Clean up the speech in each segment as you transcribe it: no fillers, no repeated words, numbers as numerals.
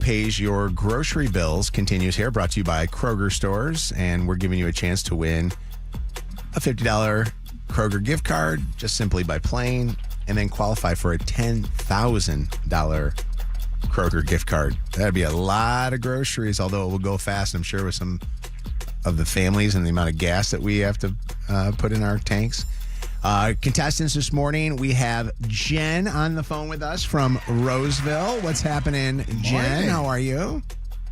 pays your grocery bills continues here, brought to you by Kroger Stores. And we're giving you a chance to win a $50 Kroger gift card just simply by playing, and then qualify for a $10,000 Kroger gift card. That'd be a lot of groceries, although it will go fast, I'm sure, with some of the families and the amount of gas that we have to put in our tanks. Contestants this morning, we have Jen on the phone with us from Roseville. What's happening, Jen? How are you?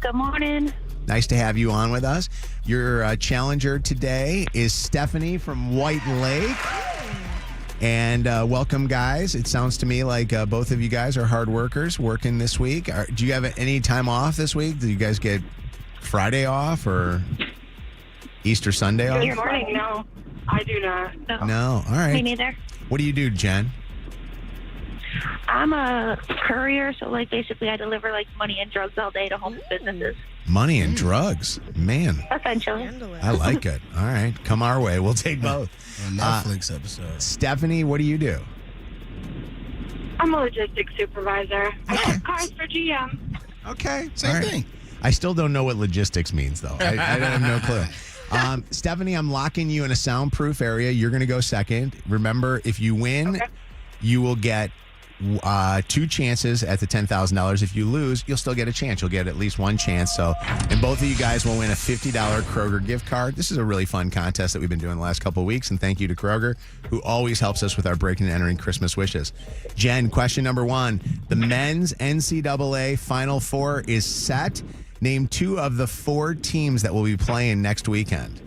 Good morning. Nice to have you on with us. Your challenger today is Stephanie from White Lake. And welcome, guys. It sounds to me like both of you guys are hard workers working this week. Do you have any time off this week? Do you guys get Friday off or Easter Sunday off? Good morning. No, I do not. No. All right. Me neither. What do you do, Jen? I'm a courier, so basically I deliver money and drugs all day to homeless businesses. Money and drugs. Man, Essentially. I like it. All right. Come our way. We'll take both. A Netflix episode. Stephanie, what do you do? I'm a logistics supervisor. I got cars for GM. Okay. Same thing. I still don't know what logistics means, though. I have no clue. Stephanie, I'm locking you in a soundproof area. You're going to go second. Remember, if you win, you will get 2 chances at the $10,000. If you lose, you'll still get a chance. You'll get at least one chance. And both of you guys will win a $50 Kroger gift card. This is a really fun contest that we've been doing the last couple of weeks. And thank you to Kroger, who always helps us with our breaking and entering Christmas wishes. Jen, question number 1. The men's NCAA Final Four is set. Name 2 of the 4 teams that will be playing next weekend.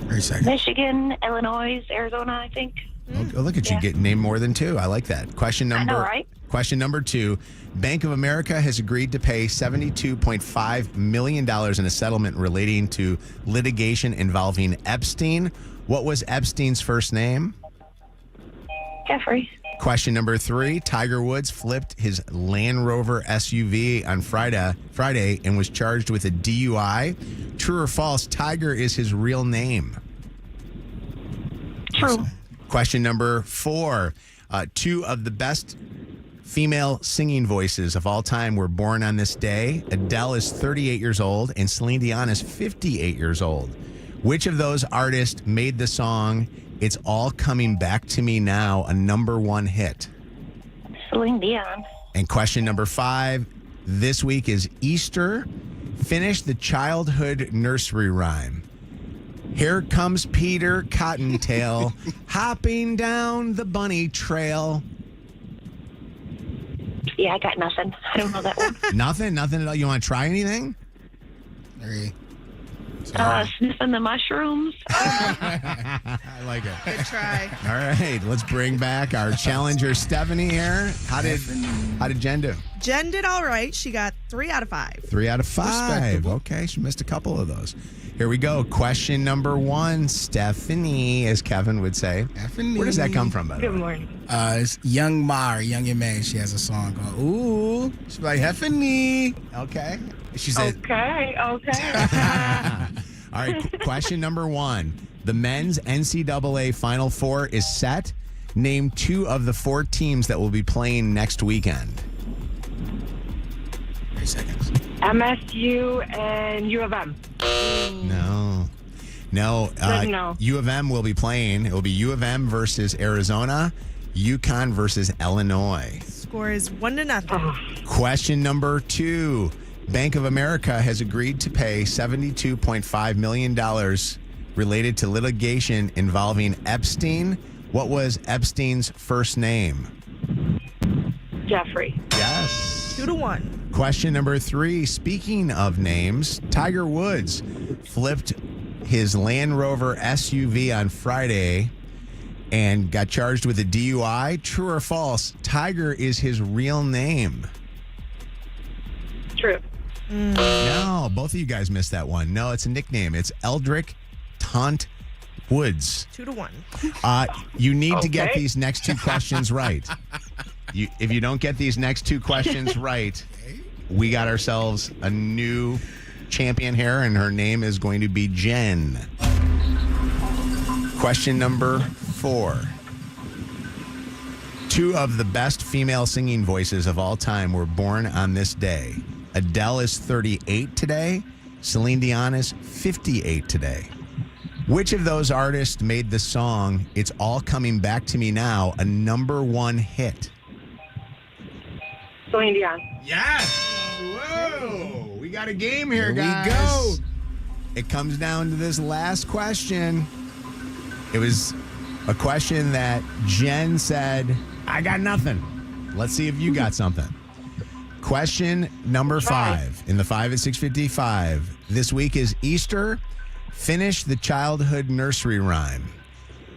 30 seconds. Michigan, Illinois, Arizona, I think. Oh, look at you getting named more than 2. I like that. Question number 2. Bank of America has agreed to pay $72.5 million in a settlement relating to litigation involving Epstein. What was Epstein's first name? Jeffrey. Question number 3. Tiger Woods flipped his Land Rover SUV on Friday and was charged with a DUI. True or false, Tiger is his real name? True. Question number 4. 2 of the best female singing voices of all time were born on this day. Adele is 38 years old and Celine Dion is 58 years old. Which of those artists made the song It's All Coming Back to Me Now a #1 hit? Celine Dion. And question number 5. This week is Easter. Finish the childhood nursery rhyme. Here comes Peter Cottontail, hopping down the bunny trail. Yeah, I got nothing. I don't know that one. Nothing at all. You want to try anything? 3. Sniffing the mushrooms. I like it. Good try. All right, let's bring back our challenger, Stephanie here. How did Jen do? Jen did all right. She got 3 out of 5. 3 out of 5. Respectable. Okay, she missed a couple of those. Here we go. Question number 1, Stephanie, as Kevin would say. Stephanie. Where does that come from, by the way? Good morning. It's Young Mar, Young and May. She has a song called Ooh. She's like, Heffany. Okay. She said, Okay. all right, question number 1. The men's NCAA Final Four is set. Name 2 of the 4 teams that will be playing next weekend. 30 seconds. MSU and U of M. No. No. U of M will be playing. It will be U of M versus Arizona, UConn versus Illinois. Score is 1-0. Question number 2. Bank of America has agreed to pay $72.5 million related to litigation involving Epstein. What was Epstein's first name? Jeffrey. Yes. 2-1. Question number 3. Speaking of names, Tiger Woods flipped his Land Rover SUV on Friday and got charged with a DUI. True or false? Tiger is his real name. True. No, both of you guys missed that one. No, it's a nickname. It's Eldrick Taunt Woods. 2-1. You need to get these next 2 questions right. If you don't get these next 2 questions right, we got ourselves a new champion here, and her name is going to be Jen. Question number 4. Two of the best female singing voices of all time were born on this day. Adele is 38 today. Celine Dion is 58 today. Which of those artists made the song It's All Coming Back to Me Now a #1 hit? Celine Dion. Yes! Whoa! We got a game here, Here we guys. go. It comes down to this last question. It was a question that Jen said, I got nothing. Let's see if you got something. Question number 5 in the 5 at 6:55. This week is Easter. Finish the childhood nursery rhyme.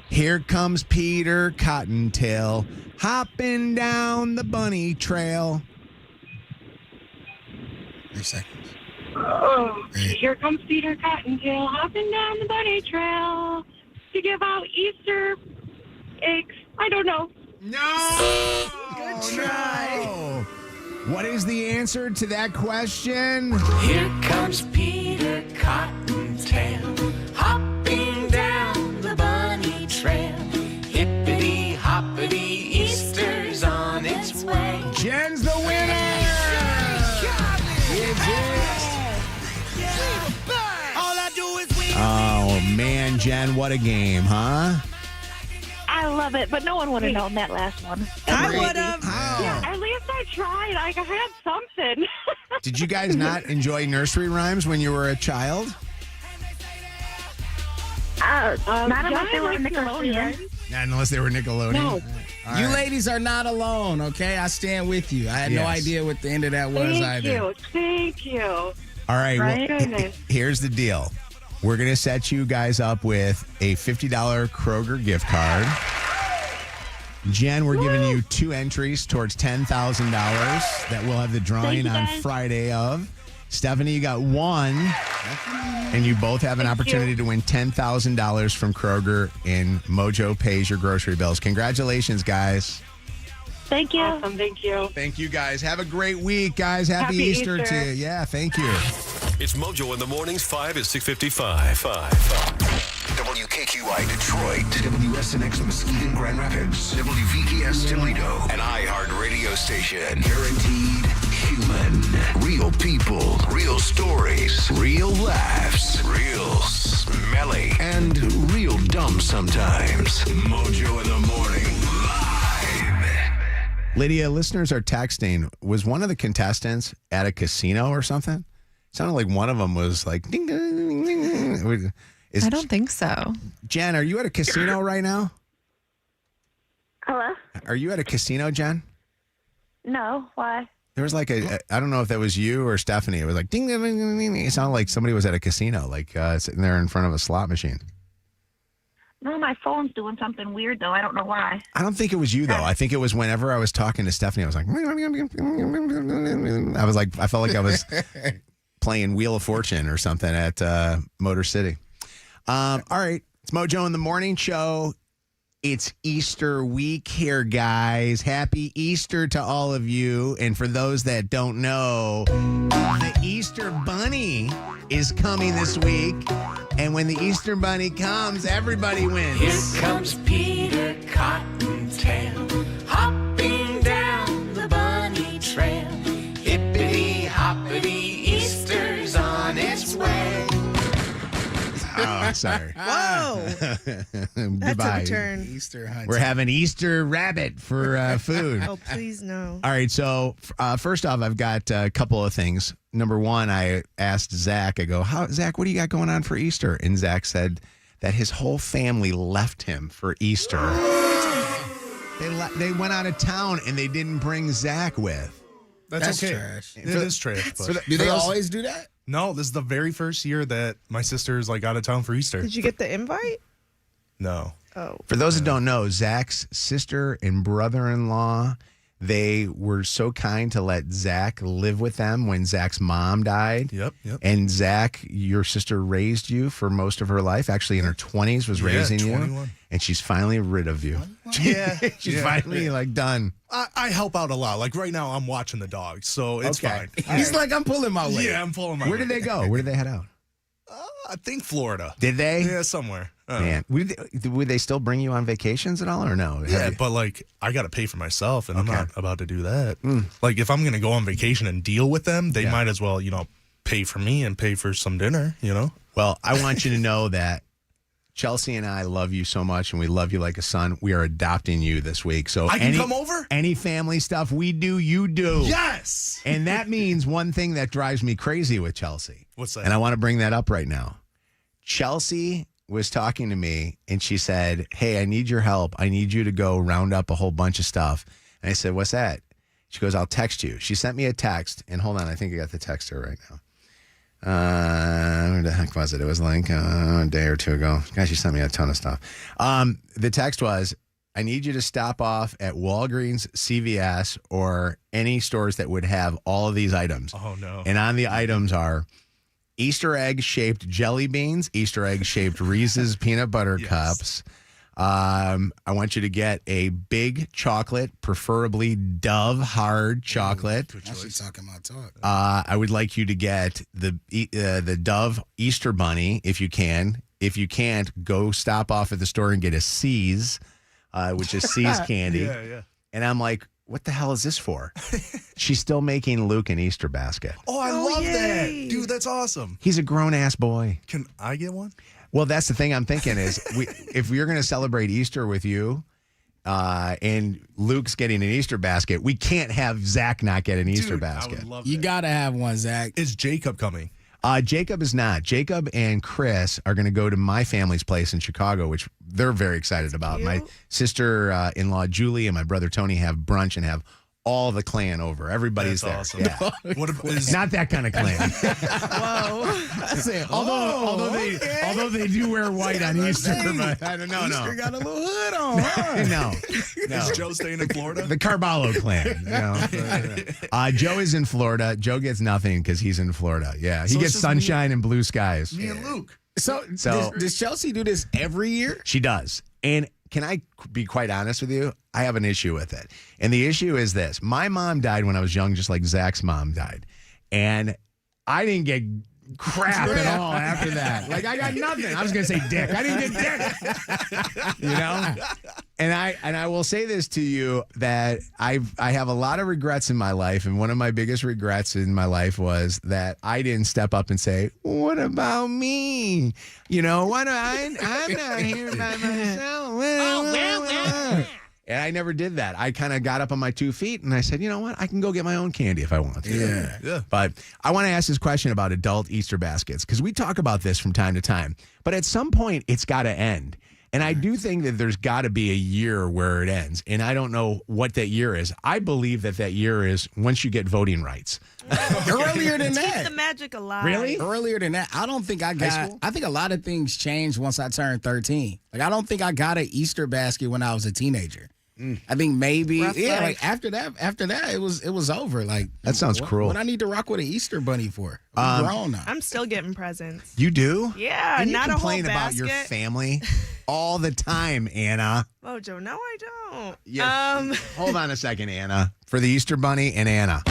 Here comes Peter Cottontail, hopping down the bunny trail. 3 seconds. Oh, here comes Peter Cottontail hopping down the bunny trail to give out Easter eggs. I don't know. No! Good try. No. What is the answer to that question? Here comes Peter Cottontail, hopping down the bunny trail. Hippity hoppity, Easter's on its way. Jen's the winner! All I do is win. Oh, man, Jen, what a game, huh? I love it, but no one would have known that last one. I would have. Yeah, at least I tried. I had something. Did you guys not enjoy nursery rhymes when you were a child? Not unless they were Johnny likes Nickelodeon. nursery Not unless they were Nickelodeon. No. All You right. ladies are not alone, okay? I stand with you. I had no Yes. idea what the end of that was Thank either. you. Thank you. All right. Right? Well, Goodness. here's the deal. We're going to set you guys up with a $50 Kroger gift card. Jen, we're giving you 2 entries towards $10,000 that we'll have the drawing Thank you, on guys. Friday of. Stephanie, you got 1. And you both have an opportunity to win $10,000 from Kroger in Mojo Pays Your Grocery Bills. Congratulations, guys. Thank you. Awesome. Thank you. Thank you, guys. Have a great week, guys. Happy Happy Easter Easter. to you. Yeah, thank you. It's Mojo in the mornings, 5 at 6:55. WKQI Detroit, WSNX Muskegon Grand Rapids, WVKS Toledo, an iHeart radio station. Guaranteed human. Real people, real stories, real laughs, real smelly, and real dumb sometimes. Mojo in the morning, live. Lydia, listeners are texting. Was one of the contestants at a casino or something? Sounded like one of them was like, ding, ding, ding, ding, ding. I don't think so. Jen, are you at a casino right now? Hello? Are you at a casino, Jen? No. Why? There was like I don't know if that was you or Stephanie. It was like ding, ding, ding, ding, ding. It sounded like somebody was at a casino, like sitting there in front of a slot machine. No, my phone's doing something weird, though. I don't know why. I don't think it was you, though. I think it was whenever I was talking to Stephanie, I was like, I felt like I was playing Wheel of Fortune or something at Motor City. All right. It's Mojo in the Morning Show. It's Easter week here, guys. Happy Easter to all of you. And for those that don't know, the Easter Bunny is coming this week. And when the Easter Bunny comes, everybody wins. Here comes Peter Cottontail, hopping down the bunny trail. Hippity hoppity, Easter's on its way. Oh, sorry. Whoa. That Goodbye. took a turn. Easter hunt. We're having Easter rabbit for food. Oh, please no. All right, so first off, I've got a couple of things. Number one, I asked Zack, I go, Zack, what do you got going on for Easter? And Zack said that his whole family left him for Easter. They went out of town and they didn't bring Zack with. That's okay. trash. It is trash. But Do they always do that? No, this is the very first year that my sister's like out of town for Easter. Did you get the invite? No. Oh. For those that don't know, Zack's sister and brother-in-law, they were so kind to let Zack live with them when Zack's mom died. Yep. And Zack, your sister raised you for most of her life. Actually, in her 20s, was raising 21. you. And she's finally rid of you. Yeah. She's finally like done. I help out a lot. Like right now, I'm watching the dogs, so it's Okay. fine. He's like, I'm pulling my weight. Yeah, I'm pulling my Where did they go? Where did they head out? I think Florida. Did they? Yeah, somewhere. Man, would they still bring you on vacations at all or no? Yeah, but like I got to pay for myself, and I'm not about to do that. Like if I'm going to go on vacation and deal with them, they might as well, pay for me and pay for some dinner. Well, I want you to know that Chelsea and I love you so much, and we love you like a son. We are adopting you this week. So I can come over? Any family stuff we do, you do. Yes. And that means one thing that drives me crazy with Chelsea. What's that? And I want to bring that up right now. Chelsea was talking to me, and she said, hey, I need your help. I need you to go round up a whole bunch of stuff. And I said, what's that? She goes, I'll text you. She sent me a text, and hold on, I think I got the text here right now. Where the heck was it? It was like a day or two ago. Gosh, she sent me a ton of stuff. The text was, I need you to stop off at Walgreens, CVS, or any stores that would have all of these items. Oh, no. And on the items are Easter egg-shaped jelly beans, Easter egg-shaped Reese's peanut butter cups. I want you to get a big chocolate, preferably Dove hard chocolate. Now she's talking my talk. I would like you to get the Dove Easter Bunny if you can. If you can't, go stop off at the store and get a C's, which is C's candy. Yeah. And I'm like, what the hell is this for? She's still making Luke an Easter basket. Oh, I love that. Dude, that's awesome. He's a grown-ass boy. Can I get one? Well, that's the thing I'm thinking is if we're going to celebrate Easter with you and Luke's getting an Easter basket, we can't have Zack not get an Easter basket. I would love You that. got to have one, Zach. Is Jacob coming? Jacob is not. Jacob and Chris are going to go to my family's place in Chicago, which they're very excited about. My sister-in-law, Julie, and my brother, Tony, have brunch and have all the clan over. Everybody's That's there. awesome. Yeah. What is Not that kind of clan. Whoa. although they do wear white on Easter, but I don't know. Easter got a little hood on, huh? No. Is Joe staying in Florida? The Carballo clan. Joe is in Florida. Joe gets nothing because he's in Florida. Yeah, he So gets it's just sunshine and blue skies. Me and Luke. So does Chelsea do this every year? She does. And can I be quite honest with you? I have an issue with it. And the issue is this. My mom died when I was young, just like Zach's mom died. And I didn't get crap at all after that. Like, I got nothing. I was going to say dick. I didn't get dick. And I will say this to you, that I have a lot of regrets in my life. And one of my biggest regrets in my life was that I didn't step up and say, what about me? What I'm not here by myself. And I never did that. I kind of got up on my 2 feet and I said, you know what? I can go get my own candy if I want to. Yeah. But I want to ask this question about adult Easter baskets, because we talk about this from time to time. But at some point, it's got to end. And I do think that there's got to be a year where it ends. And I don't know what that year is. I believe that year is once you get voting rights. Earlier than Keep that. the magic alive. Really? Earlier than that. I don't think I High got. school? I think a lot of things changed once I turned 13. Like I don't think I got an Easter basket when I was a teenager. I think maybe Rough life. like after that it was over. Like That sounds cruel. What I need to rock with an Easter bunny for? I'm grown now. I'm still getting presents. You do? Yeah, And you not a whole complain about basket. your family all the time, Anna. Mojo, no, I don't. Yes. Hold on a second, Anna. For the Easter Bunny and Anna.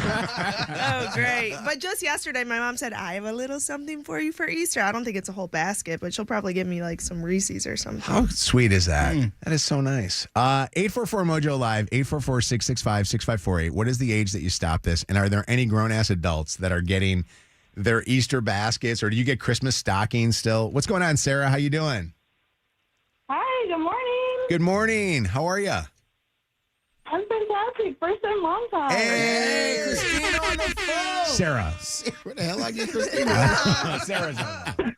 Oh, great. But just yesterday, my mom said, I have a little something for you for Easter. I don't think it's a whole basket, but she'll probably give me like some Reese's or something. How sweet is that? That is so nice. 844-MOJO Live, 844-665-6548. What is the age that you stop this? And are there any grown-ass adults that are getting their Easter baskets, or do you get Christmas stockings still? What's going on, Sarah? How you doing? Hi, good morning. Good morning. How are you? I'm fantastic. First time, long time. Hey, Christina on the phone. Sarah. Where the hell I get Christina? Sarah's on.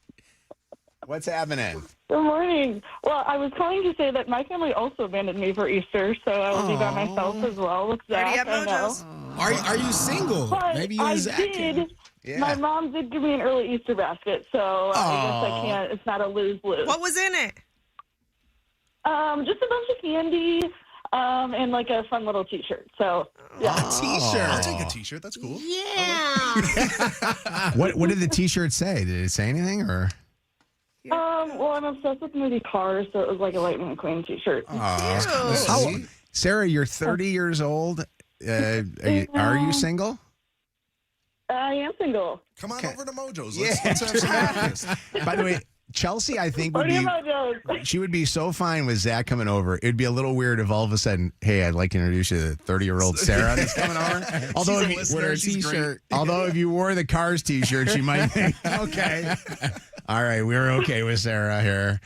What's happening? Good morning. Well, I was calling to say that my family also abandoned me for Easter, so I will be by myself as well with Already Zach. at I know. Mojo's? Are you single? But Maybe you I and Zach can. did. Yeah. My mom did give me an early Easter basket, so I guess I can't. It's not a lose-lose. What was in it? Just a bunch of candy and like a fun little T-shirt. So yeah. T-shirt. I'll take a T-shirt. That's cool. What did the T-shirt say? Did it say anything, or? Well, I'm obsessed with the movie Cars, so it was like a Lightning McQueen T-shirt. Sarah, you're 30 years old. Are you single? I am single. Come on over to Mojo's. Yeah. Let's have some breakfast. By the way, Chelsea, I think would What be. about She would be so fine with Zach coming over. It'd be a little weird if all of a sudden, hey, I'd like to introduce you to 30-year-old Sarah that's coming over. Although if, listener, with her she's t-shirt, although if you wore the Cars t-shirt, she might think, okay. All right, we're okay with Sarah here.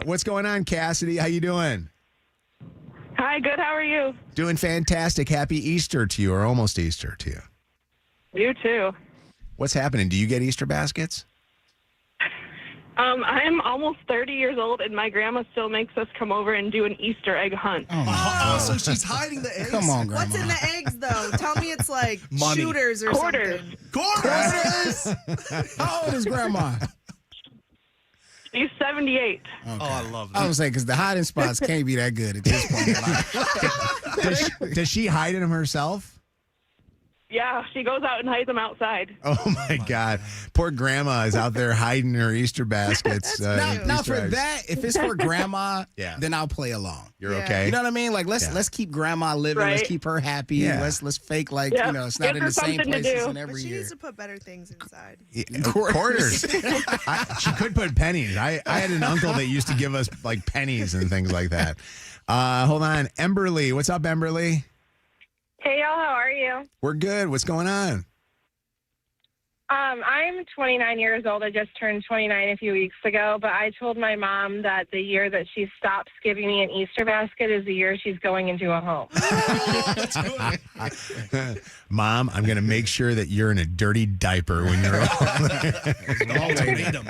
What's going on, Cassidy? How you doing? Hi, good. How are you? Doing fantastic. Happy Easter to you, or almost Easter to you. You too. What's happening? Do you get Easter baskets? I'm almost 30 years old, and my grandma still makes us come over and do an Easter egg hunt. Oh, so she's hiding the eggs? Come on, Grandma. What's in the eggs, though? Tell me it's like Money. shooters or Quarters. something. Quarters! How old is Grandma? She's 78. Oh, I love I that. was saying, because the hiding spots can't be that good at this point in life. Does she hide them herself? Yeah, she goes out and hides them outside. Oh my God. Poor grandma is out there hiding her Easter baskets. Now Easter for eggs. that, if it's for Grandma, Yeah. then I'll play along. You're Yeah. okay. You know what I mean? Like let's keep Grandma living. Right. Let's keep her happy. Yeah. Let's fake like Yeah. it's not Give in her the same something to places do. in But every she year. needs to put better things inside. Quarters. She could put pennies. I had an uncle that used to give us like pennies and things like that. Hold on. Emberly. What's up, Emberly? Hey, y'all. How are you? We're good. What's going on? I'm 29 years old. I just turned 29 a few weeks ago, but I told my mom that the year that she stops giving me an Easter basket is the year she's going into a home. Mom, I'm going to make sure that you're in a dirty diaper when you're Ultimatum.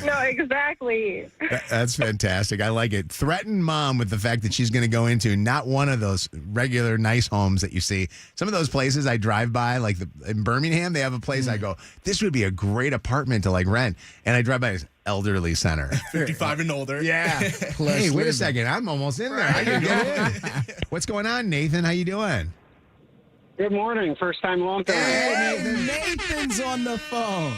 No, exactly. That's fantastic. I like it. Threaten mom with the fact that she's going to go into not one of those regular nice homes that you see. Some of those places I drive by, like in Birmingham, they have a place I go, this would be a great apartment to like rent. And I drive by this elderly center. 55 and older. Yeah. Hey, wait a second. I'm almost in there. I can get in. What's going on, Nathan? How you doing? Good morning. First time, long time. Hey, Nathan's on the phone.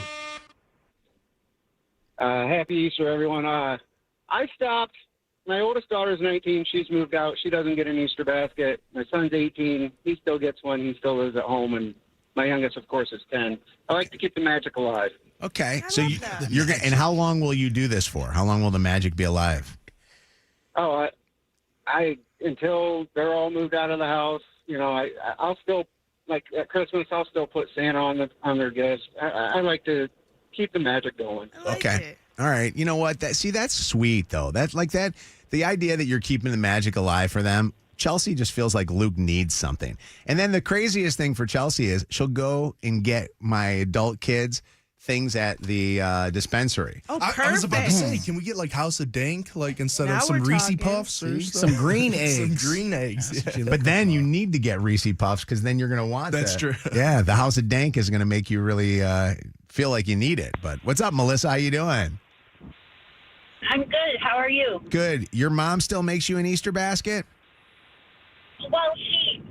Happy Easter, everyone. I stopped. My oldest daughter's 19. She's moved out. She doesn't get an Easter basket. My son's 18. He still gets one. He still lives at home. And my youngest, of course, is 10. I like to keep the magic alive. Okay. I So love that. you're and how long will you do this for? How long will the magic be alive? Oh, I until they're all moved out of the house. You know, I'll still, like at Christmas, I'll still put Santa on their gifts. I like to keep the magic going. I like Okay. it. All right. You know what? That's sweet though. That's like that. The idea that you're keeping the magic alive for them. Chelsea just feels like Luke needs something. And then the craziest thing for Chelsea is she'll go and get my adult kids things at the dispensary. Oh, perfect. I was about to say, can we get like House of Dank, like instead Now of some we're Reese talking. Puffs or Some green eggs. Some green eggs. Yeah. But then you need to get Reese Puffs because then you're going to want That's that. true. Yeah, the House of Dank is going to make you really feel like you need it. But what's up, Melissa? How you doing? I'm good. How are you? Good. Your mom still makes you an Easter basket? Well, she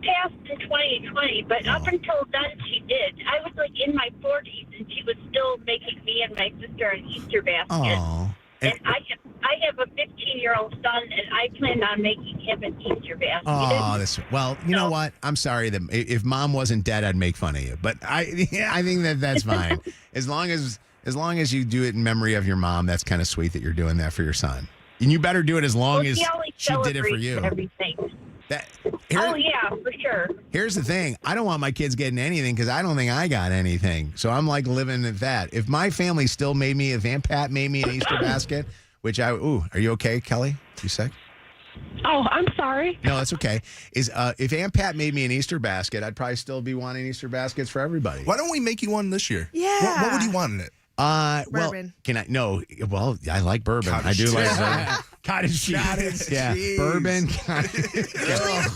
passed in 2020, but up until then she did. I was like in my 40s, and she was still making me and my sister an Easter basket. Oh. And I have a 15-year-old son, and I plan on making him an Easter basket. Oh, well, you know what? I'm sorry that if mom wasn't dead, I'd make fun of you. But I think that's fine. As long as you do it in memory of your mom, that's kind of sweet that you're doing that for your son. And you better do it as long as she always she did it for celebrates you. Everything. Here- Oh yeah, for sure. Here's the thing. I don't want my kids getting anything because I don't think I got anything. So I'm like living at that. If my family still made me, if Aunt Pat made me an Easter basket, which are you okay, Kelly? You sick? Oh, I'm sorry. No, that's okay. If Aunt Pat made me an Easter basket, I'd probably still be wanting Easter baskets for everybody. Why don't we make you one this year? Yeah. What would you want in it? Well, Bourbon. can I? No. Well, I like bourbon. Cottage I do like cheese. bourbon. Cottage cheese. Yeah, cheese. bourbon.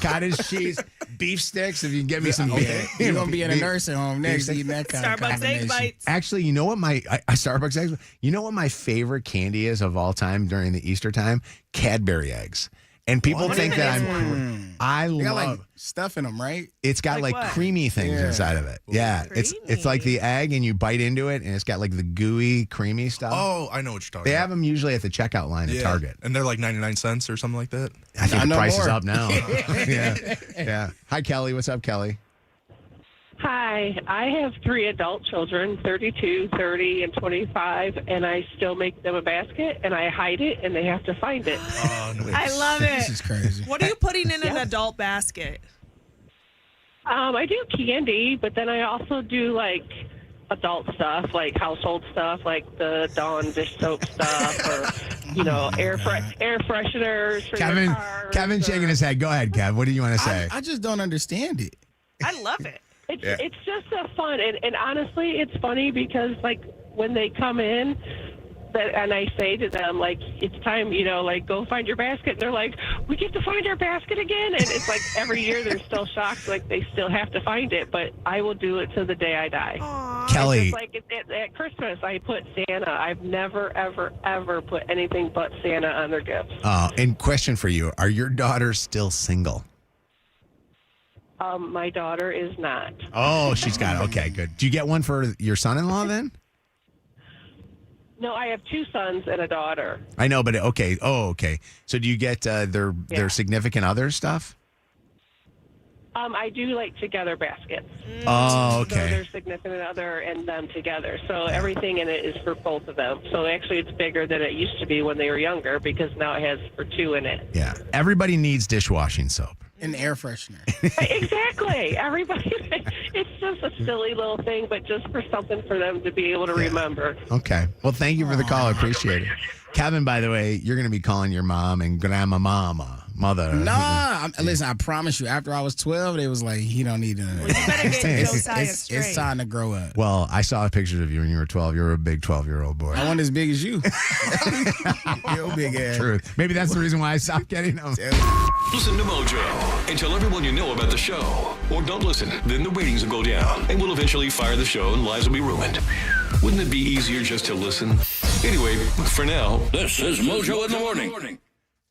Cottage cheese. Beef sticks. If you can get me some beef. You're going to be in a nursing home next beef eating that kind of Starbucks egg combination. bites. Actually, you know what Starbucks eggs? You know what my favorite candy is of all time during the Easter time? Cadbury eggs. And people think that I They got love. like stuff in them, right? It's got Like like what? creamy things Yeah. inside of it. Yeah, it's like the egg, and you bite into it, and it's got like the gooey, creamy stuff. Oh, I know what you're talking They about. have them usually at the checkout line at Target. And they're like 99 cents or something like that. I think the know price is more. up now. Yeah. Hi, Kelly. What's up, Kelly? Hi, I have 3 adult children, 32, 30, and 25, and I still make them a basket, and I hide it, and they have to find it. Oh, no. I love it. This is crazy. What are you putting in an adult basket? I do candy, but then I also do, like, adult stuff, like household stuff, like the Dawn dish soap stuff, or, you know, air fresheners for your car. Kevin shaking his head. Go ahead, Kev. What do you want to say? I just don't understand it. I love it. It's just a fun, and honestly, it's funny because, like, when they come in, and I say to them, like, it's time, you know, like, go find your basket. And they're like, we get to find our basket again? And it's like every year they're still shocked, like, they still have to find it. But I will do it to the day I die. Aww. Kelly. Just like at Christmas, I put Santa. I've never, ever, ever put anything but Santa on their gifts. And question for you. Are your daughters still single? My daughter is not. Oh, she's got it. Okay, good. Do you get one for your son-in-law then? No, I have 2 sons and a daughter. I know, but okay. Oh, okay. So do you get their significant other stuff? I do like together baskets. Oh, So okay. their significant other and them together. So everything in it is for both of them. So actually it's bigger than it used to be when they were younger because now it has for 2 in it. Yeah. Everybody needs dishwashing soap. An air freshener. Exactly. Everybody. It's just a silly little thing, but just for something for them to be able to remember. Okay. Well, thank you for the call. I appreciate it. Kevin, by the way, you're going to be calling your mom and mother. Nah, listen, I promise you, after I was 12, they was like, he don't need to. You better get Josiah straight. It's time to grow up. Well, I saw pictures of you when you were 12. You were a big 12-year-old boy. I wasn't as big as you. Yo, big ass. Truth. Maybe that's the reason why I stopped getting them. Listen to Mojo and tell everyone you know about the show. Or don't listen, then the ratings will go down and we'll eventually fire the show and lives will be ruined. Wouldn't it be easier just to listen? Anyway, for now, this is Mojo in the Morning.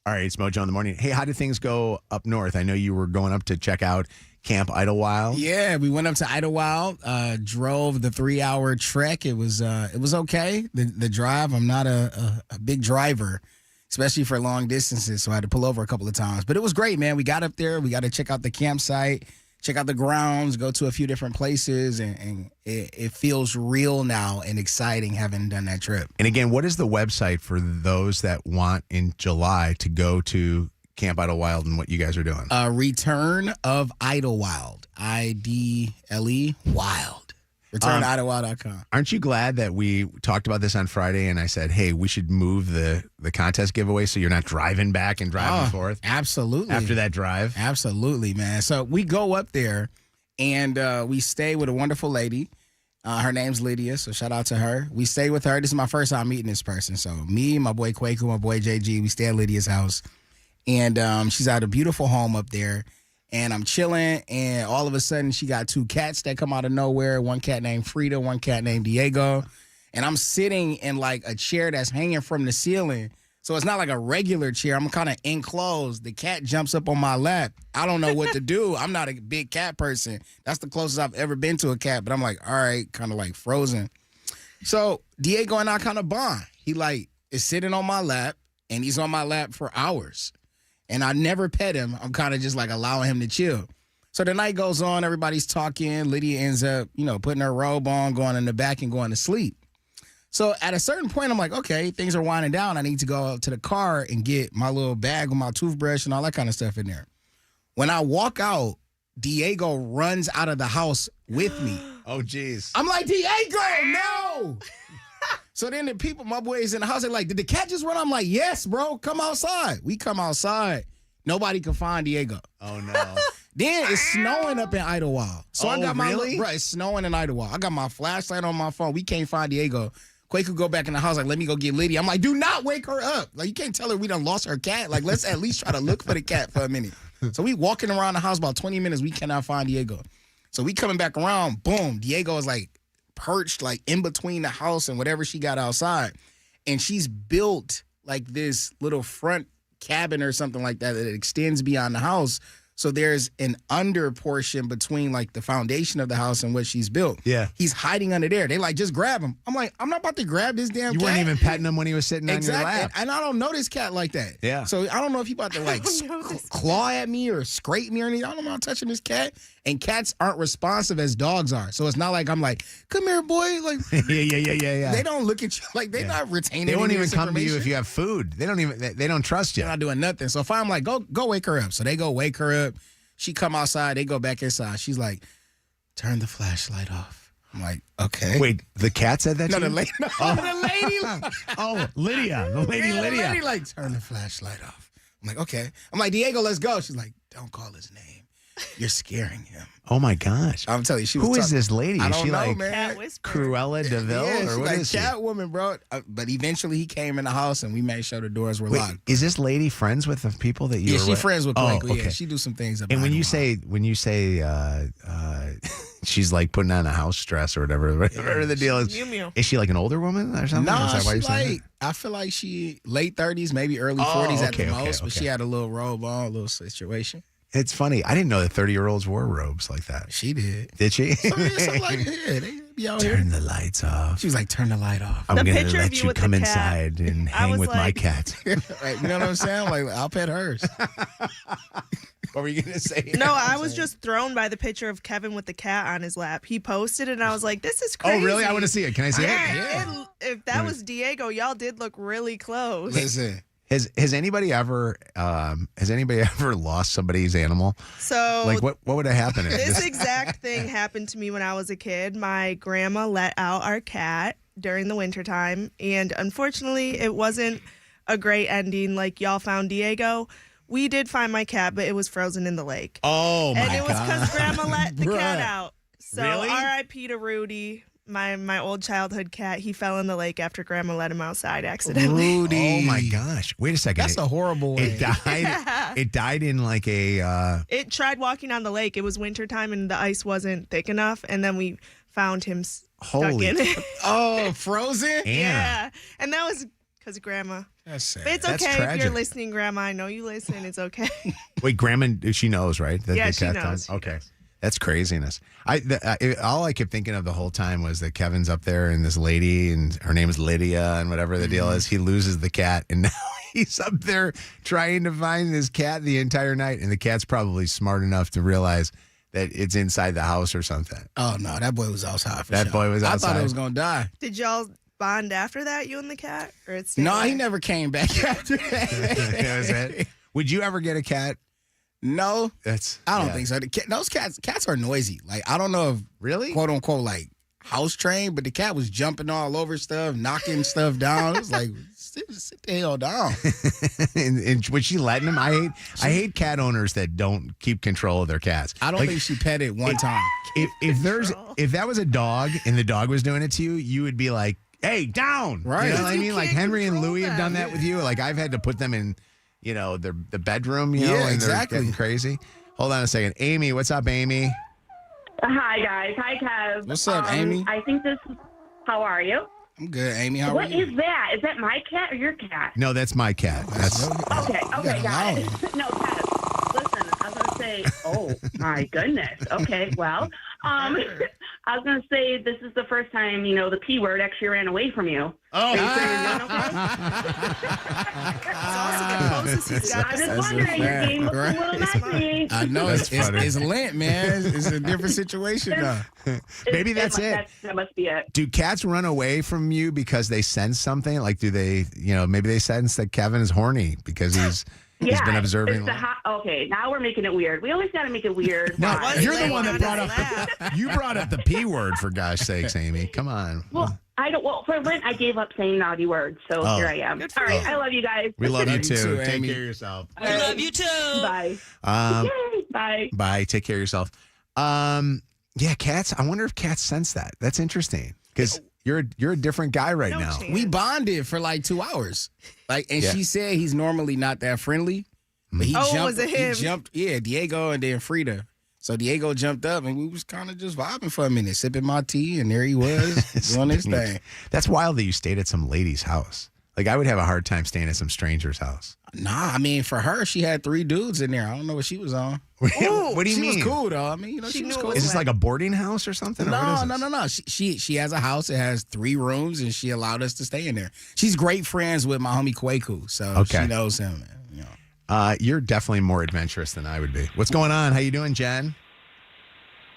All right, it's Mojo in the Morning. Hey, how did things go up north? I know you were going up to check out Camp Idlewild. Yeah, we went up to Idlewild, drove the 3-hour trek. It was okay. The drive, I'm not a big driver, especially for long distances, so I had to pull over a couple of times. But it was great, man. We got up there. We got to check out the campsite, check out the grounds, go to a few different places, and it feels real now and exciting having done that trip. And again, what is the website for those that want in July to go to Camp Idlewild and what you guys are doing? Return of Idlewild, IDLE Wild. ReturnIdlewild.com. Aren't you glad that we talked about this on Friday and I said, hey, we should move the contest giveaway so you're not driving back and driving forth? Absolutely. After that drive? Absolutely, man. So we go up there and we stay with a wonderful lady. Her name's Lydia, so shout out to her. We stay with her. This is my first time meeting this person. So me, my boy Kwaku, my boy JG, we stay at Lydia's house. And she's at a beautiful home up there. And I'm chilling, and all of a sudden, she got 2 cats that come out of nowhere. One cat named Frida, one cat named Diego. And I'm sitting in, like, a chair that's hanging from the ceiling. So it's not like a regular chair. I'm kind of enclosed. The cat jumps up on my lap. I don't know what to do. I'm not a big cat person. That's the closest I've ever been to a cat. But I'm like, all right, kind of like frozen. So Diego and I kind of bond. He, like, is sitting on my lap, and he's on my lap for hours. And I never pet him. I'm kind of just like allowing him to chill. So the night goes on. Everybody's talking. Lydia ends up, putting her robe on, going in the back and going to sleep. So at a certain point, I'm like, okay, things are winding down. I need to go to the car and get my little bag with my toothbrush and all that kind of stuff in there. When I walk out, Diego runs out of the house with me. Oh, geez. I'm like, Diego, no. So then the people, my boys in the house, they're like, did the cat just run? I'm like, yes, bro, come outside. We come outside. Nobody can find Diego. Oh, no. Then it's snowing up in Idlewild. So I got my really? bro, it's snowing in Idlewild. I got my flashlight on my phone. We can't find Diego. Quake could go back in the house, like, let me go get Lydia. I'm like, do not wake her up. Like, you can't tell her we done lost her cat. Like, let's at least try to look for the cat for a minute. So we walking around the house about 20 minutes. We cannot find Diego. So we coming back around. Boom. Diego is like perched like in between the house and whatever she got outside. And she's built like this little front cabin or something like that extends beyond the house. So there's an under portion between like the foundation of the house and what she's built. Yeah. He's hiding under there. They like, just grab him. I'm like, I'm not about to grab this damn cat. You weren't even petting him when he was sitting on your lap. And I don't know this cat like that. Yeah. So I don't know if he about to like claw at me or scrape me or anything. I don't know about touching this cat. And cats aren't responsive as dogs are. So it's not like I'm like, come here, boy. Like, yeah. They don't look at you like they're not retaining. They won't any of even this come to you information. if you have food. They don't trust you. They're not doing nothing. So if I'm like, go wake her up. So they go wake her up. She come outside. They go back inside. She's like, turn the flashlight off. I'm like, okay. Wait, the cat said that No, to the you? lady. No, the lady. Oh, Lydia. The lady Yeah, Lydia. The lady like, turn the flashlight off. I'm like, okay. I'm like, Diego, let's go. She's like, don't call his name. You're scaring him. Oh, my gosh. I'm telling you, she was Who is talking- this lady? I Is don't she know, like man. Cat whisperer. Cruella DeVille? Yeah, or she's what like is she? Catwoman, bro. But eventually he came in the house and we made sure the doors were Wait, locked. is this lady friends with the people that you Yeah, were she with? friends with Oh, Kwaku. okay. Yeah, she do some things. And when you say she's like putting on a house dress or whatever the deal is, Mew mew. is she like an older woman or something? no, Is that why you're she saying like, I feel like she late 30s, maybe early 40s at the most, but she had a little robe on, a little situation. that? It's funny. I didn't know that 30-year-olds wore robes like that. She did. Did she? So, yeah, something like, yeah, they be out here. Turn the lights off. She was like, turn the light off. I'm The going to picture of let you you with the come cat. inside and I hang was with my like- cat. Right, you know what I'm saying? Like, I'll pet hers. What were you going to say? No, I was just thrown by the picture of Kevin with the cat on his lap. He posted it, and I was like, this is crazy. Oh, really? I want to see it. Can I see it? Yeah. If that was Diego, y'all did look really close. Listen. Has anybody ever lost somebody's animal? So Like what would have happened? if this exact thing happened to me when I was a kid. My grandma let out our cat during the wintertime, and unfortunately, it wasn't a great ending. Like, y'all found Diego. We did find my cat, but it was frozen in the lake. Oh, my God. And it was because grandma let the cat Bruh. out. So Really? R.I.P. to Rudy, my old childhood cat. He fell in the lake after grandma let him outside accidentally. Rudy. Oh my gosh! Wait a second. That's a horrible way. It died. Yeah. It died in like a. It tried walking on the lake. It was wintertime and the ice wasn't thick enough. And then we found him stuck Holy in it. Oh, frozen? Yeah. And that was because of grandma. That's sad. But it's That's okay if tragic. you're listening, grandma. I know you listen. It's okay. Wait, Grandma, she knows, right? That Yeah, the she cat knows. died? She Okay. knows. That's craziness. All I kept thinking of the whole time was that Kevin's up there and this lady, and her name is Lydia, and whatever the deal is, he loses the cat, and now he's up there trying to find this cat the entire night, and the cat's probably smart enough to realize that it's inside the house or something. Oh, no, that boy was outside for That sure. boy was I thought outside. it was going to die. Did y'all bond after that, you and the cat? Or it's stayed No, he away? never came back after that. That was it. Would you ever get a cat? No, That's I don't yeah. think so. Those cats are noisy. Like, I don't know if Really? quote unquote like house trained, but the cat was jumping all over stuff, knocking stuff down. It was like, sit the hell down. and was she letting him? I hate cat owners that don't keep control of their cats. I don't Like, think she petted one time. if that was a dog and the dog was doing it to you, you would be like, "Hey, down!" Right. You know what I You mean? Like can't Henry and control Louie have done them. that with you. Like I've had to put them in, the bedroom. You know, Yeah, and exactly. they're getting crazy. Hold on a second, Amy. What's up, Amy? Hi, guys. Hi, Kev. What's up, Amy? I think this is... How are you? I'm good, Amy. How are What you? is that? Is that my cat or your cat? No, that's my cat. That's Okay, gotta got allow it. No, Kev, listen, I was going to say... Oh, my goodness. Okay, well, I was going to say this is the first time, the P word actually ran away from you. oh. Are you sure you're doing okay? It's also the closest he's got. I was to just That's a wondering, your fact, game looks right? a little messy. I know That's it's funny. it's Lent, man. It's a different situation now. Maybe that's it. That must be it. Do cats run away from you because they sense something? Like, do they? Maybe they sense that Kevin is horny because he's been observing. It's okay, now we're making it weird. We always got to make it weird. No, Why? you're the laying one that on brought his up. You brought up the P word for gosh sakes, Amy. Come on. Well, I don't. Well, for Lent, I gave up saying naughty words, so Oh. here I am. Good for All right, you. I love you guys. We love you You too. too, Take Amy. care of yourself. I love you too. Bye. Yay, bye. Bye. Take care of yourself. Yeah, cats. I wonder if cats sense that. That's interesting because you're a different guy right No now. chance. We bonded for like 2 hours. And Yeah. she said he's normally not that friendly. But he Oh, jumped. was it him? He jumped, Diego and then Frida. So Diego jumped up and we was kind of just vibing for a minute, sipping my tea, and there he was doing his thing. That's wild that you stayed at some lady's house. Like I would have a hard time staying at some stranger's house. Nah, I mean, for her, she had 3 dudes in there. I don't know what she was on. What do you she mean? was cool, though. I mean, She she was knew it cool. was Is this like a boarding house or something? or what is No, this? no. She has a house. It has 3 rooms, and she allowed us to stay in there. She's great friends with my homie Kwaku, so Okay. she knows him. You're definitely more adventurous than I would be. What's going on? How you doing, Jen?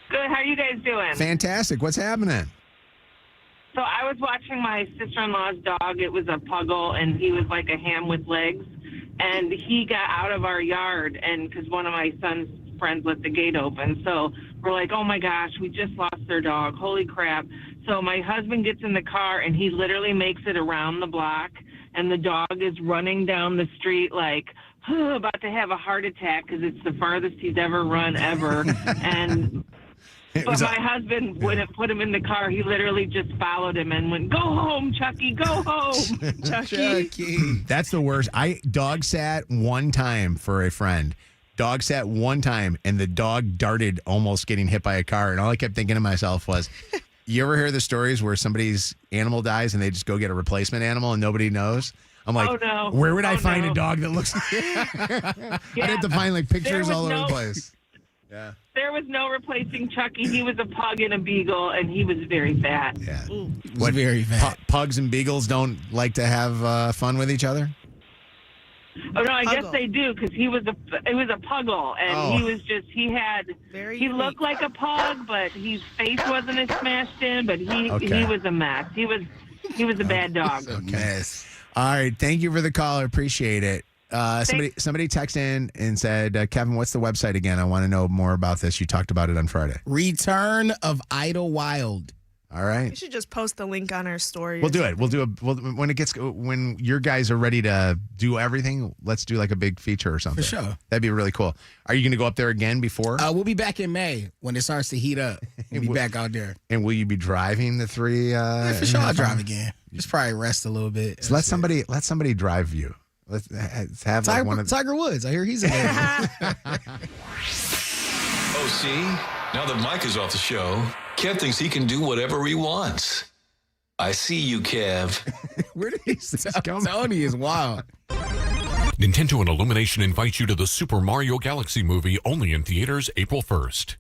Good. How are you guys doing? Fantastic. What's happening? So I was watching my sister-in-law's dog. It was a puggle, and he was like a ham with legs. And he got out of our yard, and because one of my son's friends left the gate open. So we're like, oh, my gosh, we just lost their dog. Holy crap. So my husband gets in the car, and he literally makes it around the block, and the dog is running down the street like, about to have a heart attack because it's the farthest he's ever run ever. But my husband wouldn't put him in the car. He literally just followed him and went, go home, Chucky, go home. Chucky. That's the worst. I dog sat one time for a friend. Dog sat one time, and the dog darted, almost getting hit by a car. And all I kept thinking to myself was, you ever hear the stories where somebody's animal dies and they just go get a replacement animal and nobody knows? I'm like, oh, no. Where would I find no. a dog that looks like I'd have to find like pictures all over the place. Yeah. There was no replacing Chucky. He was a pug and a beagle, and he was very fat. Yeah. What, very fat. Pugs and beagles don't like to have fun with each other? Oh no, I guess Puggle. they do because it was a puggle, and he was just he looked like a pug, but his face wasn't as smashed in, but he was a mess. He was a bad dog. Mess. All right, thank you for the call. I appreciate it. Somebody texted in and said, Kevin, what's the website again? I want to know more about this. You talked about it on Friday. Return of Idlewild. All right. We should just post the link on our story. We'll do it. When you guys are ready to do everything, let's do like a big feature or something. For sure. That'd be really cool. Are you going to go up there again before? We'll be back in May when it starts to heat up. We'll be back out there. And will you be driving the three? Yeah, for sure, I'll drive again. Just probably rest a little bit. So let somebody drive you. Let's have like one of Tiger Woods. I hear he's available. Oh, see? Now that Mike is off the show, Kev thinks he can do whatever he wants. I see you, Kev. Where did he come? Tony is wild. Nintendo and Illumination invite you to the Super Mario Galaxy movie, only in theaters April 1st.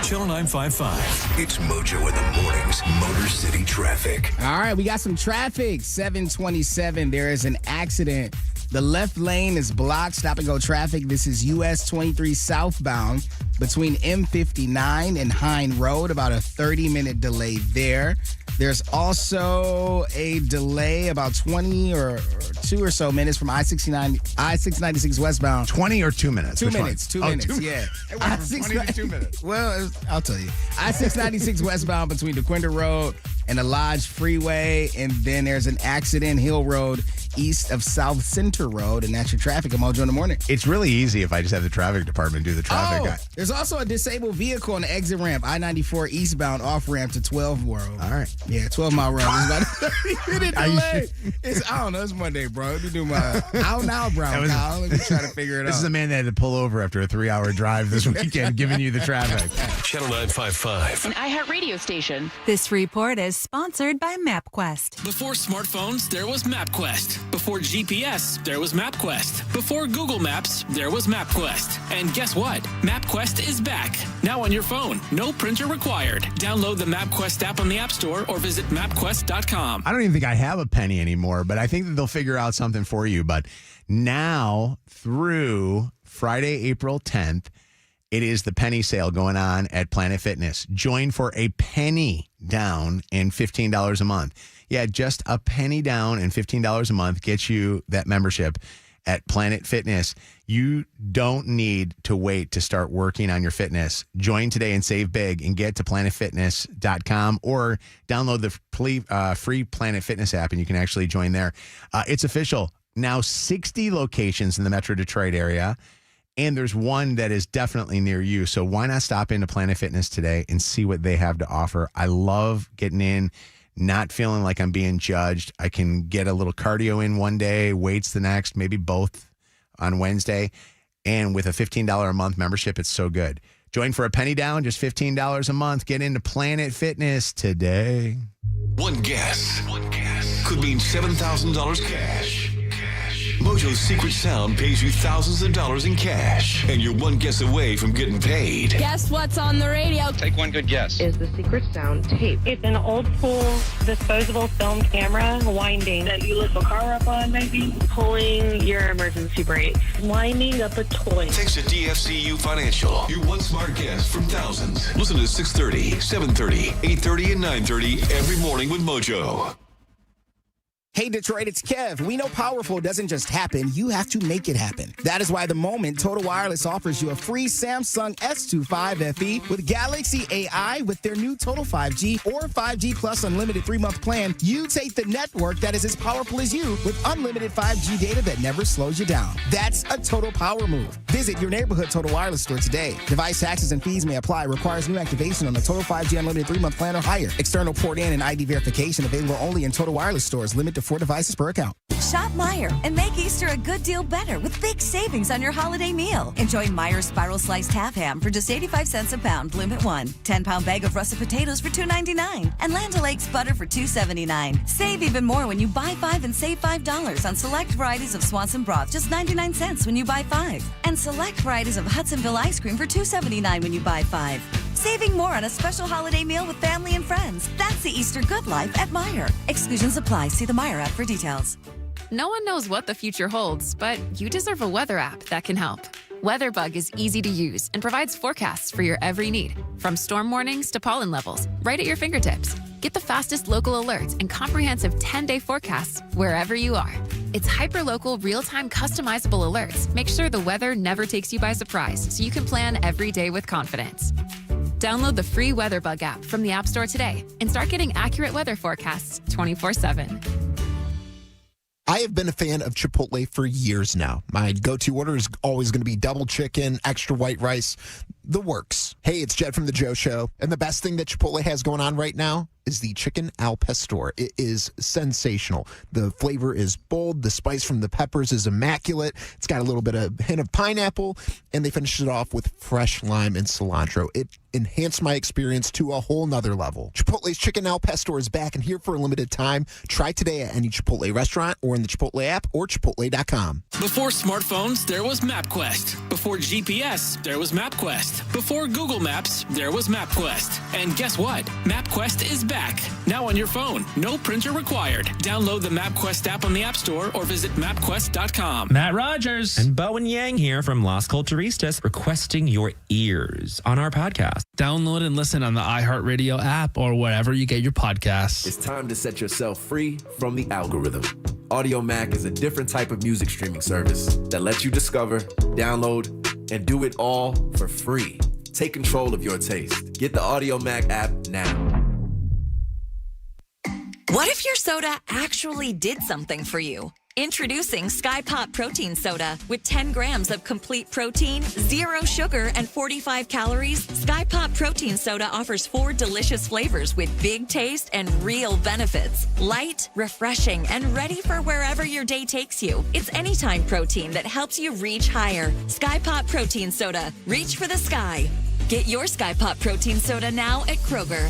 Channel 955. It's Mojo in the mornings. Motor City traffic. All right, we got some traffic. 727. There is an accident. The left lane is blocked. Stop and go traffic. This is US 23 southbound between M59 and Hine Road. About a 30-minute delay there. There's also a delay about 20 or 2 or so minutes from I-696 westbound. 20 or 2 minutes? 2 minutes. 2 minutes, 2 yeah. It went from 20 to 2 minutes. Well, I'll tell you. I-696 westbound between DeQuinta Road and the Lodge Freeway. And then there's an accident, Hill Road, east of South Center Road. And that's your traffic at Mojo in the morning. It's really easy if I just have the traffic department do the traffic. There's also a disabled vehicle on the exit ramp, I-94 eastbound off ramp to 12 Road. All right. Yeah, 12 Mile Road. It's about a 30-minute delay. I don't know. It's Monday, bro. Let me do my out now, Brown Kyle. Let me try to figure it out. This is a man that had to pull over after a 3-hour drive this weekend, giving you the traffic. Channel 955. An iHeartRadio station. This report is sponsored by MapQuest. Before smartphones, there was MapQuest. Before GPS, there was MapQuest. Before Google Maps, there was MapQuest. And guess what? MapQuest is back. Now on your phone. No printer required. Download the MapQuest app on the App Store or visit MapQuest.com. I don't even think I have a penny anymore, but I think that they'll figure out something for you. But now through Friday, April 10th, it is the penny sale going on at Planet Fitness. Join for a penny down and $15 a month. Yeah, just a penny down and $15 a month gets you that membership at Planet Fitness. You don't need to wait to start working on your fitness. Join today and save big and get to planetfitness.com or download the free Planet Fitness app and you can actually join there. It's official. Now 60 locations in the Metro Detroit area. And there's one that is definitely near you. So why not stop into Planet Fitness today and see what they have to offer? I love getting in, not feeling like I'm being judged. I can get a little cardio in one day, weights the next, maybe both on Wednesday. And with a $15 a month membership, it's so good. Join for a penny down, just $15 a month. Get into Planet Fitness today. One guess could mean $7,000 cash. Mojo's secret sound pays you thousands of dollars in cash, and you're one guess away from getting paid. Guess what's on the radio? Take one good guess. Is the secret sound tape? It's an old school disposable film camera winding that you lift a car up on, maybe pulling your emergency brake, winding up a toy. Thanks to DFCU Financial, your one smart guess from thousands. Listen to 6:30, 7:30, 8:30, and 9:30 every morning with Mojo. Hey Detroit, it's Kev. We know powerful doesn't just happen, you have to make it happen. That is why the moment Total Wireless offers you a free Samsung S25 FE with Galaxy AI with their new Total 5G or 5G Plus Unlimited 3-month plan. You take the network that is as powerful as you with unlimited 5G data that never slows you down. That's a total power move. Visit your neighborhood Total Wireless store today. Device taxes and fees may apply. Requires new activation on the Total 5G Unlimited 3-month plan or higher. External port in and ID verification available only in Total Wireless stores. Limit to 4 devices per account. Shop Meijer and make Easter a good deal better with big savings on your holiday meal. Enjoy Meijer's spiral sliced half ham for just 85 cents a pound, limit 1. 10-pound bag of russet potatoes for $2.99. And Land O'Lakes butter for $2.79. Save even more when you buy 5 and save $5 on select varieties of Swanson broth, just 99 cents when you buy 5. And select varieties of Hudsonville ice cream for $2.79 when you buy 5. Saving more on a special holiday meal with family and friends. That's the Easter good life at Meijer. Exclusions apply. See the Meijer app for details. No one knows what the future holds, but you deserve a weather app that can help. WeatherBug is easy to use and provides forecasts for your every need, from storm warnings to pollen levels, right at your fingertips. Get the fastest local alerts and comprehensive 10-day forecasts wherever you are. Its hyper-local, real-time, customizable alerts make sure the weather never takes you by surprise, so you can plan every day with confidence. Download the free WeatherBug app from the App Store today and start getting accurate weather forecasts 24/7. I have been a fan of Chipotle for years now. My go-to order is always going to be double chicken, extra white rice, the works. Hey, it's Jed from The Joe Show, and the best thing that Chipotle has going on right now is the chicken al pastor. It is sensational. The flavor is bold. The spice from the peppers is immaculate. It's got a little bit of hint of pineapple, and they finished it off with fresh lime and cilantro. It enhanced my experience to a whole nother level. Chipotle's chicken al pastor is back and here for a limited time. Try today at any Chipotle restaurant or in the Chipotle app or chipotle.com. Before smartphones, there was MapQuest. Before GPS, there was MapQuest. Before Google Maps, there was MapQuest. And guess what? MapQuest is back. Now on your phone. No printer required. Download the MapQuest app on the App Store or visit mapquest.com. Matt Rogers and Bowen Yang here from Las Culturistas requesting your ears on our podcast. Download and listen on the iHeartRadio app or wherever you get your podcasts. It's time to set yourself free from the algorithm. Audio Mac is a different type of music streaming service that lets you discover, download, and do it all for free. Take control of your taste. Get the Audio Mac app now. What if your soda actually did something for you? Introducing Sky Pop Protein Soda. With 10 grams of complete protein, 0 sugar, and 45 calories, Sky Pop Protein Soda offers 4 delicious flavors with big taste and real benefits. Light, refreshing, and ready for wherever your day takes you. It's anytime protein that helps you reach higher. Sky Pop Protein Soda. Reach for the sky. Get your Sky Pop Protein Soda now at Kroger.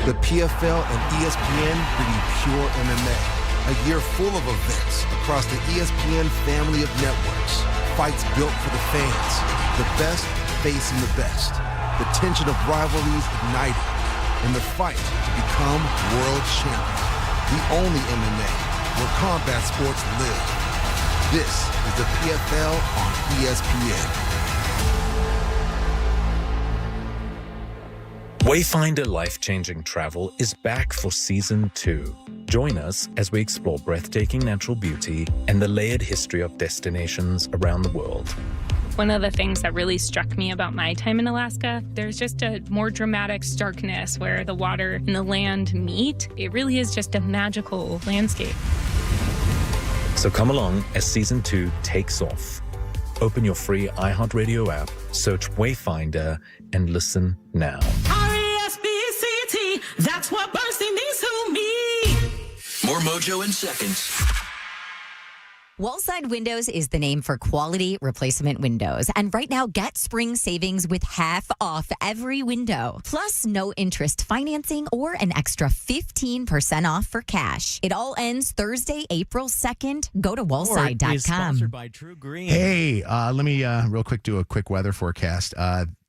The PFL and ESPN bring you pure MMA. A year full of events across the ESPN family of networks. Fights built for the fans. The best facing the best. The tension of rivalries ignited. And the fight to become world champion. The only MMA where combat sports live. This is the PFL on ESPN. Wayfinder Life-Changing Travel is back for Season 2. Join us as we explore breathtaking natural beauty and the layered history of destinations around the world. One of the things that really struck me about my time in Alaska, there's just a more dramatic starkness where the water and the land meet. It really is just a magical landscape. So come along as Season 2 takes off. Open your free iHeartRadio app, search Wayfinder, and listen now. R-E-S-B-C-T, that's what bursting means to me. More Mojo in seconds. 6:30, 7:30, 8:30, and 9:30 every morning with Mojo. 6:30, 7:30, 8:30, and 9:30 every morning with Mojo. 6:30, 7:30, 8:30, and 9:30 every morning with Mojo. Wallside Windows is the name for quality replacement windows. And right now, get spring savings with half off every window. Plus, no interest financing or an extra 15% off for cash. It all ends Thursday, April 2nd. Go to wallside.com. Is sponsored by True Green. Hey, let me real quick do a quick weather forecast.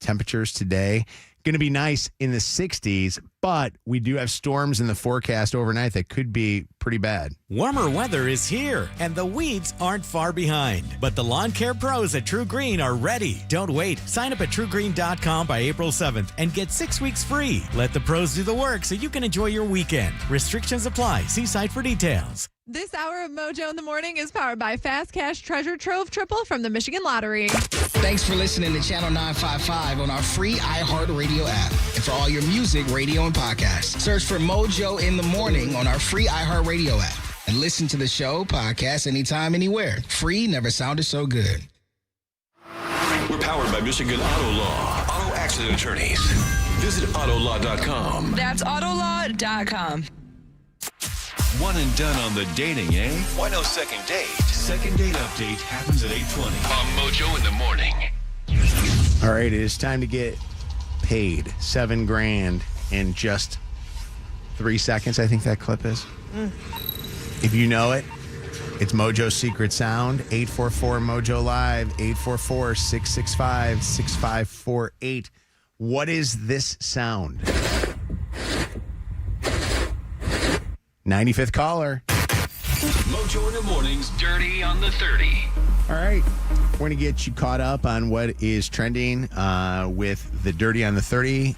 Temperatures today going to be nice in the 60s, but we do have storms in the forecast overnight that could be pretty bad. Warmer weather is here, and the weeds aren't far behind. But the lawn care pros at True Green are ready. Don't wait. Sign up at TrueGreen.com by April 7th and get 6 weeks free. Let the pros do the work so you can enjoy your weekend. Restrictions apply. See site for details. This hour of Mojo in the Morning is powered by Fast Cash Treasure Trove Triple from the Michigan Lottery. Thanks for listening to Channel 955 on our free iHeartRadio app. And for all your music, radio, and podcasts, search for Mojo in the Morning on our free iHeartRadio app. And listen to the show, podcast, anytime, anywhere. Free never sounded so good. We're powered by Michigan Auto Law. Auto accident attorneys. Visit autolaw.com. That's autolaw.com. One and done on the dating, eh? Why no second date? Second date update happens at 8:20 on Mojo in the Morning. All right, it is time to get paid. $7,000 in just 3 seconds, I think that clip is. If you know it, it's Mojo's secret sound. 844-MOJO Live, 844-665-6548. What is this sound? 95th caller. Mojo in the Morning's Dirty on the 30. All right. We're going to get you caught up on what is trending with the Dirty on the 30.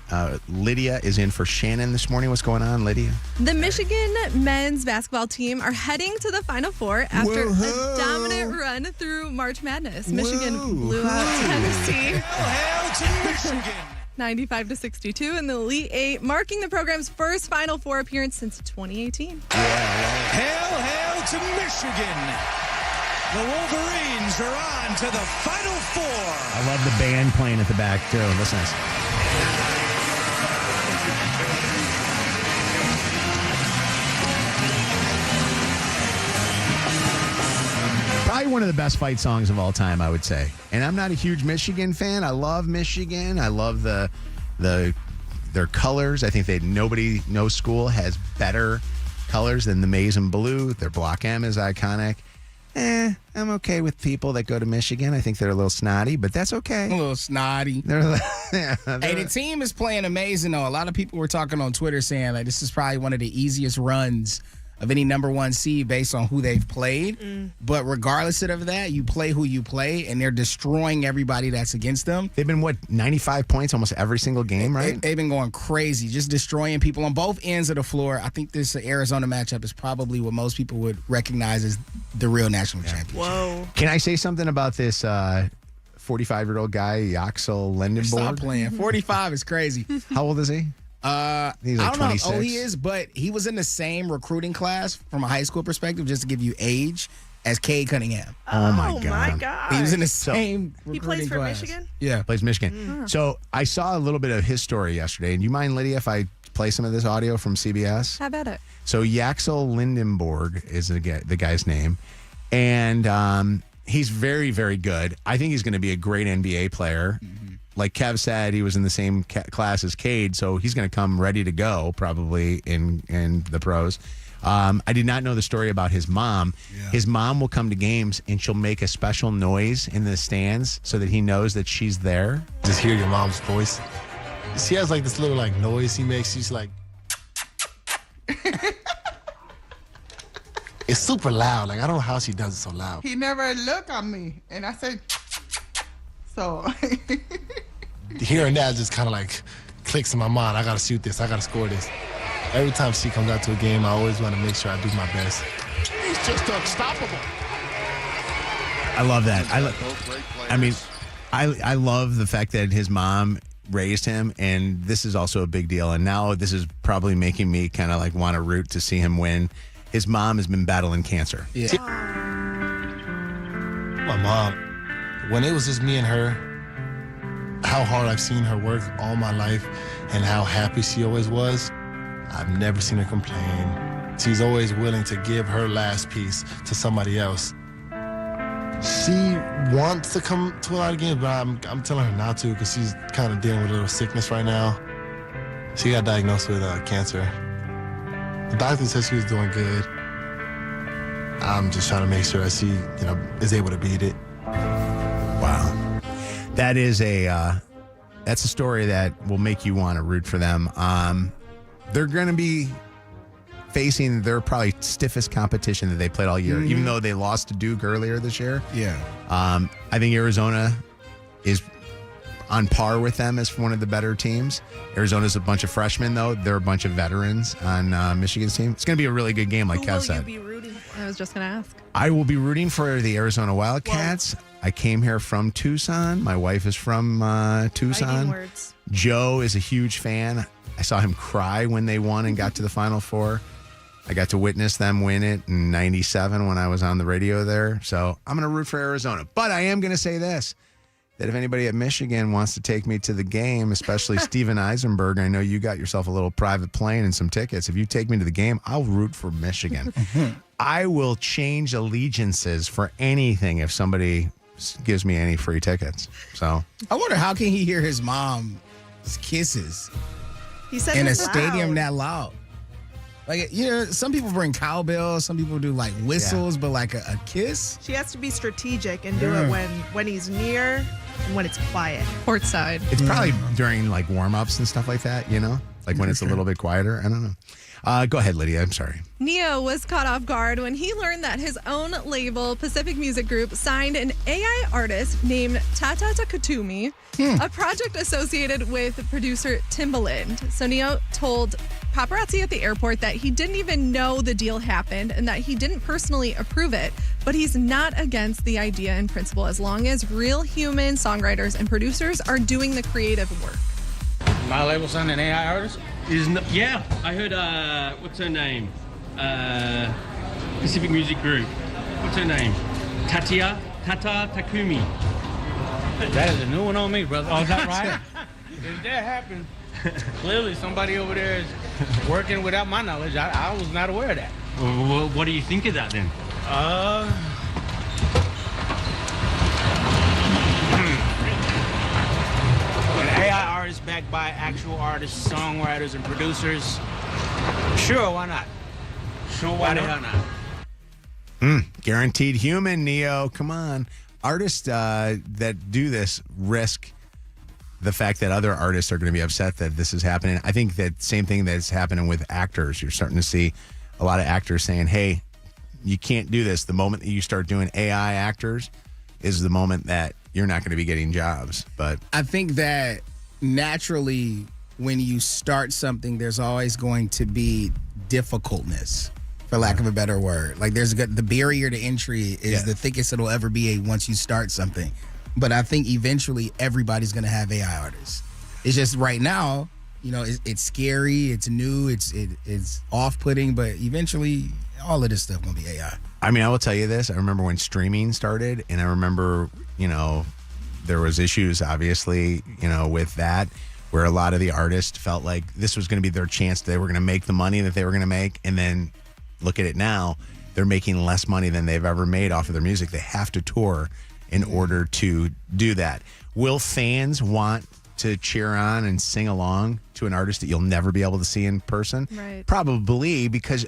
Lydia is in for Shannon this morning. What's going on, Lydia? The Michigan men's basketball team are heading to the Final Four after a dominant run through March Madness. Michigan blew out Tennessee. Hail to Michigan! 95-62 in the Elite Eight, marking the program's first Final Four appearance since 2018. Hail to Michigan! The Wolverines are on to the Final Four. I love the band playing at the back, too. Listen to this. Probably one of the best fight songs of all time, I would say. And I'm not a huge Michigan fan. I love Michigan. I love their colors. I think no school has better colors than the maize and blue. Their Block M is iconic. I'm okay with people that go to Michigan. I think they're a little snotty, but that's okay. A little snotty. Hey, the team is playing amazing, though. A lot of people were talking on Twitter saying like this is probably one of the easiest runs of any number one seed based on who they've played. But regardless of that, you play who you play, and they're destroying everybody that's against them. They've been, 95 points almost every single game, right? They've been going crazy, just destroying people on both ends of the floor. I think this Arizona matchup is probably what most people would recognize as the real national championship. Whoa. Can I say something about this 45-year-old guy, Yaxel Lindenborg? Stop playing. 45 is crazy. How old is he? He's like I don't 26. know how old he is, but he was in the same recruiting class from a high school perspective, just to give you age, as Cade Cunningham. Oh my God. He was in the same He recruiting plays for class. Michigan? Yeah. Plays Michigan. So I saw a little bit of his story yesterday. And do you mind, Lydia, if I play some of this audio from CBS? How about it? So Yaxel Lindenborg is the guy's name. And he's very, very good. I think he's going to be a great NBA player. Like Kev said, he was in the same class as Cade, so he's going to come ready to go probably in the pros. I did not know the story about his mom. Yeah. His mom will come to games, and she'll make a special noise in the stands so that he knows that she's there. Just hear your mom's voice. She has like this little like noise he makes. She's like... It's super loud. Like, I don't know how she does it so loud. He never looked at me, and I said, so... Hearing that just kind of like clicks in my mind. I got to shoot this. I got to score this. Every time she comes out to a game, I always want to make sure I do my best. He's just unstoppable. I love that. I love the fact that his mom raised him, and this is also a big deal. And now this is probably making me kind of like want to root to see him win. His mom has been battling cancer. Yeah. My mom, when it was just me and her, how hard I've seen her work all my life and how happy she always was, I've never seen her complain. She's always willing to give her last piece to somebody else. She wants to come to a lot of games, but I'm telling her not to because she's kind of dealing with a little sickness right now. She got diagnosed with cancer. The doctor said she was doing good. I'm just trying to make sure that she, is able to beat it. Wow. That is that's a story that will make you want to root for them. They're going to be facing their probably stiffest competition that they played all year, even though they lost to Duke earlier this year. Yeah. I think Arizona is on par with them as one of the better teams. Arizona's a bunch of freshmen, though. They're a bunch of veterans on Michigan's team. It's going to be a really good game, like Kev said. Who will you be rooting for? I was just going to ask. I will be rooting for the Arizona Wildcats. I came here from Tucson. My wife is from Tucson. Fighting words. Joe is a huge fan. I saw him cry when they won and got to the Final Four. I got to witness them win it in 97 when I was on the radio there. So I'm going to root for Arizona. But I am going to say this, that if anybody at Michigan wants to take me to the game, especially Steven Eisenberg, I know you got yourself a little private plane and some tickets. If you take me to the game, I'll root for Michigan. I will change allegiances for anything if somebody gives me any free tickets. So I wonder how can he hear his mom's kisses He said in a it's stadium loud. that loud? Like, some people bring cowbells, some people do like whistles, but like a kiss? She has to be strategic and do it when he's near and when it's quiet. Courtside. it's probably during like warm-ups and stuff like that, like when it's a little bit quieter. I don't know. Go ahead, Lydia. I'm sorry. Neo was caught off guard when he learned that his own label, Pacific Music Group, signed an AI artist named Tata Takatumi, a project associated with producer Timbaland. So Neo told paparazzi at the airport that he didn't even know the deal happened and that he didn't personally approve it, but he's not against the idea in principle as long as real human songwriters and producers are doing the creative work. My label signed an AI artist? Yeah, I heard, what's her name? Pacific Music Group. What's her name? Tata Takumi. That is a new one on me, brother. Oh, is that right? If that happened, clearly somebody over there is working without my knowledge. I was not aware of that. Well, what do you think of that then? An AI artist backed by actual artists, songwriters, and producers. Sure, why not? Sure, Why the hell not? Guaranteed human, Neo. Come on. Artists that do this risk the fact that other artists are going to be upset that this is happening. I think that same thing that's happening with actors. You're starting to see a lot of actors saying, hey, you can't do this. The moment that you start doing AI actors is the moment that you're not going to be getting jobs. But I think that naturally when you start something, there's always going to be difficultness, for lack of a better word. Like the barrier to entry is the thickest it'll ever be once you start something. But I think eventually everybody's going to have AI artists. It's just right now, it's scary, it's new, it's off-putting, but eventually all of this stuff going to be AI. I mean, I will tell you this. I remember when streaming started, and I remember, there was issues, obviously, with that, where a lot of the artists felt like this was going to be their chance. They were going to make the money that they were going to make, and then look at it now. They're making less money than they've ever made off of their music. They have to tour in order to do that. Will fans want to cheer on and sing along to an artist that you'll never be able to see in person? Right. Probably, because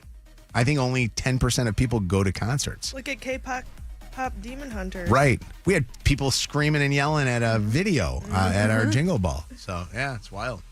I think only 10% of people go to concerts. Look at K-pop Demon Hunter. Right. We had people screaming and yelling at a video at our Jingle Ball. So, yeah, it's wild.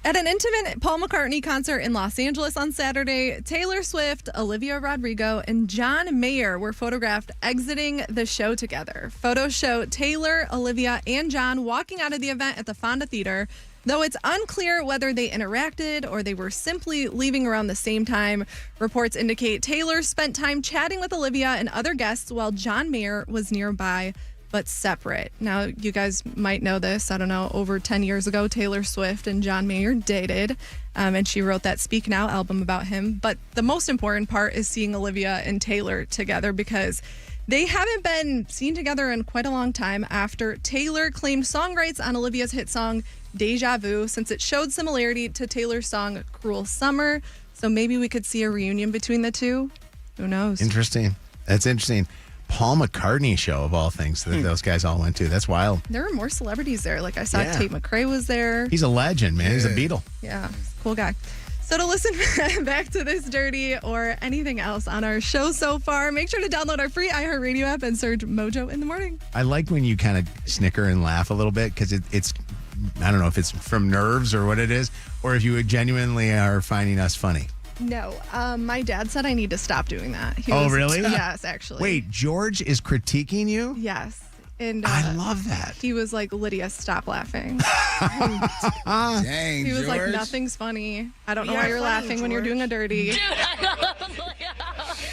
At an intimate Paul McCartney concert in Los Angeles on Saturday, Taylor Swift, Olivia Rodrigo, and John Mayer were photographed exiting the show together. Photos show Taylor, Olivia, and John walking out of the event at the Fonda Theater, though it's unclear whether they interacted or they were simply leaving around the same time. Reports indicate Taylor spent time chatting with Olivia and other guests while John Mayer was nearby, but separate. Now, you guys might know this. I don't know, over 10 years ago, Taylor Swift and John Mayer dated, and she wrote that Speak Now album about him. But the most important part is seeing Olivia and Taylor together because they haven't been seen together in quite a long time after Taylor claimed song rights on Olivia's hit song, Deja Vu, since it showed similarity to Taylor's song, Cruel Summer. So maybe we could see a reunion between the two. Who knows? Interesting. That's interesting. Paul McCartney show of all things that those guys all went to. That's wild. There were more celebrities there. Like I saw Yeah. Tate McRae was there. He's a legend, man. He's a Beatle. Yeah, cool guy. So to listen back to this dirty or anything else on our show so far, make sure to download our free iHeartRadio app and search Mojo in the Morning. I like when you kind of snicker and laugh a little bit because it's, I don't know if it's from nerves or what it is, or if you genuinely are finding us funny. No, my dad said I need to stop doing that. Really? Yes, actually. Wait, George is critiquing you? Yes. And I love that. He was like, Lydia, stop laughing. Dang, He was like, George. nothing's funny. I don't know You're why you're funny, laughing when you're doing a dirty.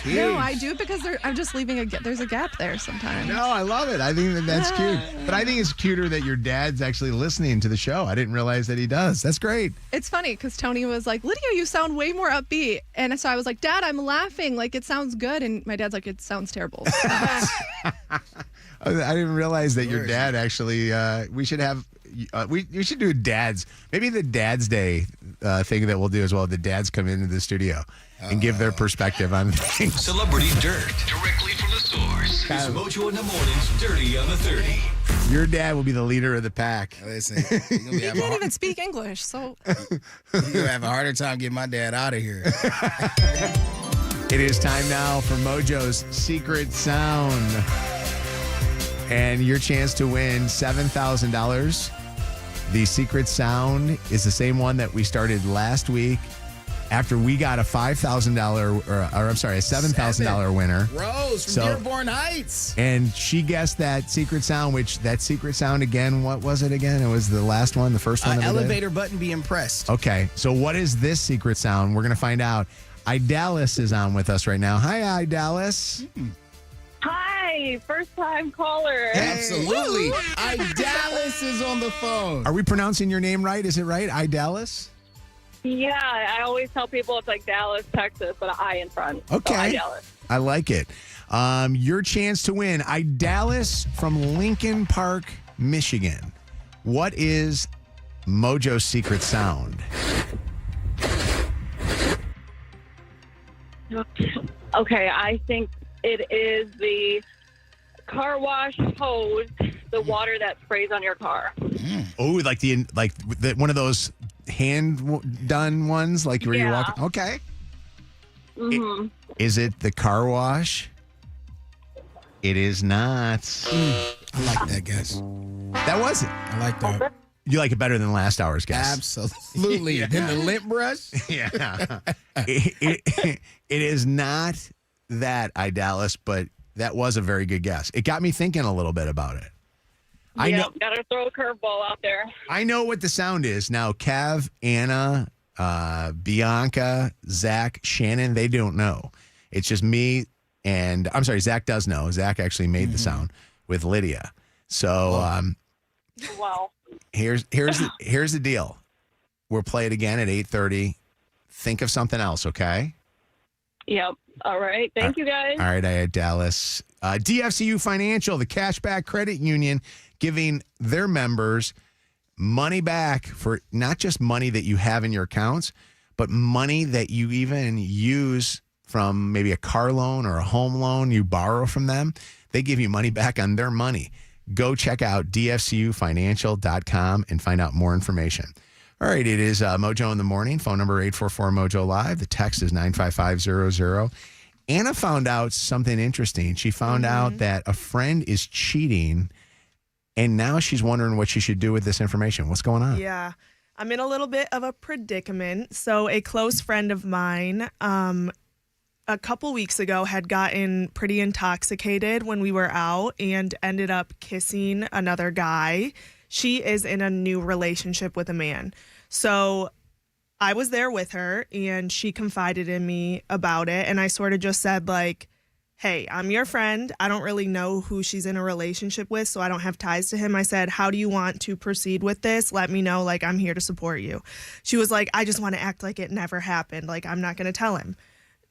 No, I do it because I'm just leaving there's a gap there sometimes. No, I love it. I think that's cute. But I think it's cuter that your dad's actually listening to the show. I didn't realize that he does. That's great. It's funny because Tony was like, Lydia, you sound way more upbeat. And so I was like, Dad, I'm laughing. Like, it sounds good. And my dad's like, it sounds terrible. I didn't realize that your dad actually, we should have, we should do dads. Maybe the Dad's Day thing that we'll do as well. The dads come into the studio and give their perspective on things. Celebrity Dirt. Directly from the source. It's Mojo in the Morning's Dirty on the 30. Your dad will be the leader of the pack. Listen, you're He can't even speak English. So gonna have a harder time getting my dad out of here. It is time now for Mojo's Secret Sound. And your chance to win $7,000. The secret sound is the same one that we started last week after we got a $5,000 or I'm sorry, a $7,000 winner. Rose from Dearborn Heights. And she guessed that secret sound, which that secret sound again, what was it again? It was the last one, the first one. Elevator button, be impressed. Okay, so what is this secret sound? We're going to find out. Idalis is on with us right now. Hi, Idalis. Hi, first time caller. Absolutely. Idalis is on the phone. Are we pronouncing your name right? Is it right? Idalis? Yeah, I always tell people it's like Dallas, Texas, but an I in front. Okay. So Dallas. I like it. Your chance to win. Idalis from Lincoln Park, Michigan. What is Mojo's secret sound? Okay, I think it is the car wash hose, the water that sprays on your car. Oh, like the one of those hand done ones, like where you walk. Okay. Mm-hmm. Is it the car wash? It is not. I like that guess. That wasn't. I like that. You like it better than last hour's guess. Absolutely. Yeah. Then the lint brush? Yeah. It is not that, Idalis, but that was a very good guess. It got me thinking a little bit about it. I know. Gotta throw a curveball out there. I know what the sound is. Now, Kev, Anna, Bianca, Zack, Shannon, they don't know. It's just me and, I'm sorry, Zack does know. Zack actually made the sound with Lydia. So Wow. here's the deal. We'll play it again at 8:30. Think of something else, okay? Yep. All right. Thank you, guys. All right, I had Dallas. DFCU Financial, the Cashback Credit Union, giving their members money back for not just money that you have in your accounts, but money that you even use from maybe a car loan or a home loan you borrow from them. They give you money back on their money. Go check out dfcufinancial.com and find out more information. All right, it is Mojo in the Morning. Phone number 844-MOJO-LIVE. The text is 95500. Anna found out something interesting. She found out that a friend is cheating, and now she's wondering what she should do with this information. What's going on? Yeah. I'm in a little bit of a predicament. So a close friend of mine a couple weeks ago had gotten pretty intoxicated when we were out and ended up kissing another guy. She is in a new relationship with a man. So I was there with her and she confided in me about it. And I sort of just said like, hey, I'm your friend. I don't really know who she's in a relationship with, so I don't have ties to him. I said, how do you want to proceed with this? Let me know. Like, I'm here to support you. She was like, I just want to act like it never happened. Like, I'm not going to tell him.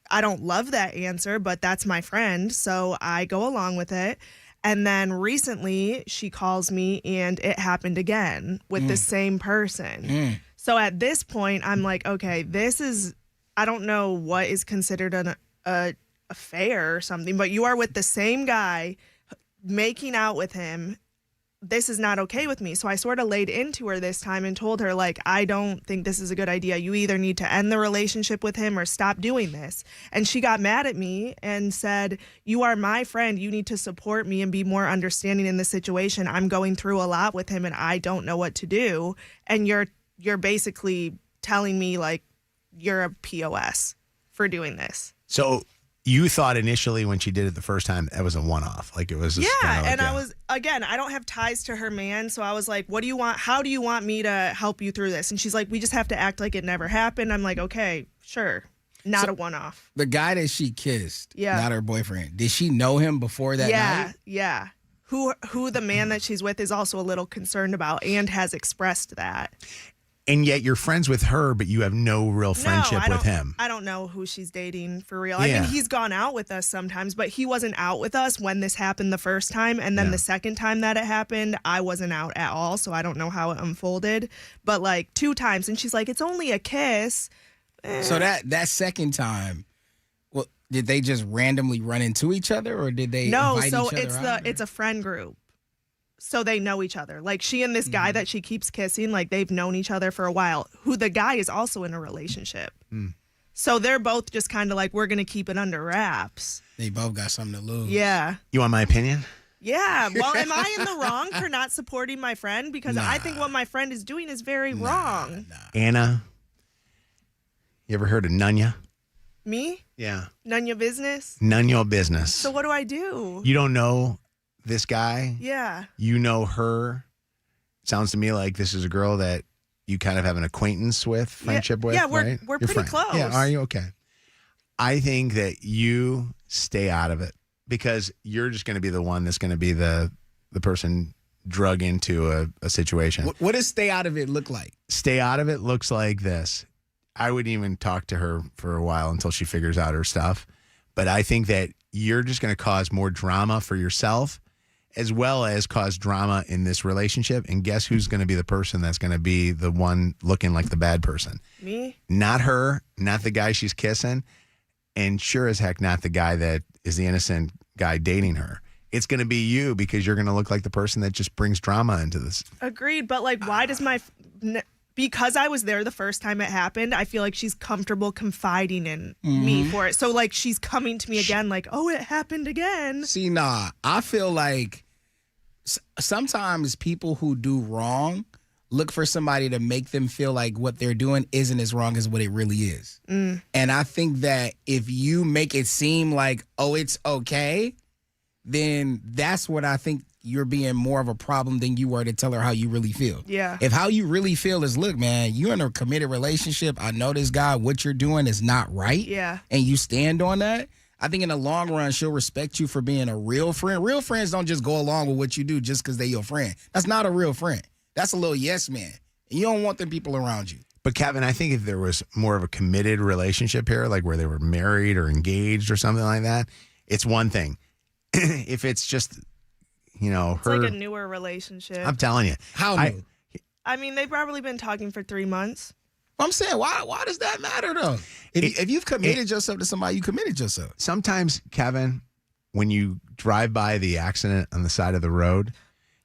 I don't love that answer, but that's my friend. So I go along with it. And then recently she calls me and it happened again with the same person. So at this point, I'm like, okay, this is, I don't know what is considered a affair or something, but you are with the same guy, making out with him. This is not okay with me. So I sort of laid into her this time and told her, like, I don't think this is a good idea. You either need to end the relationship with him or stop doing this. And she got mad at me and said, you are my friend. You need to support me and be more understanding in this situation. I'm going through a lot with him and I don't know what to do. And you're basically telling me, like, you're a POS for doing this. So you thought initially when she did it the first time, that was a one-off. Like it was just I was, again, I don't have ties to her man. So I was like, what do you want? How do you want me to help you through this? And she's like, we just have to act like it never happened. I'm like, okay, sure. Not a one-off. The guy that she kissed, Yeah. not her boyfriend, did she know him before that night? Yeah. Who the man that she's with is also a little concerned about and has expressed that. And yet you're friends with her, but you have no real friendship with him. I don't know who she's dating for real. Yeah. I mean, he's gone out with us sometimes, but he wasn't out with us when this happened the first time. And then the second time that it happened, I wasn't out at all. So I don't know how it unfolded. But like 2 times. And she's like, it's only a kiss. So that second time, well, did they just randomly run into each other or did they invite each other out? It's a friend group. So they know each other. Like she and this guy that she keeps kissing, like they've known each other for a while, who the guy is also in a relationship. So they're both just kind of like, we're going to keep it under wraps. They both got something to lose. Yeah. You want my opinion? Yeah. Well, am I in the wrong for not supporting my friend? Because I think what my friend is doing is very wrong. Anna, you ever heard of Nunya? Me? Yeah. None your business? None your business. So what do I do? You don't know this guy? Yeah. You know her? Sounds to me like this is a girl that you kind of have an acquaintance with, friendship with, yeah, right? we're Your pretty friend. close. Yeah, are you? Okay. I think that you stay out of it because you're just going to be the one that's going to be the person drug into a situation. What does stay out of it look like? Stay out of it looks like this. I wouldn't even talk to her for a while until she figures out her stuff. But I think that you're just going to cause more drama for yourself as well as cause drama in this relationship. And guess who's going to be the person that's going to be the one looking like the bad person? Me? Not her, not the guy she's kissing, and sure as heck not the guy that is the innocent guy dating her. It's going to be you because you're going to look like the person that just brings drama into this. Agreed. But like, why does because I was there the first time it happened, I feel like she's comfortable confiding in me for it. So like she's coming to me again like, oh, it happened again. See, nah, I feel like sometimes people who do wrong look for somebody to make them feel like what they're doing isn't as wrong as what it really is. And I think that if you make it seem like, oh, it's okay, then that's what I think you're being more of a problem than you were to tell her how you really feel. Yeah. If how you really feel is, look, man, you're in a committed relationship. I know this guy, what you're doing is not right. Yeah. And you stand on that. I think in the long run, she'll respect you for being a real friend. Real friends don't just go along with what you do just because they're your friend. That's not a real friend. That's a little yes man. And you don't want them people around you. But Kevin, I think if there was more of a committed relationship here, like where they were married or engaged or something like that, it's one thing. If it's just, her. It's like a newer relationship. I'm telling you. How new? I mean, they've probably been talking for 3 months. I'm saying, why does that matter though? If you've committed yourself to somebody, you committed yourself. Sometimes, Kevin, when you drive by the accident on the side of the road,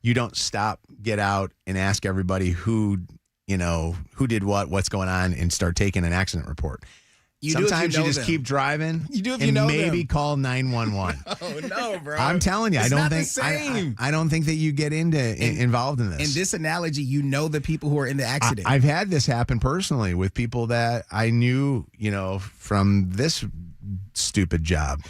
you don't stop, get out, and ask everybody who did what's going on, and start taking an accident report. Sometimes you just keep driving. You do if and you know maybe them. call 911. Oh no, bro! I'm telling you, It's I don't not think the same. I don't think that you get involved in this. In this analogy, you know the people who are in the accident. I've had this happen personally with people that I knew, from this stupid job,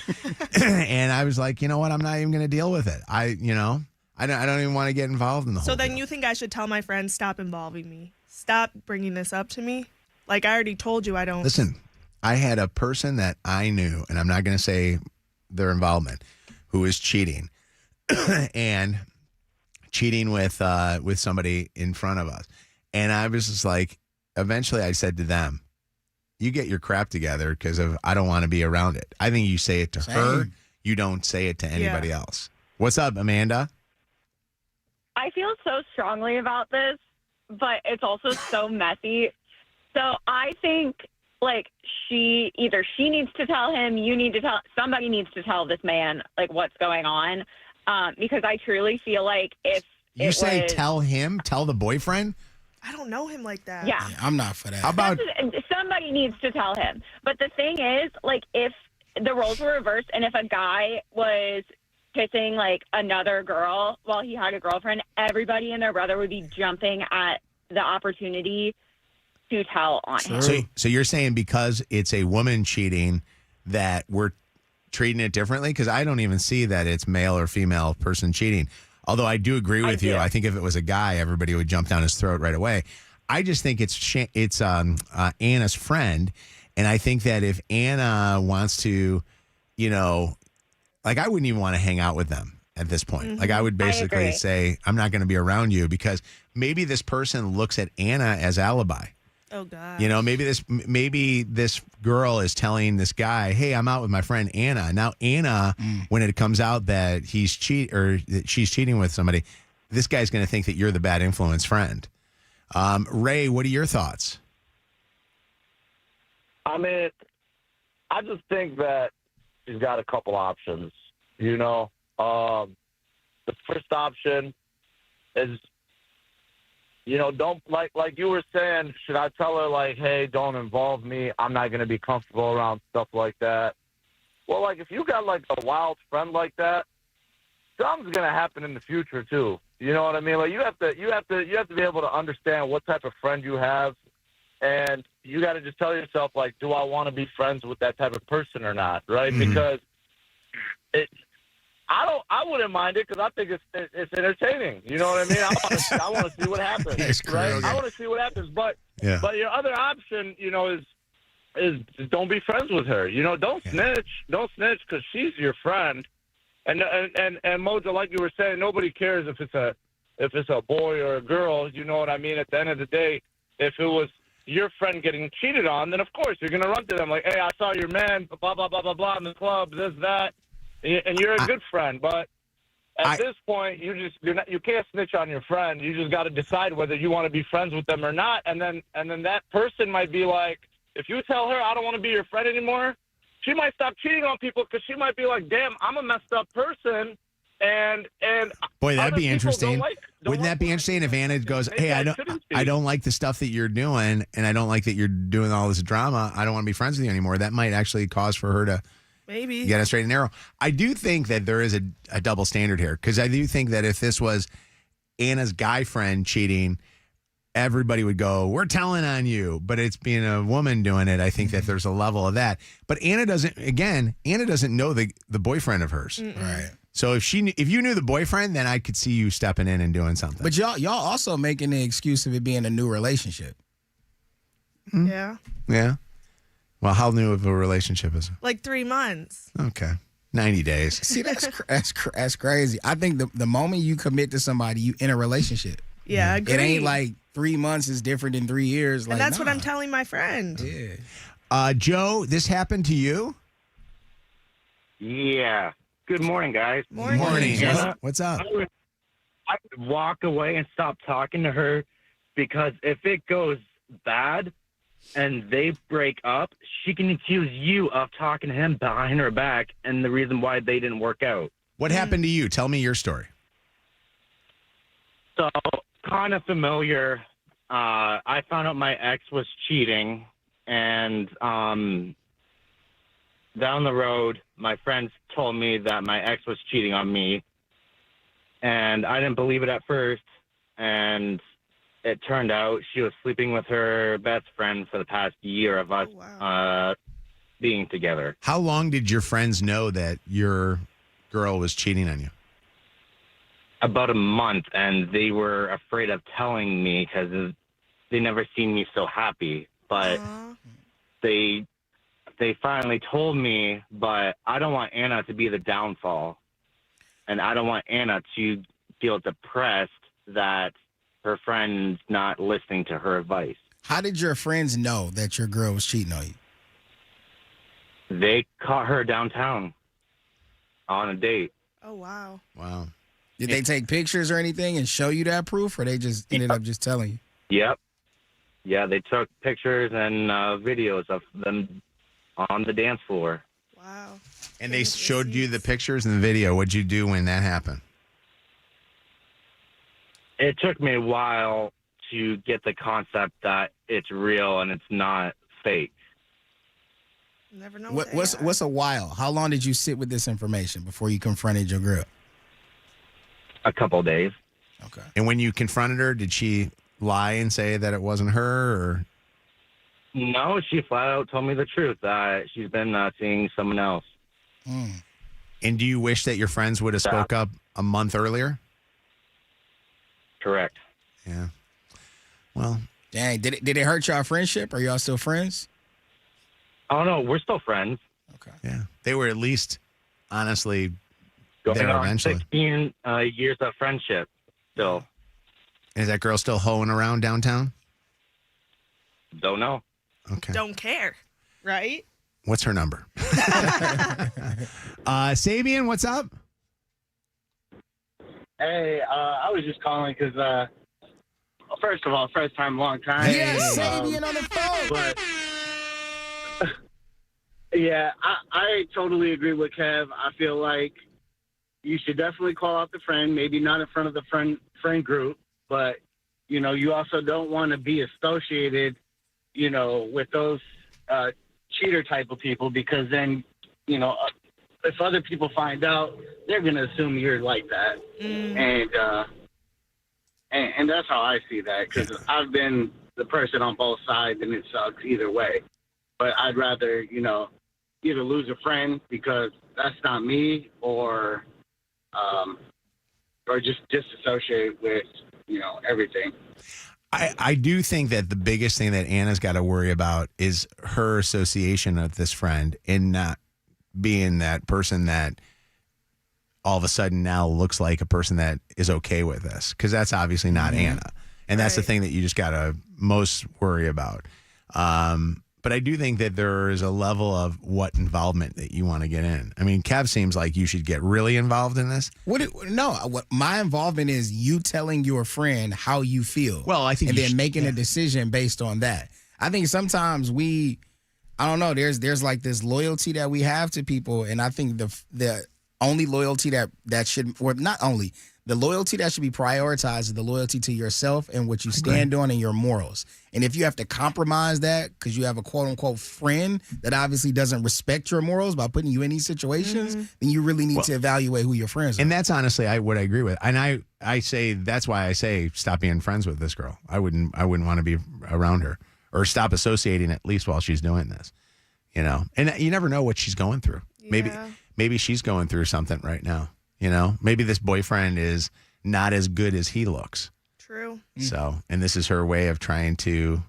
and I was like, you know what? I'm not even going to deal with it. I don't even want to get involved in the whole. So then deal. you think I should tell my friends, stop involving me, stop bringing this up to me? Like I already told you, I don't listen. I had a person that I knew, and I'm not going to say their involvement, who was cheating and cheating with somebody in front of us. And I was just like, eventually I said to them, you get your crap together because I don't want to be around it. I think you say it to her. You don't say it to anybody else. What's up, Amanda? I feel so strongly about this, but it's also so messy. So I think like she needs to tell him, somebody needs to tell this man like what's going on, because I truly feel like if You say tell him, tell the boyfriend? I don't know him like that. Yeah. I'm not for that. How about somebody needs to tell him? But the thing is, like, if the roles were reversed and if a guy was kissing like another girl while he had a girlfriend, everybody and their brother would be jumping at the opportunity to tell on him. So you're saying because it's a woman cheating that we're treating it differently? Because I don't even see that it's male or female person cheating. Although I do agree with you. I think if it was a guy, everybody would jump down his throat right away. I just think it's Anna's friend. And I think that if Anna wants to, like I wouldn't even want to hang out with them at this point. Mm-hmm. Like I would basically say, I'm not going to be around you because maybe this person looks at Anna as alibi. Oh God. Maybe this girl is telling this guy, "Hey, I'm out with my friend Anna." Now Anna, when it comes out that she's cheating with somebody, this guy's going to think that you're the bad influence friend. Ray, what are your thoughts? I mean, I just think that she's got a couple options. The first option is, don't like you were saying, should I tell her like, hey, don't involve me. I'm not going to be comfortable around stuff like that. Well, like if you got like a wild friend like that, something's going to happen in the future too. You know what I mean? Like you have to be able to understand what type of friend you have, and you got to just tell yourself like, do I want to be friends with that type of person or not? Right? Mm-hmm. Because I wouldn't mind it because I think it's entertaining. You know what I mean? I want to see what happens. Right? I want to see what happens. But your other option, is don't be friends with her. Don't snitch. Don't snitch because she's your friend. And Mojo, like you were saying, nobody cares if it's a boy or a girl. You know what I mean? At the end of the day, if it was your friend getting cheated on, then of course you're gonna run to them like, hey, I saw your man, blah blah blah blah blah in the club, this that. And you're a good friend, but at this point, you can't snitch on your friend. You just got to decide whether you want to be friends with them or not. And then that person might be like, if you tell her I don't want to be your friend anymore, she might stop cheating on people because she might be like, damn, I'm a messed up person. And boy, that'd be interesting. Wouldn't that be interesting if Anna goes, hey, I don't like the stuff that you're doing, and I don't like that you're doing all this drama. I don't want to be friends with you anymore. That might actually cause for her to. Maybe. Get a straight and narrow. I do think that there is a double standard here because I do think that if this was Anna's guy friend cheating, everybody would go, we're telling on you. But it's being a woman doing it. I think that there's a level of that. But Anna doesn't know the boyfriend of hers. Mm-mm. Right. So if you knew the boyfriend, then I could see you stepping in and doing something. But y'all also making the excuse of it being a new relationship. Yeah. Yeah. Well, how new of a relationship is it? Like 3 months. Okay. 90 days. See, that's crazy. I think the moment you commit to somebody, you in a relationship. Yeah, agreed. It ain't like 3 months is different than 3 years. And that's what I'm telling my friend. Yeah. Joe, this happened to you? Yeah. Good morning, guys. Morning. What's up? I would walk away and stop talking to her because if it goes bad and they break up, she can accuse you of talking to him behind her back and the reason why they didn't work out. What happened to you? Tell me your story. So, kind of familiar. I found out my ex was cheating, and down the road, my friends told me that my ex was cheating on me, and I didn't believe it at first, and it turned out she was sleeping with her best friend for the past year of us being together. How long did your friends know that your girl was cheating on you? About a month, and they were afraid of telling me because they never seen me so happy. But they finally told me, but I don't want Anna to be the downfall, and I don't want Anna to feel depressed that her friend's not listening to her advice. How did your friends know that your girl was cheating on you? They caught her downtown on a date. Oh, wow. Wow. Did they take pictures or anything and show you that proof, or they just ended up just telling you? Yep. Yeah, they took pictures and videos of them on the dance floor. Wow. And they showed you the pictures and the video. What'd you do when that happened? It took me a while to get the concept that it's real and it's not fake. Never know. What's a while? How long did you sit with this information before you confronted your girl? A couple of days. Okay. And when you confronted her, did she lie and say that it wasn't her? Or? No, she flat out told me the truth, that she's been seeing someone else. And do you wish that your friends would have spoke up a month earlier? Correct. Yeah. Well. Dang, did it hurt y'all friendship? Are y'all still friends? Oh, no, we're still friends. Okay. Yeah. They were at least, honestly, Going there on eventually. 16 years of friendship still. Is that girl still hoeing around downtown? Don't know. Okay. Don't care, right? What's her number? Sabian, what's up? Hey, I was just calling because, first of all, first time, long time. Yes, Sabian on the phone. But, yeah, I totally agree with Kev. I feel like you should definitely call out the friend, maybe not in front of the friend group, but, you know, you also don't want to be associated, you know, with those cheater type of people, because then, you know, if other people find out, they're going to assume you're like that. And that's how I see that, because I've been the person on both sides, and it sucks either way. But I'd rather, you know, either lose a friend because that's not me, or just disassociate with, you know, everything. I do think that the biggest thing that Anna's got to worry about is her association of this friend and not being that person that all of a sudden now looks like a person that is okay with this, because that's obviously not Anna. And that's the thing that you just got to most worry about. But I do think that there is a level of what involvement that you want to get in. I mean, Kev seems like you should get really involved in this. What my involvement is you telling your friend how you feel. Well, I think and then making a decision based on that. I think sometimes I don't know, there's like this loyalty that we have to people, and I think the only loyalty that should, or not only, the loyalty that should be prioritized is the loyalty to yourself and what you stand on and your morals. And if you have to compromise that because you have a quote-unquote friend that obviously doesn't respect your morals by putting you in these situations, then you really need to evaluate who your friends are. And that's honestly what I agree with. And I say that's why I say stop being friends with this girl. I wouldn't want to be around her, or stop associating at least while she's doing this. You know, and you never know what she's going through. Yeah. Maybe she's going through something right now. You know, maybe this boyfriend is not as good as he looks. True. So, and this is her way of trying to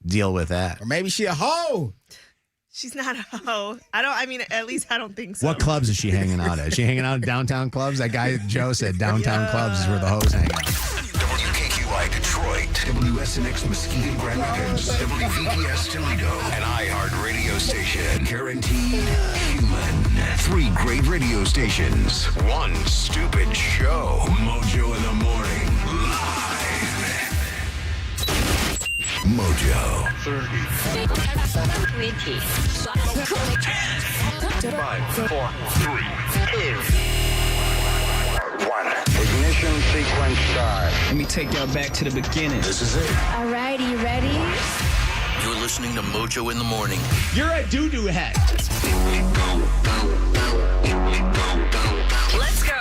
deal with that. Or maybe she a hoe. She's not a hoe. At least I don't think so. What clubs is she hanging out at? Is she hanging out at downtown clubs? That guy Joe said downtown clubs is where the hoes hang out. WKQI Detroit, WSNX Muskegon Grand Rapids, WVPS Toledo, an iHeart radio station. Guaranteed human. 3 great radio stations. 1 stupid show. Mojo in the morning. Live. Mojo. 5, 4, 3, 2, 1. Ignition sequence start. Let me take y'all back to the beginning. This is it. All right, you ready? You're listening to Mojo in the morning. You're a doo-doo head. Let's go.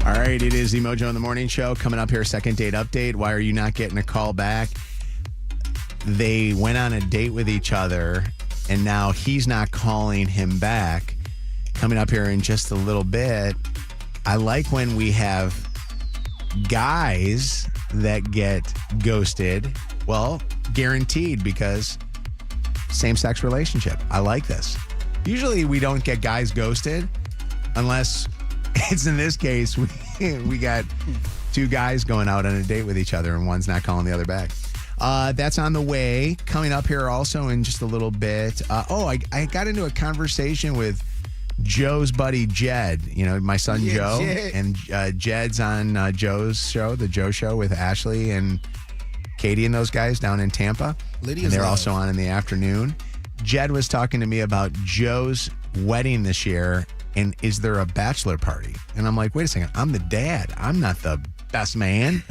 All right, it is the Mojo in the Morning Show. Coming up here, second date update. Why are you not getting a call back? They went on a date with each other, and now he's not calling him back. Coming up here in just a little bit. I like when we have guys that get ghosted. Well, guaranteed, because same-sex relationship. I like this. Usually we don't get guys ghosted unless it's, in this case, we got 2 guys going out on a date with each other and one's not calling the other back. That's on the way. Coming up here also in just a little bit. I got into a conversation with Joe's buddy Jed, you know, my son Joe. Jed. And Jed's on Joe's show, the Joe Show with Ashley. And Katie and those guys down in Tampa. Lydia's and they're love. also on in the afternoon. Jed was talking to me about Joe's wedding this year, and is there a bachelor party? And I'm like, wait a second, I'm the dad. I'm not the best man.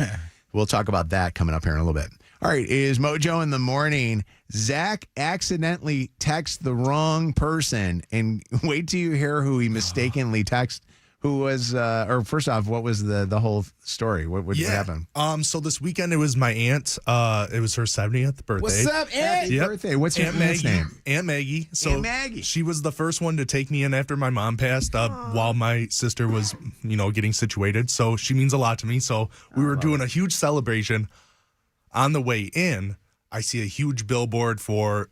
We'll talk about that coming up here in a little bit. All right, it is Mojo in the morning. Zach accidentally texted the wrong person, and wait till you hear who he mistakenly texted. Who was, or first off, what was the whole story? What happened? So this weekend it was my aunt. It was her 70th birthday. What's up, Aunt? Happy birthday. What's your aunt's name? Aunt Maggie. So Aunt Maggie. She was the first one to take me in after my mom passed while my sister was, getting situated. So she means a lot to me. So we were doing a huge celebration. On the way in, I see a huge billboard for...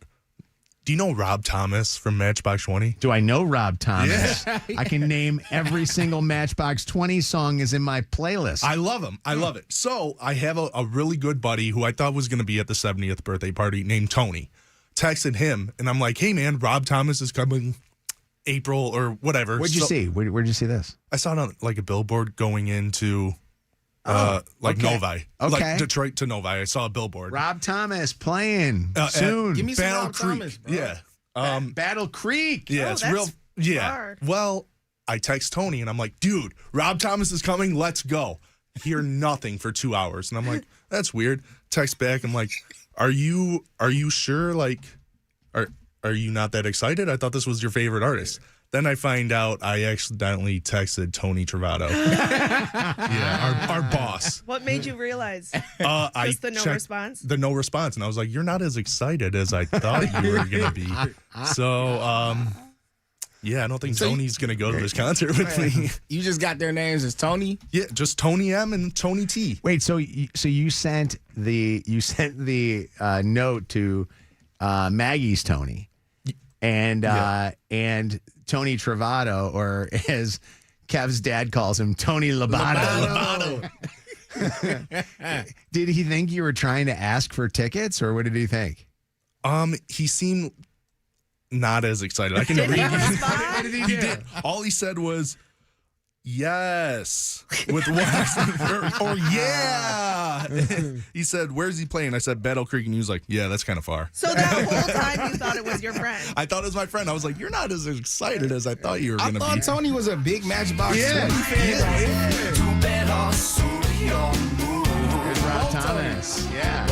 Do you know Rob Thomas from Matchbox 20? Do I know Rob Thomas? Yeah. I can name every single Matchbox 20 song is in my playlist. I love him. I love it. So I have a really good buddy who I thought was going to be at the 70th birthday party named Tony. Texted him, and I'm like, hey, man, Rob Thomas is coming April or whatever. What'd you see? Where'd you see this? I saw it on like a billboard going into... Novi. Okay. Like Detroit to Novi. I saw a billboard. Rob Thomas playing soon. Give me some Battle Rob Creek. Thomas, bro. Yeah. Battle Creek. Yeah, it's real. Yeah. far. Well, I text Tony and I'm like, dude, Rob Thomas is coming. Let's go. Hear nothing for 2 hours. And I'm like, that's weird. Text back. I'm like, are you sure? Like, are you not that excited? I thought this was your favorite artist. Then I find out I accidentally texted Tony Travato. Yeah, our boss. What made you realize? Just the no response? The no response. And I was like, you're not as excited as I thought you were going to be. So, yeah, I don't think Tony's going to go to this concert with me. You just got their names as Tony? Yeah, just Tony M and Tony T. Wait, so you sent the note to Maggie's Tony and Tony Travato, or as Kev's dad calls him, Tony Lobato. Did he think you were trying to ask for tickets, or what did he think? He seemed not as excited. I can read. What did he do? All he said was, yes, with one accent, or yeah. He said, where's he playing? I said, Battle Creek, and he was like, yeah, that's kind of far. So that whole time you thought it was your friend. I thought it was my friend. I was like, you're not as excited as I thought you were going to be. I thought Tony was a big Matchbox 20 fan. There's Rob Thomas. Yeah.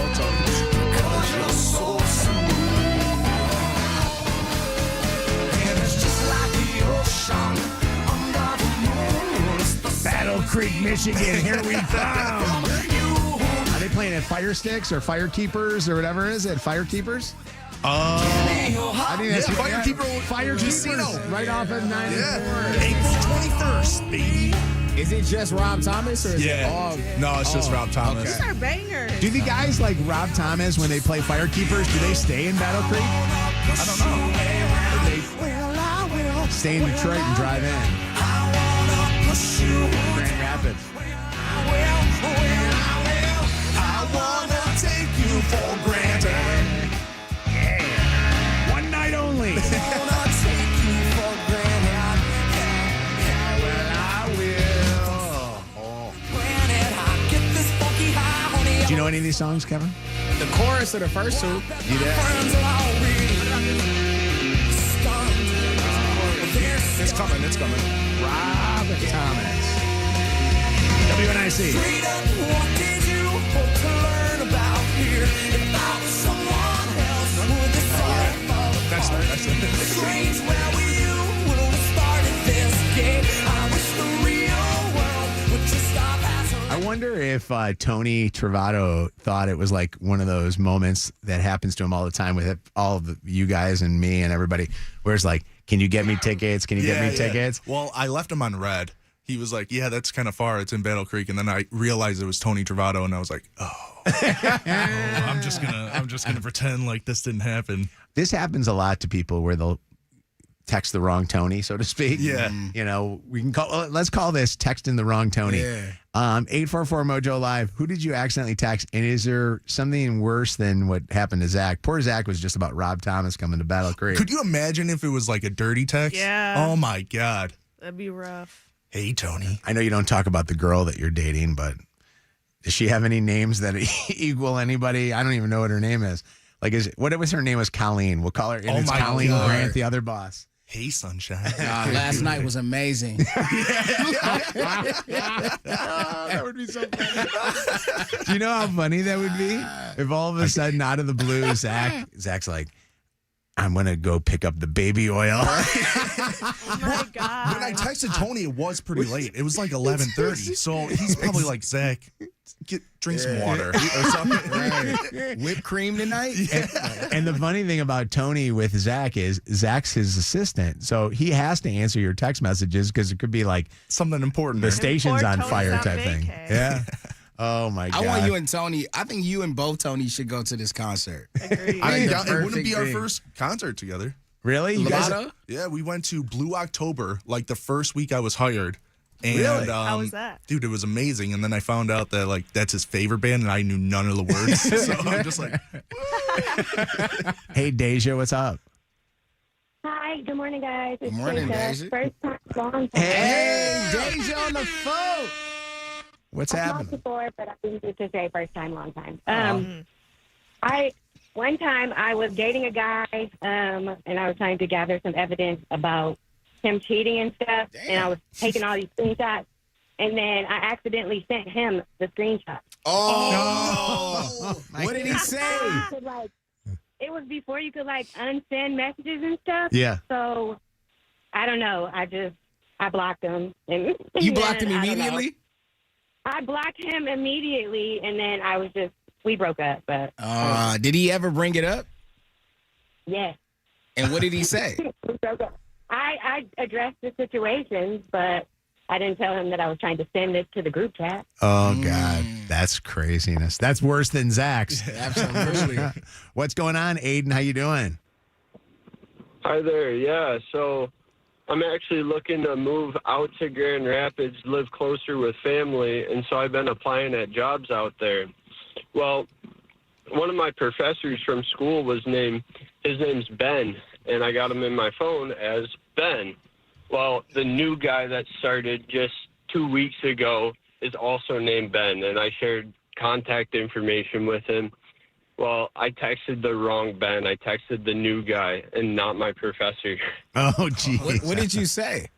Battle Creek, Michigan, here we come. Are they playing at Fire Sticks or Fire Keepers or whatever is it? Fire Keepers? I think that's Fire Keepers right off at 9. Yeah. April 21st, baby. Is it just Rob Thomas, or is it all? No, it's just Rob Thomas. These are bangers. Do the guys like Rob Thomas when they play Fire Keepers? Do they stay in Battle Creek? I don't know. Or they stay in Detroit and drive in? Grand Rapids. I wanna take you for granted. Yeah. One night only. Do you know any of these songs, Kevin? The chorus of the first two. You did? It's coming. It's coming. Rob Thomas. WNIC. What did you hope to learn about here? If I was someone else, would this that's it. Strange, where were you when we started this game? I wish the real world would just stop as I wonder if Tony Travato thought it was like one of those moments that happens to him all the time with all of you guys and me and everybody, where it's like, can you get me tickets? Can you get me tickets? Well, I left him on red. He was like, yeah, that's kind of far. It's in Battle Creek. And then I realized it was Tony Travato, and I was like, I'm just gonna pretend like this didn't happen. This happens a lot to people where they'll text the wrong Tony, so to speak. Yeah. You know, let's call this texting the wrong Tony. Yeah. 844 Mojo Live. Who did you accidentally text? And is there something worse than what happened to Zach? Poor Zach was just about Rob Thomas coming to Battle Creek. Could you imagine if it was like a dirty text? Yeah. Oh my God. That'd be rough. Hey, Tony. I know you don't talk about the girl that you're dating, but Does she have any names that equal anybody? I don't even know what her name is. Like, what was her name? Was Colleen? We'll call her. And it's Colleen Grant, the other boss. Hey, sunshine. Last night was amazing. That would be so funny. Do you know how funny that would be? If all of a sudden, out of the blue, Zach's like, I'm going to go pick up the baby oil. Oh my God. When I texted Tony, it was pretty late. It was like 11:30. So he's probably like, Zach, drink some water or something. Right. Whipped cream tonight? And the funny thing about Tony with Zach is Zach's his assistant. So he has to answer your text messages because it could be like something important. The station's on fire type thing. Yeah. Oh my God. I want you and Tony. I think you and both Tony should go to this concert. Agreed. It wouldn't be our first concert together. Really? You guys? Yeah, we went to Blue October like the first week I was hired. And, Really? How was that? Dude, it was amazing. And then I found out that like that's his favorite band, and I knew none of the words. So I'm just like, Hey, Deja, what's up? Hi, good morning, guys. It's Good morning, Deja. Deja. First time, long time. Hey, Deja on the phone. What's I've happening? talked before, but I think it's just very first time, long time. One time I was dating a guy, and I was trying to gather some evidence about him cheating and stuff, and I was taking all these screenshots, and then I accidentally sent him the screenshot. Oh, no. What did he say? It was before you could unsend messages and stuff. Yeah. So I don't know. I blocked him. And You blocked him then, I don't know. immediately? I blocked him immediately, and then we broke up. But Did he ever bring it up? yes, And what did he say? we broke up. I addressed the situation, but I didn't tell him that I was trying to send this to the group chat. Oh, God. That's craziness. That's worse than Zach's. Absolutely. What's going on, Aiden? How you doing? Hi there. Yeah, so I'm actually looking to move out to Grand Rapids, live closer with family, and so I've been applying at jobs out there. Well, one of my professors from school his name's Ben, and I got him in my phone as Ben. Well, the new guy that started just 2 weeks ago is also named Ben, and I shared contact information with him. Well, I texted the wrong Ben. I texted the new guy and not my professor. Oh, geez. What did you say?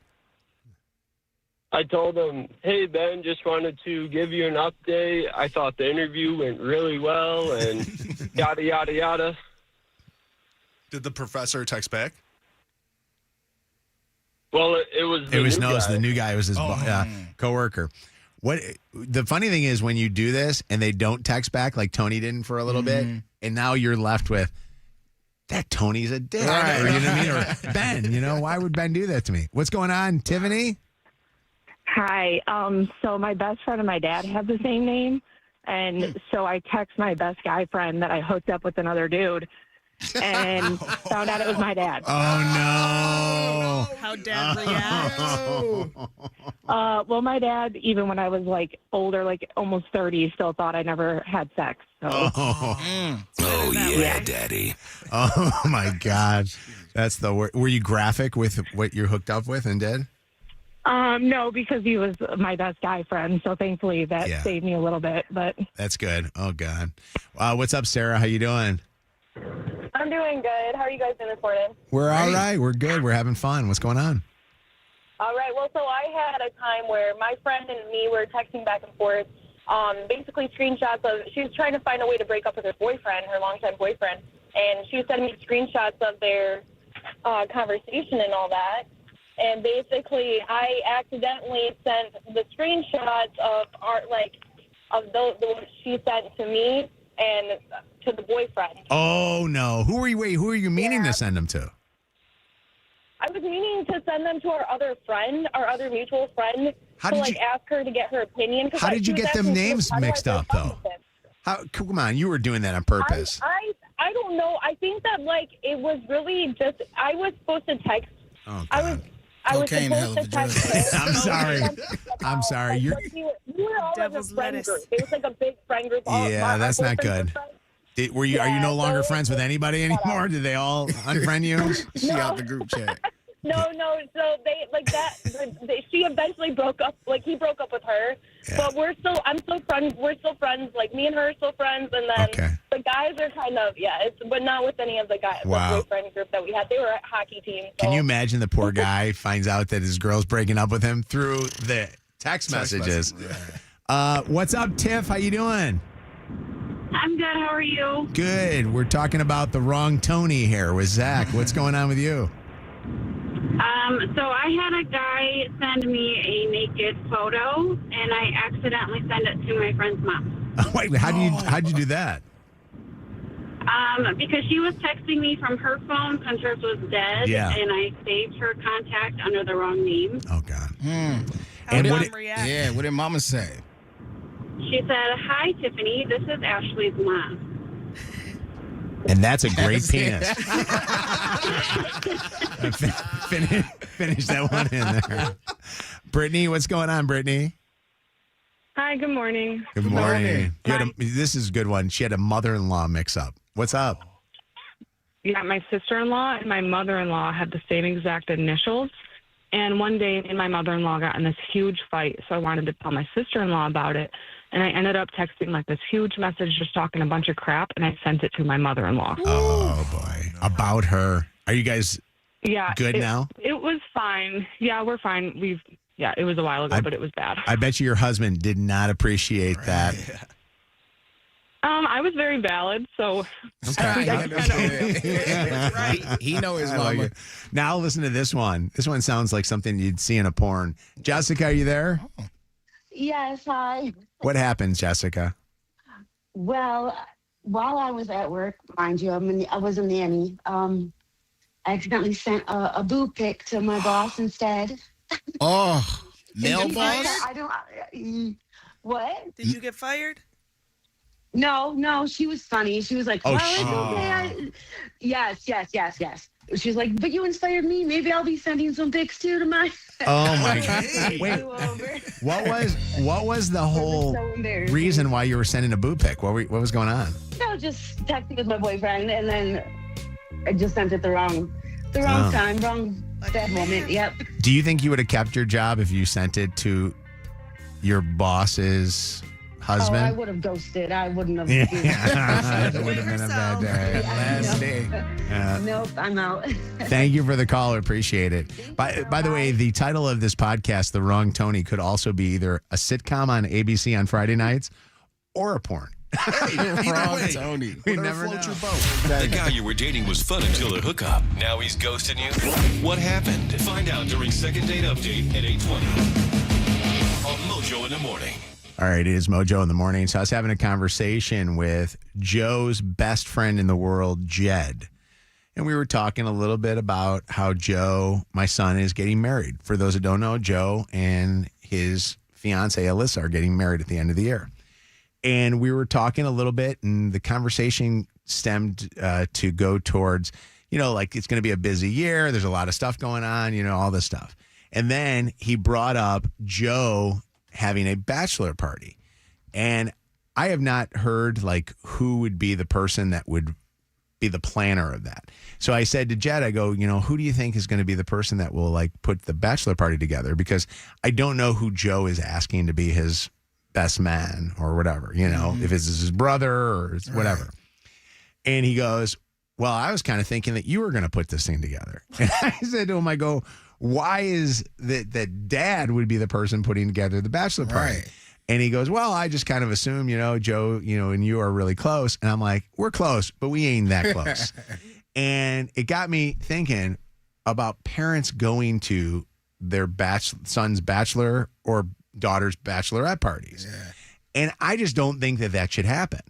I told him, hey, Ben, just wanted to give you an update. I thought the interview went really well and yada, yada, yada. did the professor text back? Well, it was the new guy was his coworker. What the funny thing is when you do this and they don't text back like Tony didn't for a little bit, and now you're left with that Tony's a dick, Right. or, you know what I mean? Or Ben, why would Ben do that to me? What's going on, Tiffany? Hi. So my best friend and my dad have the same name, and so I text my best guy friend that I hooked up with another dude, and found out it was my dad. Oh no! How dad reacts? Well, my dad, even when I was older, almost 30, still thought I never had sex. So. Oh, yeah, Daddy. Oh my God, that's the word. Were you graphic with what you're hooked up with and did? No, because he was my best guy friend, so thankfully that saved me a little bit. But That's good. Oh God, what's up, Sarah? How you doing? I'm doing good. How are you guys doing this morning? We're all right. We're good. We're having fun. What's going on? All right. Well, so I had a time where my friend and me were texting back and forth, basically screenshots of, she was trying to find a way to break up with her boyfriend, her longtime boyfriend, and she was sending me screenshots of their conversation and all that. And basically, I accidentally sent the screenshots of what she sent to me and to the boyfriend. Oh no! Who are you meaning to send them to? I was meaning to send them to our other friend, our other mutual friend, ask her to get her opinion. How did you get them names mixed up though? Come on, you were doing that on purpose. I don't know. I think that it was really just I was supposed to text. Oh God. I was supposed to text her. I'm sorry. I'm sorry. We were all in a friend group. It was a big friend group. Yeah, that's not good. Are you no longer friends with anybody anymore? Did they all unfriend you? She out the group chat. No. So they like that. She eventually broke up. Like he broke up with her, but I'm still friends. We're still friends. Like me and her are still friends, and then the guys are kind of but not with any of the guys. Wow. The boyfriend group that we had. They were a hockey team. So. Can you imagine the poor guy finds out that his girl's breaking up with him through the text messages? What's up, Tiff? How you doing? I'm good. How are you? Good. We're talking about the wrong Tony here with Zack. What's going on with you? So I had a guy send me a naked photo, and I accidentally sent it to my friend's mom. Wait, how'd you do that? Because she was texting me from her phone since hers was dead, and I saved her contact under the wrong name. Oh God. And what did Mama say? She said, "Hi, Tiffany. This is Ashley's mom." And that's a great penis. Finish that one in there. Brittany, what's going on, Brittany? Hi, good morning. Good morning. This is a good one. She had a mother-in-law mix-up. What's up? Yeah, my sister-in-law and my mother-in-law had the same exact initials. And one day, me and my mother-in-law got in this huge fight, so I wanted to tell my sister-in-law about it. And I ended up texting like this huge message just talking a bunch of crap, and I sent it to my mother-in-law. Oh, boy. About her. Are you guys good now? It was fine. Yeah, we're fine. It was a while ago, but it was bad. I bet you your husband did not appreciate that. I was very valid, so he know his mama. Like now listen to this one. This one sounds like something you'd see in a porn. Jessica, are you there? Yes, hi. What happened, Jessica? Well, while I was at work, mind you, I was a nanny. I accidentally sent a boob pic to my boss instead. Oh, male boss? I don't. What? Did you get fired? No, she was funny. She was like, Oh, well, it's okay. Yes. She was like, but you inspired me. Maybe I'll be sending some pics too to my. Oh my God! Wait, what was the whole reason why you were sending a boob pic? What was going on? No, just texting with my boyfriend, and then I just sent it the wrong time, wrong that moment. Yep. Do you think you would have kept your job if you sent it to your boss's husband? Oh, I would have ghosted. I wouldn't have. Yeah. It would have been a bad day. Last day. Nope, I'm out. Thank you for the call. I appreciate it. By the way, the title of this podcast, The Wrong Tony, could also be either a sitcom on ABC on Friday nights or a porn. Wrong Tony. We never know. Your boat. The guy you were dating was fun until the hookup. Now he's ghosting you? What happened? Find out during Second Date Update at 8:20 on Mojo in the Morning. All right, it is Mojo in the Morning. So I was having a conversation with Joe's best friend in the world, Jed. And we were talking a little bit about how Joe, my son, is getting married. For those that don't know, Joe and his fiance, Alyssa, are getting married at the end of the year. And we were talking a little bit, and the conversation stemmed to go towards, like it's going to be a busy year. There's a lot of stuff going on, all this stuff. And then he brought up Joe having a bachelor party. And I have not heard who would be the person that would be the planner of that. So I said to Jed, I go, who do you think is going to be the person that will put the bachelor party together? Because I don't know who Joe is asking to be his best man or whatever, if it's his brother or it's whatever. Right. And he goes, well, I was kind of thinking that you were going to put this thing together. And I said to him, I go, why is that dad would be the person putting together the bachelor party? Right. And he goes, well, I just kind of assume, Joe, and you are really close. And I'm like, we're close, but we ain't that close. And it got me thinking about parents going to their son's bachelor or daughter's bachelorette parties. Yeah. And I just don't think that should happen.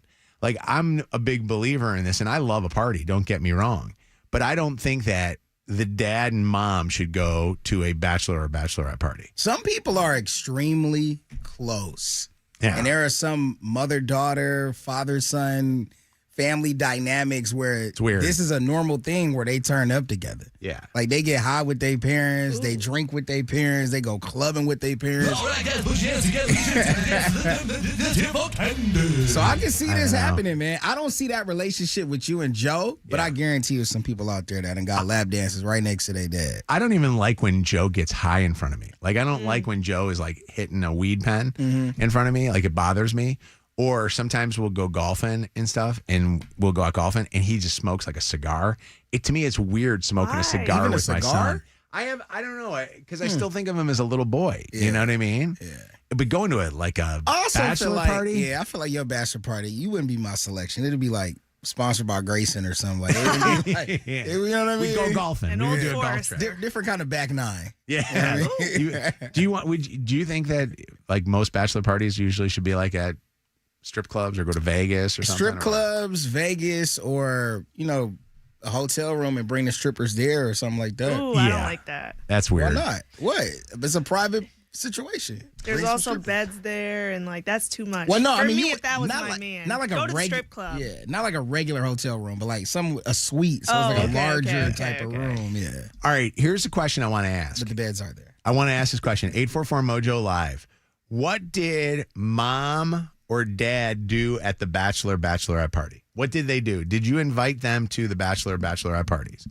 I'm a big believer in this, and I love a party, don't get me wrong. But I don't think that the dad and mom should go to a bachelor or bachelorette party. Some people are extremely close. Yeah. And there are some mother-daughter, father-son family dynamics where It's weird. this is a normal thing where they turn up together. Yeah. Like they get high with their parents, they drink with their parents, they go clubbing with their parents. So I can see this happening, man. I don't see that relationship with you and Joe, but I guarantee you some people out there that done got lap dances right next to their dad. I don't even like when Joe gets high in front of me. Like, I don't like when Joe is like hitting a weed pen in front of me. Like, it bothers me. Or sometimes we'll go golfing and stuff, and we'll go out golfing, and he just smokes like a cigar. To me, it's weird smoking a cigar Even a with my cigar? son. I don't know, because I still think of him as a little boy. You know what I mean? Yeah. But going to like a bachelor party? Yeah, I feel like your bachelor party, you wouldn't be my selection. It'd be like sponsored by Grayson or something like that. You know what I mean? We'd go golfing. We would do a golf trip. Different kind of back nine. Yeah. Do you think that like most bachelor parties usually should be like at strip clubs or go to Vegas or something? Strip clubs, Vegas, or, a hotel room and bring the strippers there or something like that. Ooh, I don't like that. That's weird. Why not? What? It's a private situation. There's Bring some also strippers. beds there, and like that's too much. Well, no, For I mean, me, you if that was not my like, man, not like go a to the regular strip club. Yeah, not like a regular hotel room, but like a suite. So it's like a larger type of room. Yeah. All right, here's a question I want to ask. But the beds are there. I want to ask this question. 844 Mojo Live. What did mom or dad do at the bachelorette party? What did they do? Did you invite them to the bachelorette parties?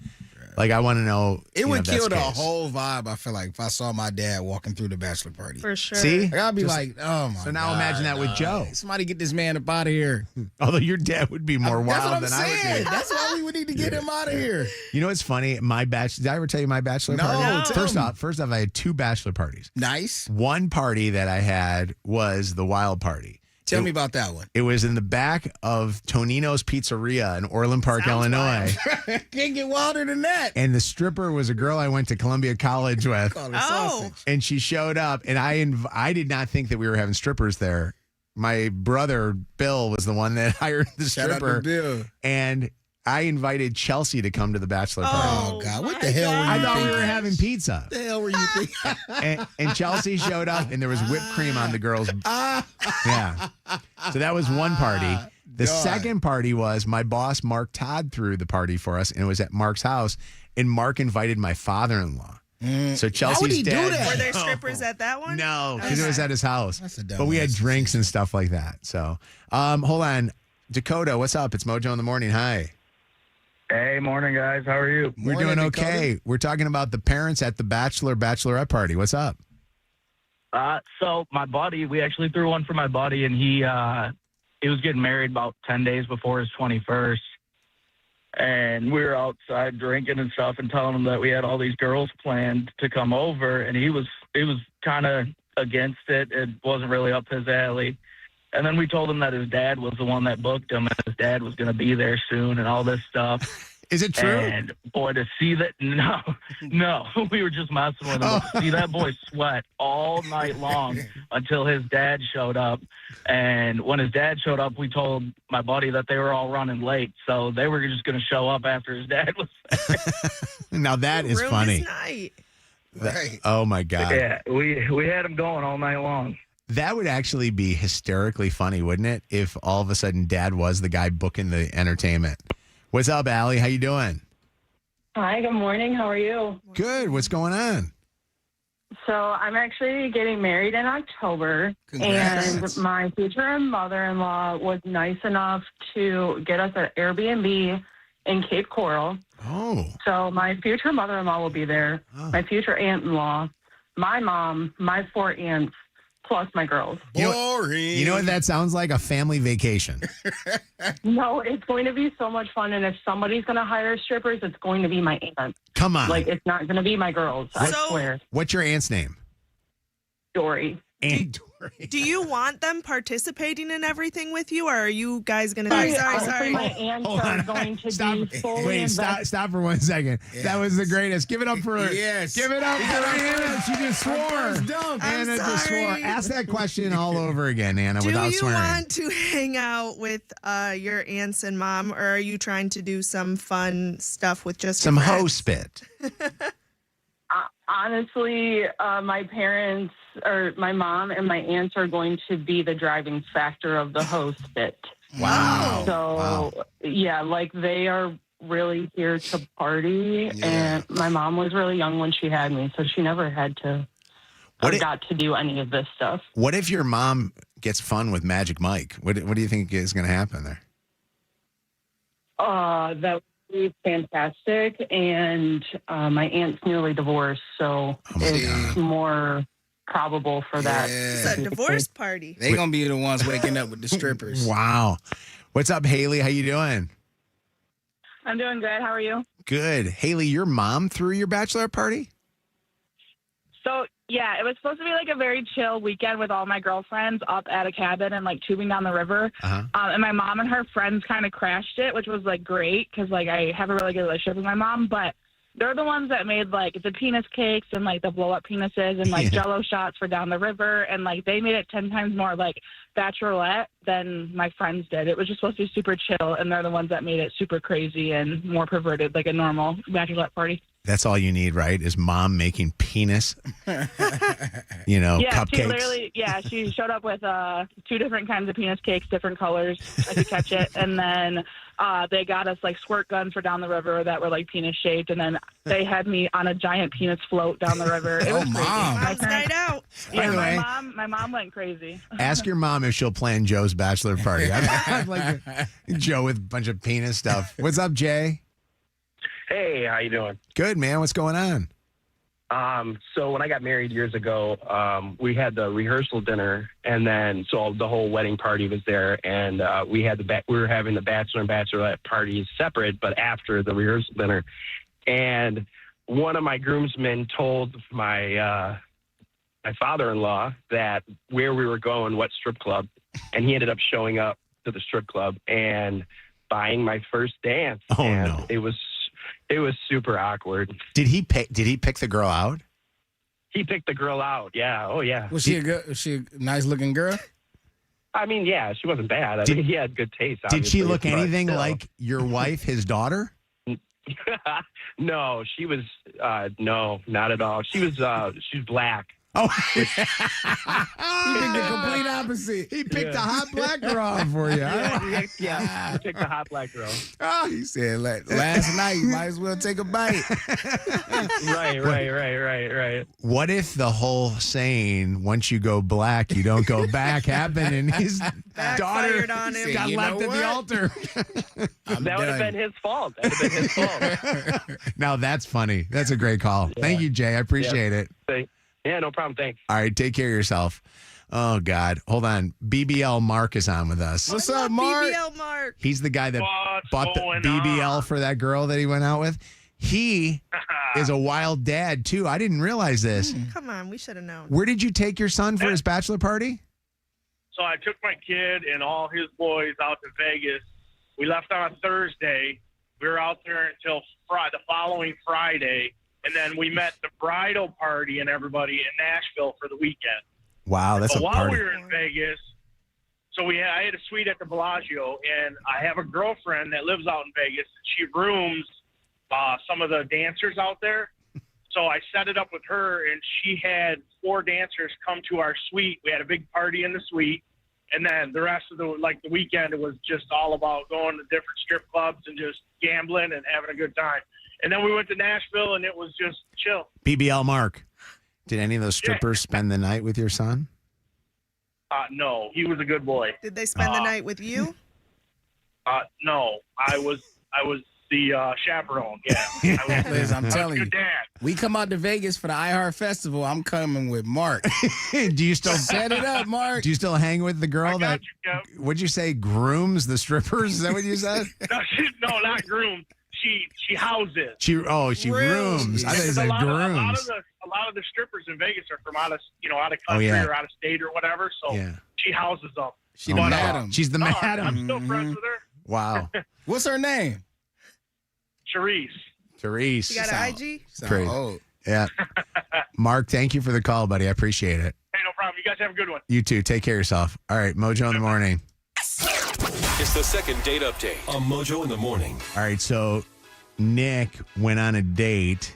Like, I want to know. It would kill the case. whole vibe, I feel like, if I saw my dad walking through the bachelor party. For sure. See? Like, I'd be Just- like, oh my So now God, imagine that with Joe. Somebody get this man up out of here. Although your dad would be more That's what wild I'm than I would saying. be. That's why we would need to get him out of here. You know what's funny? Did I ever tell you my bachelor No, party? tell me. First off, I had 2 bachelor parties. Nice. One party that I had was the wild party. Tell me about that one. It was in the back of Tonino's Pizzeria in Orland Park, Illinois. Can't get wilder than that. And the stripper was a girl I went to Columbia College with. Call her sausage. And she showed up, and I did not think that we were having strippers there. My brother, Bill, was the one that hired the Shout out to stripper. Bill. And I invited Chelsea to come to the bachelor party. Oh, God. What the hell were you I thought thinking? we were having pizza. What the hell were you thinking? And Chelsea showed up, and there was whipped cream on the girls. Yeah. So that was one party. The second party was my boss, Mark Todd, threw the party for us, and it was at Mark's house. And Mark invited my father-in-law. So Chelsea's Why would he do dad. that? Were there strippers at that one? No, because it was at his house. That's a dumb But we had ass drinks and stuff like that. So, hold on. Dakota, what's up? It's Mojo in the morning. Hi. Hey, morning, guys. How are you? We're doing okay. We're talking about the parents at the bachelorette party. What's up? So my buddy, we actually threw one for my buddy, and he was getting married about 10 days before his 21st. And we were outside drinking and stuff and telling him that we had all these girls planned to come over, and he was kind of against it. It wasn't really up his alley. And then we told him that his dad was the one that booked him, and his dad was going to be there soon and all this stuff. Is it true? And boy, to see that, no, we were just messing with him. But to see that boy sweat all night long until his dad showed up. And when his dad showed up, we told my buddy that they were all running late. So they were just going to show up after his dad was there. Now that is Ruined funny. his night. Right. Oh my God. Yeah, we had him going all night long. That would actually be hysterically funny, wouldn't it? If all of a sudden Dad was the guy booking the entertainment. What's up, Allie? How you doing? Hi, good morning. How are you? Good. What's going on? So I'm actually getting married in October, Congrats. and my future mother-in-law was nice enough to get us an Airbnb in Cape Coral. Oh. So my future mother-in-law will be there, my future aunt-in-law, my mom, my 4 aunts, plus my girls. Boring. You know what that sounds like? A family vacation. No, it's going to be so much fun, and if somebody's going to hire strippers, it's going to be my aunt. Come on. Like, it's not going to be my girls, I swear. What's your aunt's name? Dory. Aunt Dory. Do you want them participating in everything with you, or are you guys going to be sorry? My aunts are going to be fully Wait, invested. stop for 1 second. That was the greatest. Give it up for Yes. Give it up for Anna. She just swore. Dunk. Anna just swore. sorry. Ask that question all over again, Anna, Do without you swearing. want to hang out with your aunts and mom, or are you trying to do some fun stuff with just Some your hoe friends? spit. Honestly, my parents, or my mom and my aunts, are going to be the driving factor of the host bit. Wow. So, yeah, like they are really here to party. And my mom was really young when she had me, so she never had to got to do any of this stuff. What if your mom gets fun with Magic Mike? What do you think is going to happen there? That would be fantastic. And my aunt's newly divorced, so it's more probable for that. It's a divorce party. They gonna be the ones waking up with the strippers. Wow. What's up, Haley? How you doing? I'm doing good. How are you? Good. Haley, your mom threw your bachelor party? So, yeah, it was supposed to be like a very chill weekend with all my girlfriends up at a cabin and like tubing down the river. And my mom and her friends kind of crashed it, which was like great because like I have a really good relationship with my mom. But they're the ones that made like the penis cakes and like the blow up penises and like Jello shots for down the river. And like they made it 10 times more like bachelorette than my friends did. It was just supposed to be super chill. And they're the ones that made it super crazy and more perverted, like a normal bachelorette party. That's all you need, right? Is mom making penis, Yeah, cupcakes? she showed up with 2 different kinds of penis cakes, different colors. I could catch it. And then they got us like squirt guns for down the river that were like penis shaped. And then they had me on a giant penis float down the river. It was crazy. Mom's night out. Yeah, By the way, my mom went crazy. Ask your mom if she'll plan Joe's bachelor party. I'd like Joe with a bunch of penis stuff. What's up, Jay? Hey, how you doing? Good, man. What's going on? So when I got married years ago, we had the rehearsal dinner, and then so the whole wedding party was there, and we were having the bachelor and bachelorette parties separate, but after the rehearsal dinner, and one of my groomsmen told my my father-in-law that where we were going, what strip club, and he ended up showing up to the strip club and buying my first dance. Oh, and no. It was super awkward. Did he pick the girl out? He picked the girl out. Yeah. Oh, yeah. Was she a nice looking girl? I mean, yeah, she wasn't bad. I mean, he had good taste. Did she obviously, look but anything still. like your wife, his daughter? No, she was no, not at all. She's black. Oh, He picked the complete opposite. He picked a hot black girl for you. Yeah, he picked the hot black girl. Oh, he said, last night, you might as well take a bite. Right. What if the whole saying, once you go black, you don't go back, happened and his daughter on him. got left at the altar? That would have been his fault. Now that's funny. That's a great call. Thank you, Jay. I appreciate it. Yeah, no problem. Thanks. All right, take care of yourself. Oh, God. Hold on. BBL Mark is on with us. What's up, Mark? BBL Mark. He's the guy that bought the BBL for that girl that he went out with. He is a wild dad, too. I didn't realize this. Come on, we should have known. Where did you take your son for his bachelor party? So I took my kid and all his boys out to Vegas. We left on a Thursday. We were out there until the following Friday. And then we met the bridal party and everybody in Nashville for the weekend. Wow, that's but a while party. we were in Vegas, I had a suite at the Bellagio, and I have a girlfriend that lives out in Vegas. She rooms some of the dancers out there. So I set it up with her, and she had 4 dancers come to our suite. We had a big party in the suite. And then the rest of the weekend, it was just all about going to different strip clubs and just gambling and having a good time. And then we went to Nashville, and it was just chill. BBL Mark, did any of those strippers spend the night with your son? No, he was a good boy. Did they spend the night with you? No, I was the chaperone. Yeah, Liz, I'm telling you, good dad. we come out to Vegas for the iHeart Festival. I'm coming with Mark. Do you still set it up, Mark? Do you still hang with the girl that? What'd you say? Grooms the strippers? Is that what you said? No, not grooms. She houses. She rooms. I thought you said grooms. A lot of the strippers in Vegas are from out of country yeah. or out of state or whatever. So she houses them. She's the madam. She's the madam. I'm still friends with her. Wow. What's her name? Therese. You got an IG? Great. Yeah. Mark, thank you for the call, buddy. I appreciate it. Hey, no problem. You guys have a good one. You too. Take care of yourself. All right, Mojo in the morning. It's the second date update on Mojo in the morning. All right, so Nick went on a date,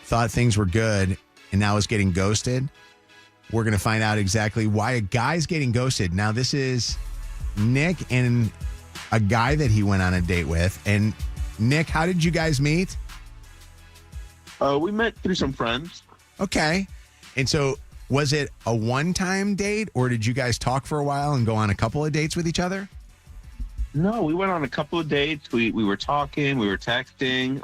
thought things were good, and now is getting ghosted. We're going to find out exactly why a guy's getting ghosted. Now, this is Nick and a guy that he went on a date with. And Nick, how did you guys meet? We met through some friends. Okay. And so was it a one-time date, or did you guys talk for a while and go on a couple of dates with each other? No, we went on a couple of dates. We were talking, we were texting.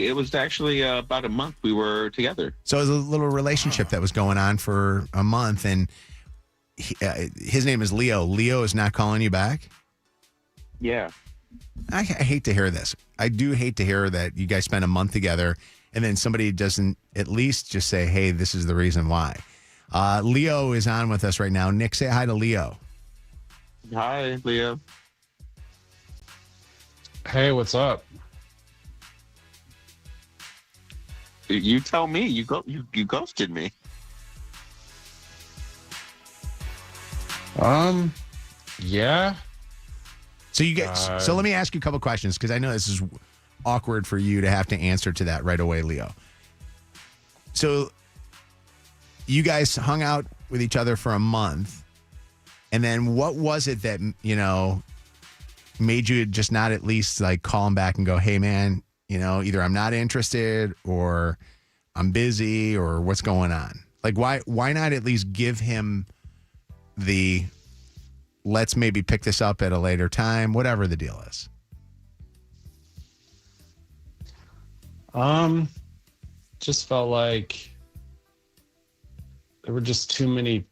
It was actually about a month we were together. So it was a little relationship that was going on for a month, and his name is Leo. Leo is not calling you back? Yeah. I hate to hear this. I do hate to hear that you guys spent a month together and then somebody doesn't at least just say, hey, this is the reason why. Leo is on with us right now. Nick, say hi to Leo. Hi, Leo. Hey, what's up? You tell me. You ghosted me. Yeah. So you get. So let me ask you a couple questions, because I know this is awkward for you to have to answer to that right away, Leo. So you guys hung out with each other for a month, and then what was it that made you just not at least like call him back and go, hey man, either I'm not interested or I'm busy or what's going on? Like why not at least give him the let's maybe pick this up at a later time, whatever the deal is? Just felt like there were just too many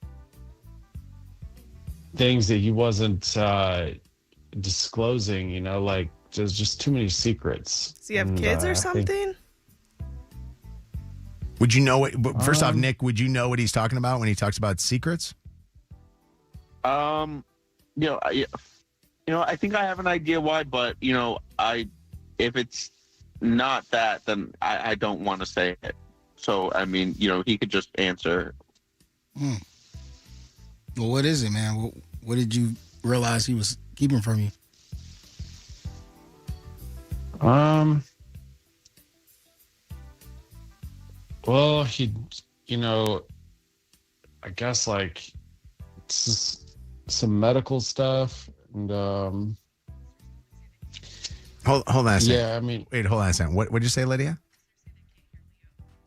things that he wasn't disclosing, like there's just too many secrets. Does he have kids or something? Would you know what, first off, Nick, would you know what he's talking about when he talks about secrets? I think I have an idea why, but if it's not that, then I don't want to say it. So I mean, he could just answer. Well, what is it, man? What did you realize he was keeping from you? Well, he, I guess like some medical stuff and Hold on a second. Yeah, I mean, wait, hold on a second. What did you say, Lydia?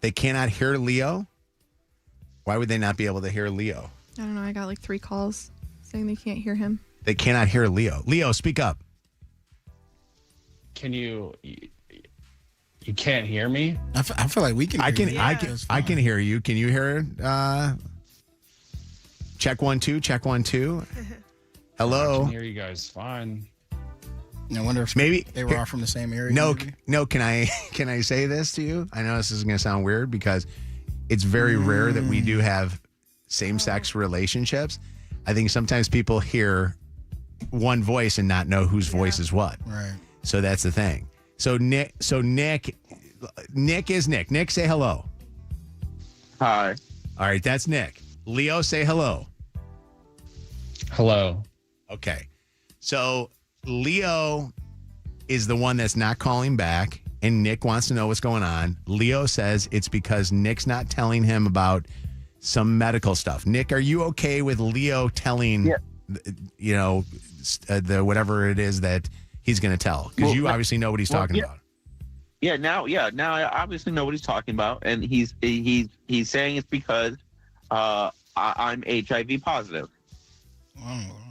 They cannot hear Leo? Why would they not be able to hear Leo? I don't know. I got like 3 calls saying they can't hear him. They cannot hear Leo. Leo, speak up. Can you can't hear me? I feel like we can hear you. I can hear you. Can you hear check 1 2, check 1 2. Hello. I can hear you guys fine. I wonder if maybe they were all from the same area. No, can I say this to you? I know this is going to sound weird because it's very rare that we do have same-sex relationships. I think sometimes people hear one voice and not know whose voice is what. Right. So that's the thing. So Nick is Nick. Nick, say hello. Hi. All right, that's Nick. Leo, say hello. Hello. Okay. So Leo is the one that's not calling back, and Nick wants to know what's going on. Leo says it's because Nick's not telling him about some medical stuff. Nick, are you okay with Leo telling, the whatever it is that he's going to tell? Because you obviously know what he's talking about. Yeah, now I obviously know what he's talking about, and he's saying it's because I'm HIV positive.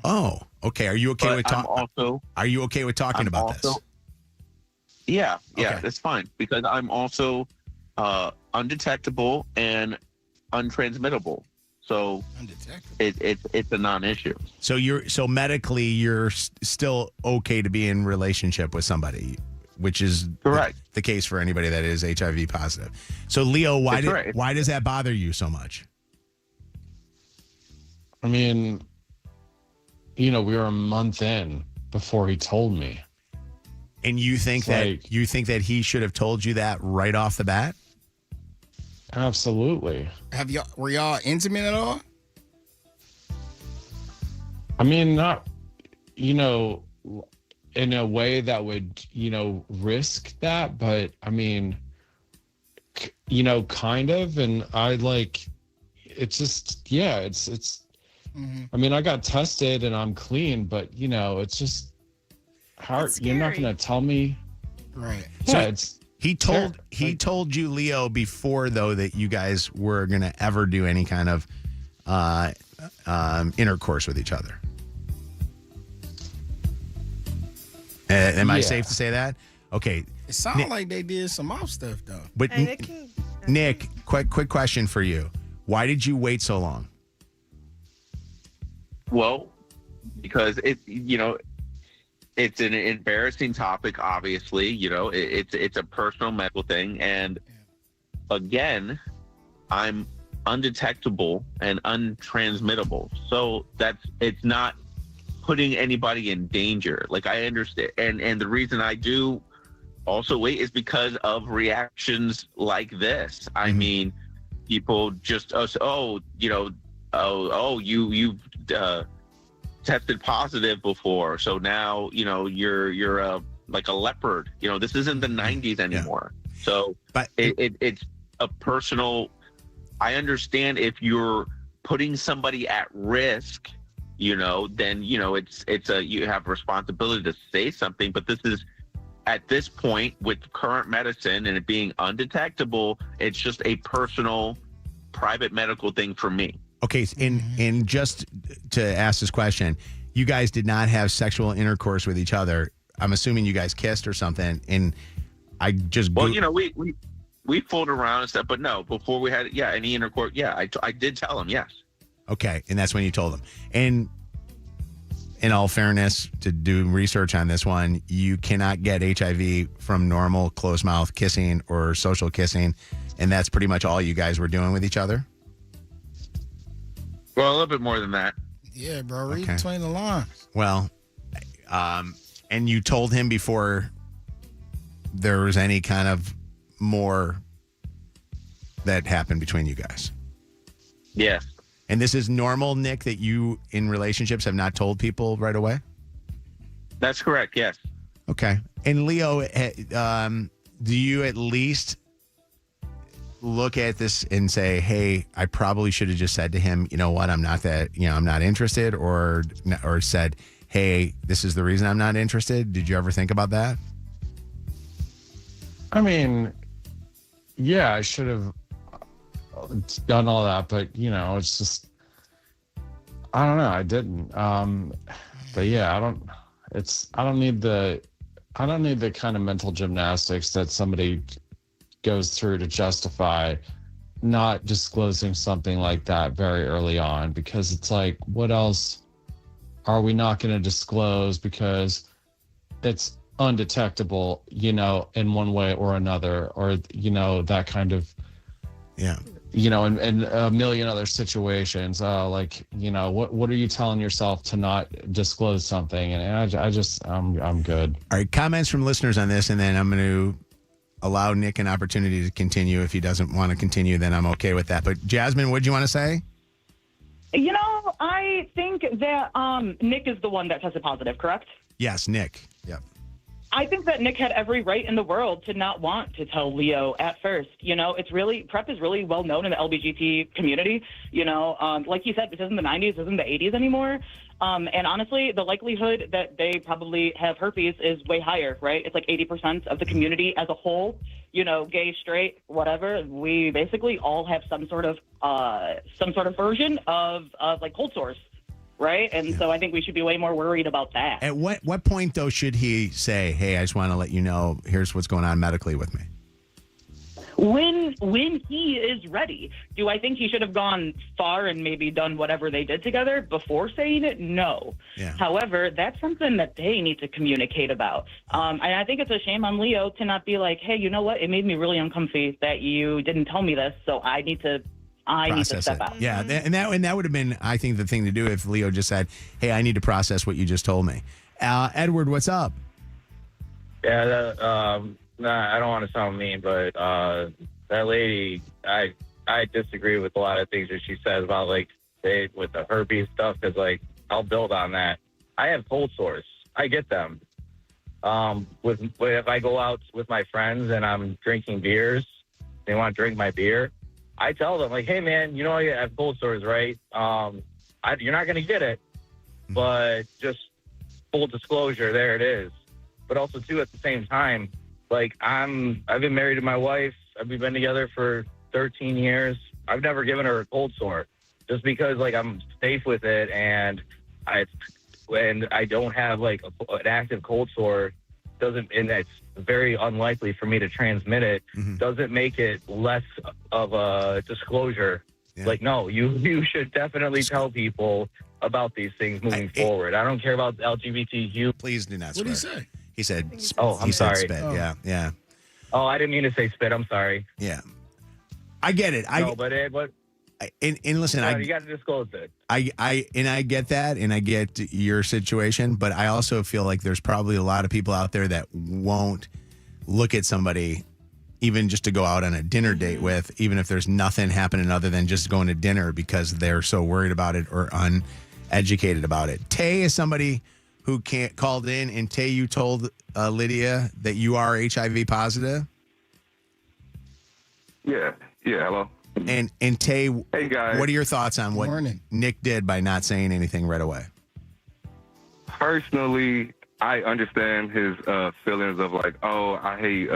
Oh, okay. Are you okay with talking? Are you okay with talking about this? Yeah, that's fine because I'm also undetectable and untransmittable. So it's a non-issue. So medically you're still okay to be in relationship with somebody, which is correct. The case for anybody that is HIV positive. So Leo, why does that bother you so much? I mean, we were a month in before he told me. And you think that he should have told you that right off the bat? Absolutely. Were y'all intimate at all? I mean, not, in a way that would, risk that, but I mean, kind of. And I it's just, it's I mean, I got tested and I'm clean, but you know, it's just hard. You're not going to tell me. Right. Yeah, He told you, Leo, before though that you guys were going to ever do any kind of intercourse with each other. Am I safe to say that? Okay. It sounds like they did some off stuff though. But Nick, quick question for you. Why did you wait so long? Well, because it's an embarrassing topic, obviously. It's a personal medical thing. And again, I'm undetectable and untransmittable. So it's not putting anybody in danger. Like, I understand. And the reason I do also wait is because of reactions like this. I mean, people just, you've tested positive before, so now you're like a leopard. This isn't the 90s anymore. So but it's a personal. I understand if you're putting somebody at risk, then you have a responsibility to say something. But this is, at this point, with current medicine and it being undetectable, it's just a personal, private medical thing for me. Okay, and just to ask this question, you guys did not have sexual intercourse with each other. I'm assuming you guys kissed or something. And I just we fooled around and stuff, but no, before we had any intercourse, I did tell him yes. Okay, and that's when you told him. And in all fairness, to do research on this one, you cannot get HIV from normal closed mouth kissing or social kissing, and that's pretty much all you guys were doing with each other? Well, a little bit more than that. Yeah, bro. Read between the lines. Well, and you told him before there was any kind of more that happened between you guys? Yes. And this is normal, Nick, that you in relationships have not told people right away? That's correct, yes. Okay. And Leo, do you at least look at this and say, hey, I probably should have just said to him, you know what, I'm not interested, or said, hey, this is the reason I'm not interested? Did you ever think about that? I mean, yeah, I should have done all that, but it's just, I don't know. I didn't. But yeah, I don't need the kind of mental gymnastics that somebody goes through to justify not disclosing something like that very early on, because it's like, what else are we not going to disclose because it's undetectable, in one way or another, or, that kind of, and a million other situations, what are you telling yourself to not disclose something? And I'm good. All right. Comments from listeners on this, and then I'm going to allow Nick an opportunity to continue. If he doesn't want to continue, then I'm okay with that. But Jasmine, what do you want to say? I think that Nick is the one that tested positive, correct? Yes, Nick. Yep. I think that Nick had every right in the world to not want to tell Leo at first. PrEP is really well known in the LGBT community. Like you said, this isn't the 90s, this isn't the 80s anymore. And honestly, the likelihood that they probably have herpes is way higher, right? It's like 80% of the community as a whole, gay, straight, whatever. We basically all have some sort of version of like cold sores, right? And so I think we should be way more worried about that. At what point, though, should he say, hey, I just want to let you know, here's what's going on medically with me? When he is ready. Do I think he should have gone far and maybe done whatever they did together before saying it? No. Yeah. However, that's something that they need to communicate about. And I think it's a shame on Leo to not be like, hey, you know what? It made me really uncomfy that you didn't tell me this, so I need to step out. Yeah, and that would have been, I think, the thing to do if Leo just said, hey, I need to process what you just told me. Edward, what's up? Yeah, I don't want to sound mean, but that lady, I disagree with a lot of things that she says about with the herpes stuff, because I'll build on that. I have cold sores. I get them. If I go out with my friends and I'm drinking beers, they want to drink my beer, I tell them hey man, I have cold sores, right? you're not going to get it, but just full disclosure, there it is. But also, too, at the same time, like, I've been married to my wife. We've been together for 13 years. I've never given her a cold sore just because, like, I'm safe with it, and I don't have, like, an active cold sore, and it's very unlikely for me to transmit it, doesn't make it less of a disclosure. Yeah. Like, no, you should definitely tell people about these things moving forward. I don't care about LGBTQ. Please do not What did swear. he say? He said, I'm sorry. Said spit. Oh. Yeah. Oh, I didn't mean to say spit. I'm sorry. Yeah. I get it. And listen, you got to disclose it. I get that, and I get your situation, but I also feel like there's probably a lot of people out there that won't look at somebody even just to go out on a dinner date with, even if there's nothing happening other than just going to dinner because they're so worried about it or uneducated about it. Tay is somebody who called in, and Tay, you told Lydia that you are HIV positive. Yeah. Hello. And Tay, hey guys, what are your thoughts on what Nick did by not saying anything right away? Personally, I understand his feelings of like, oh, I hate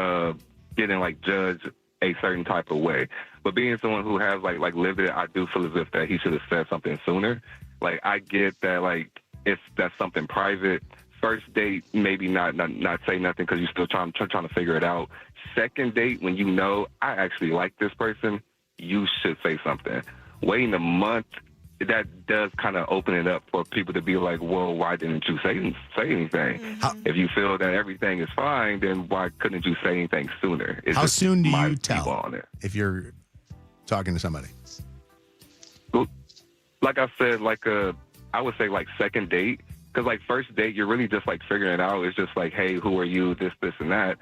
getting like judged a certain type of way. But being someone who has like lived it, I do feel as if that he should have said something sooner. Like, I get that, like, if that's something private, first date, maybe not say nothing because you're still trying to figure it out. Second date, when you know I actually like this person, you should say something. Waiting a month, that does kind of open it up for people to be like, well, why didn't you say anything? If you feel that everything is fine, then why couldn't you say anything sooner? It's How just soon do my you take tell on it. if you're talking to somebody? Like I said, I would say like second date, because like first date, you're really just like figuring it out. It's just like, hey, who are you? This, and that.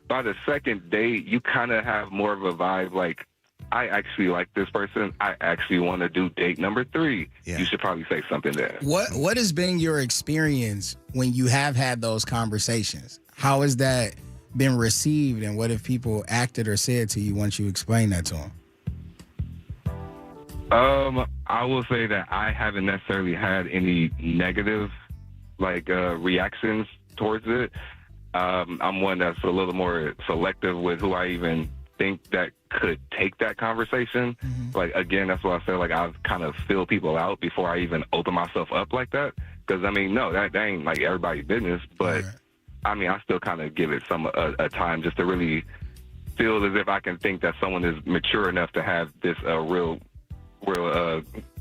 By the second date, you kind of have more of a vibe like, I actually like this person. I actually want to do date number 3. Yeah. You should probably say something there. What has been your experience when you have had those conversations? How has that been received, and what have people acted or said to you once you explain that to them? I will say that I haven't necessarily had any negative reactions towards it. I'm one that's a little more selective with who I even think that could take that conversation. Like, again, that's why I said, like, I've kind of feel people out before I even open myself up like that. Because, I mean, no, that ain't like everybody's business. But, I mean, I still kind of give it a time just to really feel as if I can think that someone is mature enough to have this real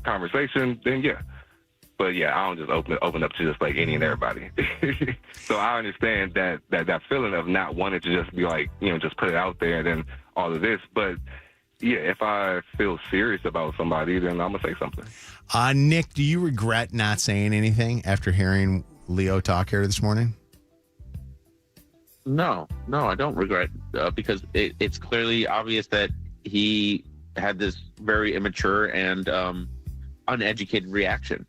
conversation, then yeah. But yeah, I don't just open up to just like any and everybody. So I understand that feeling of not wanting to just be like, just put it out there and then all of this. But yeah, if I feel serious about somebody, then I'm gonna say something. Nick, do you regret not saying anything after hearing Leo talk here this morning? No, I don't regret because it's clearly obvious that he had this very immature and uneducated reaction.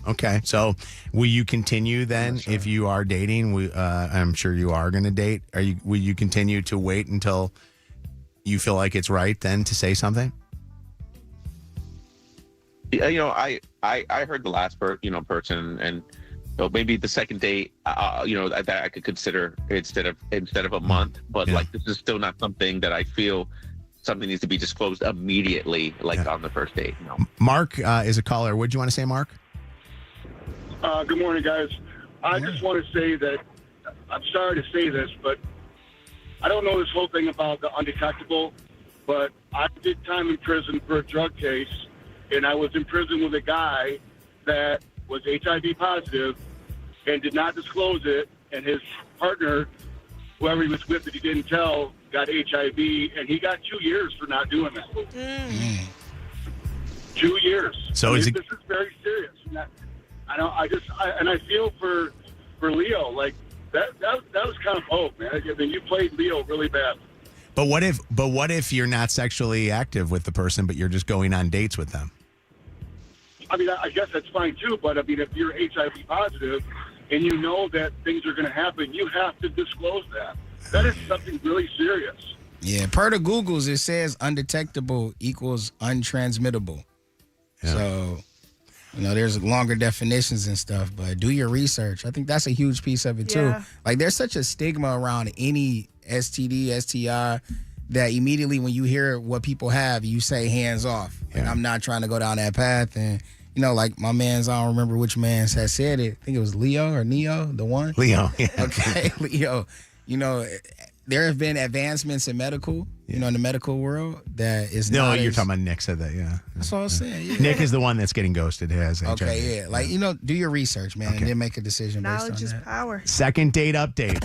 Okay, so will you continue then if you are dating? I'm sure you are going to date. Will you continue to wait until you feel like it's right then to say something? I heard the last person, and maybe the second date, that I could consider instead of a month. But like, this is still not something that I feel something needs to be disclosed immediately, on the first date. No. Mark is a caller. What do you want to say, Mark? Good morning, guys. I just want to say that I'm sorry to say this, but I don't know this whole thing about the undetectable, but I did time in prison for a drug case, and I was in prison with a guy that was HIV positive and did not disclose it, and his partner, whoever he was with that he didn't tell, got HIV, and he got 2 years for not doing that. 2 years. So this is very serious. And I feel for Leo, like that was kind of hope, man. I mean, you played Leo really bad. But what if you're not sexually active with the person, but you're just going on dates with them? I mean, I guess that's fine too. But I mean, if you're HIV positive and you know that things are going to happen, you have to disclose that. That is something really serious. Yeah, per the Googles, it says undetectable equals untransmittable. Yeah. So There's longer definitions and stuff, but do your research. I think that's a huge piece of it, too. Yeah. Like, there's such a stigma around any STD, STI, that immediately when you hear what people have, you say hands off. And I'm not trying to go down that path. And, like my man's, I don't remember which man's had said it. I think it was Leo or Neo, the one. Leo, yeah. Okay, Leo. There have been advancements in medical, in the medical world that is No, not you're as- talking about Nick said that, yeah. That's what I was saying. Yeah. Nick is the one that's getting ghosted. He has HIV. Okay, yeah. Like, do your research, man, and then make a decision based Knowledge on is that. power. Second date update.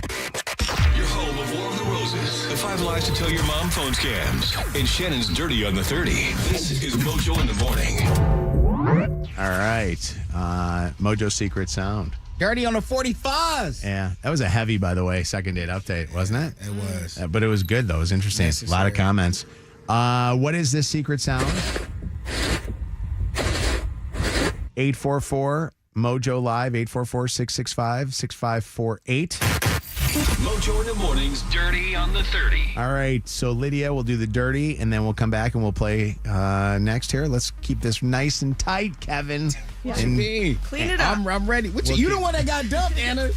Your home of War of the Roses, the 5 lies to tell your mom phone scams, and Shannon's Dirty on the 30. This is Mojo in the Morning. All right. Mojo Secret Sound. Dirty on the 45s. Yeah, that was a heavy, by the way, second date update, wasn't it? It was. But it was good, though. It was interesting. A lot of comments. What is this secret sound? 844 Mojo Live, 844-665-6548. Mojo in the Morning's Dirty on the 30. All right, so Lydia will do the dirty, and then we'll come back and we'll play next here. Let's keep this nice and tight, Kevin. What And you mean? Clean it up. I'm ready. You the one that got dumped, Anna.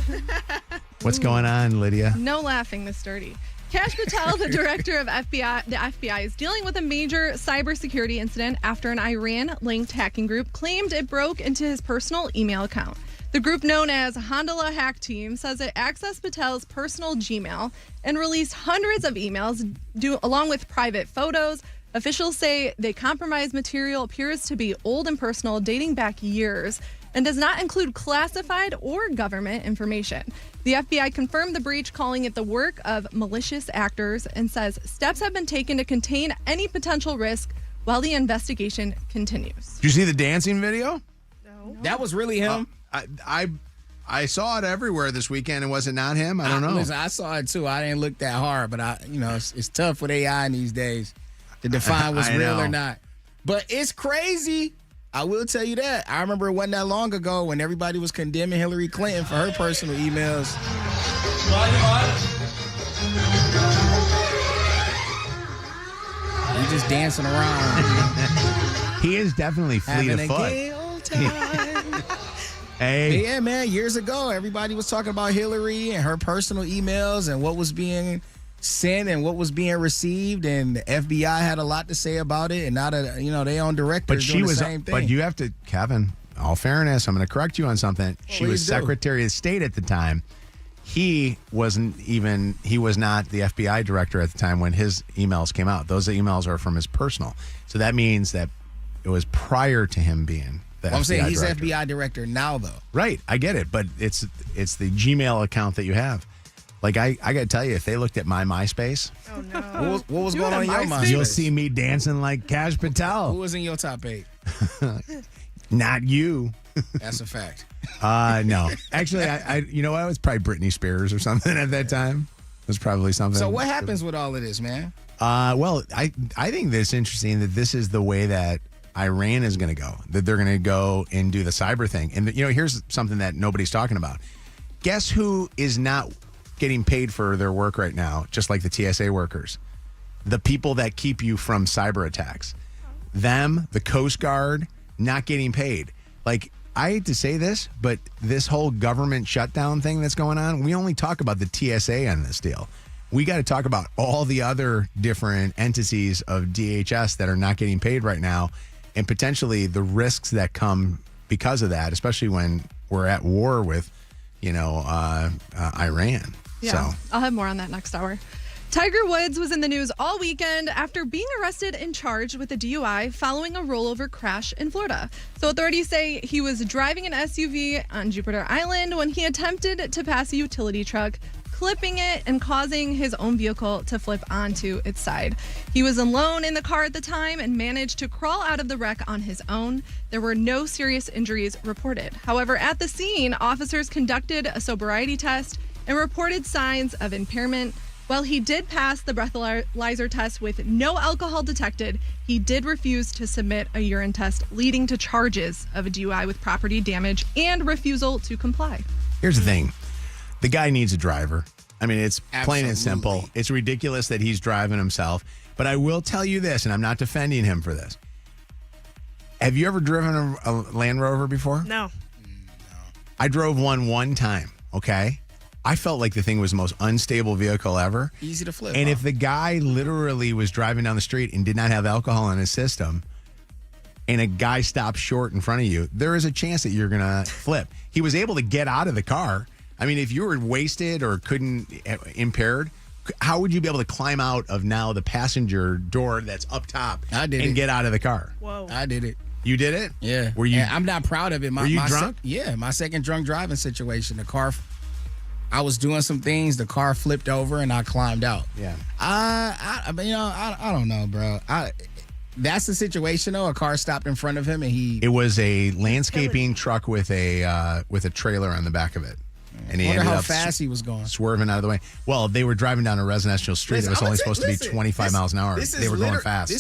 what's going on, Lydia? No laughing this dirty. Kash Patel, the director of the FBI, is dealing with a major cybersecurity incident after an Iran-linked hacking group claimed it broke into his personal email account. The group, known as Handala Hack Team, says it accessed Patel's personal Gmail and released hundreds of emails along with private photos. Officials say the compromised material appears to be old and personal, dating back years, and does not include classified or government information. The FBI confirmed the breach, calling it the work of malicious actors, and says steps have been taken to contain any potential risk while the investigation continues. Did you see the dancing video? No. That was really him. I saw it everywhere this weekend, and was it not him? I don't know. Listen, I saw it too. I didn't look that hard, but it's tough with AI these days to define what's real or not. But it's crazy. I will tell you that. I remember it wasn't that long ago when everybody was condemning Hillary Clinton for her personal emails. He's just dancing around. He is definitely fleet of foot. Hey. But yeah, man, years ago, everybody was talking about Hillary and her personal emails and what was being sent and what was being received, and the FBI had a lot to say about it, and now that they own directors doing the same thing. But you have to, Kevin, all fairness, I'm going to correct you on something. She was Secretary of State at the time. He was not the FBI director at the time when his emails came out. Those emails are from his personal. So that means that it was prior to him being the FBI I'm saying he's director. FBI director now, though. Right, I get it, but it's the Gmail account that you have. Like, I got to tell you, if they looked at my MySpace, Oh, no. What was going on in your MySpace? you'll see me dancing like Kash Patel. Who was in your top 8? Not you. That's a fact. No. Actually, I you know what? It was probably Britney Spears or something at that time. It was probably something. So what happens with all of this, man? Well, I think that's interesting that this is the way that Iran is going to go, that they're going to go and do the cyber thing. And, here's something that nobody's talking about. Guess who is not getting paid for their work right now, just like the TSA workers? The people that keep you from cyber attacks. Them, the Coast Guard, not getting paid. Like, I hate to say this, but this whole government shutdown thing that's going on, we only talk about the TSA on this deal. We got to talk about all the other different entities of DHS that are not getting paid right now, and potentially the risks that come because of that, especially when we're at war with, Iran. Yeah, So I'll have more on that next hour. Tiger Woods was in the news all weekend after being arrested and charged with a DUI following a rollover crash in Florida. So authorities say he was driving an SUV on Jupiter Island when he attempted to pass a utility truck, clipping it and causing his own vehicle to flip onto its side. He was alone in the car at the time and managed to crawl out of the wreck on his own. There were no serious injuries reported. However, at the scene, officers conducted a sobriety test and reported signs of impairment. While he did pass the breathalyzer test with no alcohol detected, he did refuse to submit a urine test, leading to charges of a DUI with property damage and refusal to comply. here's the thing. The guy needs a driver. I mean, it's plain and simple. Absolutely. It's ridiculous that he's driving himself. But I will tell you this, and I'm not defending him for this. Have you ever driven a Land Rover before? No. I drove one time, okay? I felt like the thing was the most unstable vehicle ever. Easy to flip. And if the guy literally was driving down the street and did not have alcohol in his system, and a guy stops short in front of you, there is a chance that you're going to flip. He was able to get out of the car. I mean, if you were wasted or impaired, how would you be able to climb out of now the passenger door that's up top and get out of the car? Whoa. I did it. You did it? Yeah. Were you? And I'm not proud of it. Were you drunk? My second drunk driving situation. The car, I was doing some things. The car flipped over and I climbed out. Yeah. I don't know, bro. That's the situation though. A car stopped in front of him and he. It was a landscaping truck with a trailer on the back of it. And he wonder ended how up fast he was going. Swerving out of the way. Well, they were driving down a residential street that was only supposed to be 25 miles an hour. They were going fast.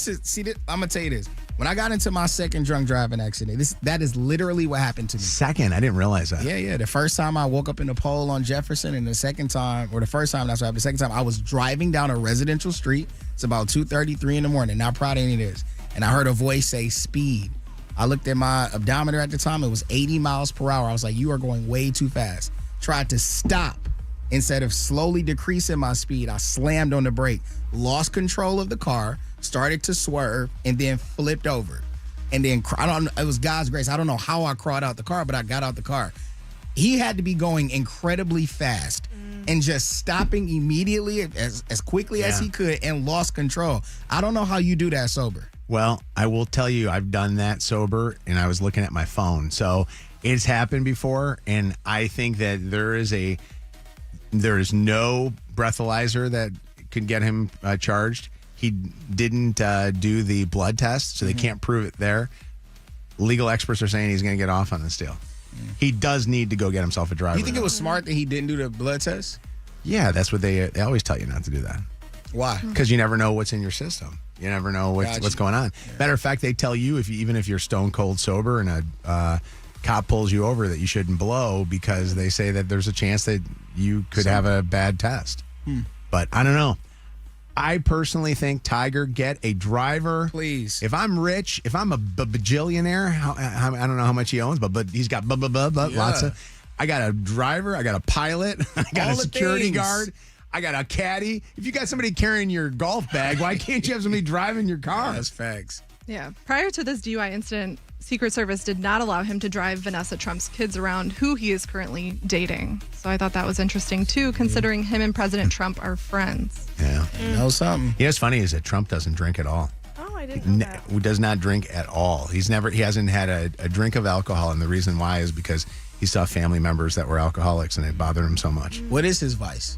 I'm going to tell you this. When I got into my second drunk driving accident, that is literally what happened to me. Second? I didn't realize that. Yeah. The first time I woke up in a pole on Jefferson, and the second time, or the first time, that's what happened. The second time, I was driving down a residential street. It's about 2:33 in the morning. Not proud of any of this. And I heard a voice say, speed. I looked at my odometer at the time. It was 80 miles per hour. I was like, you are going way too fast. Tried to stop. Instead of slowly decreasing my speed, I slammed on the brake, lost control of the car, started to swerve, and then flipped over. And then it was God's grace. I don't know how I crawled out the car, but I got out the car. He had to be going incredibly fast and just stopping immediately as quickly as he could and lost control. I don't know how you do that sober. Well, I will tell you, I've done that sober, and I was looking at my phone. So it's happened before, and I think that there is no breathalyzer that could get him charged. He didn't do the blood test, so they can't prove it there. Legal experts are saying he's going to get off on this deal. He does need to go get himself a driver. You think it was smart that he didn't do the blood test? Yeah, that's what they always tell you not to do that. Why? Because you never know what's in your system. You never know what's going on. Yeah. Matter of fact, they tell you even if you're stone cold sober and a cop pulls you over that you shouldn't blow because they say that there's a chance that you could have a bad test. But I don't know. I personally think, Tiger, get a driver. Please. If I'm rich, if I'm a bajillionaire, I don't know how much he owns, but he's got lots of. I got a driver. I got a pilot. I got a security guard. I got a caddy. If you got somebody carrying your golf bag, why can't you have somebody driving your car? That's facts. Yeah. Prior to this DUI incident, Secret Service did not allow him to drive Vanessa Trump's kids around, who he is currently dating. So I thought that was interesting, too, considering him and President Trump are friends. Yeah. You know something. You know what's funny is that Trump doesn't drink at all. Oh, I didn't know that. Does not drink at all. He hasn't had a drink of alcohol, and the reason why is because he saw family members that were alcoholics, and it bothered him so much. What is his vice?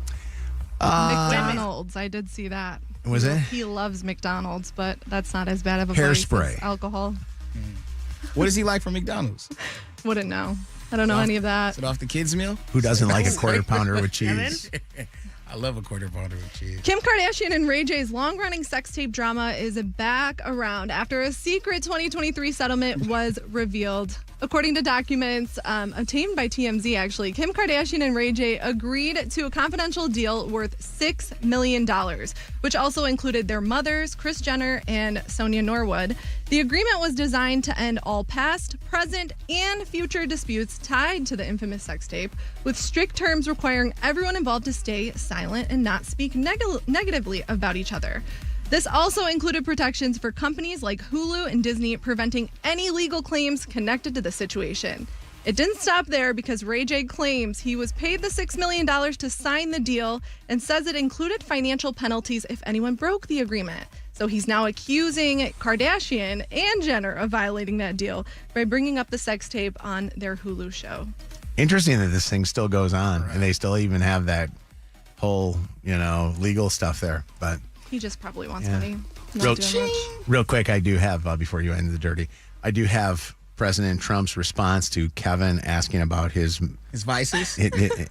McDonald's. I did see that. Was it? He loves McDonald's, but that's not as bad of a Hairspray. vice as alcohol. What is he like from McDonald's? Wouldn't know. I don't know any of that. Is it off the kids' meal? Who doesn't like a quarter pounder with cheese? I love a quarter pounder with cheese. Kim Kardashian and Ray J's long-running sex tape drama is back around after a secret 2023 settlement was revealed. According to documents obtained by TMZ, actually, Kim Kardashian and Ray J agreed to a confidential deal worth $6 million, which also included their mothers, Kris Jenner and Sonia Norwood. The agreement was designed to end all past, present, and future disputes tied to the infamous sex tape, with strict terms requiring everyone involved to stay silent and not speak negatively about each other. This also included protections for companies like Hulu and Disney, preventing any legal claims connected to the situation. It didn't stop there because Ray J claims he was paid the $6 million to sign the deal and says it included financial penalties if anyone broke the agreement. So he's now accusing Kardashian and Jenner of violating that deal by bringing up the sex tape on their Hulu show. Interesting that this thing still goes on, and they still even have that whole, legal stuff there. But he just probably wants money. Not doing much. Real quick, I do have, before you end the dirty, I do have President Trump's response to Kevin asking about his vices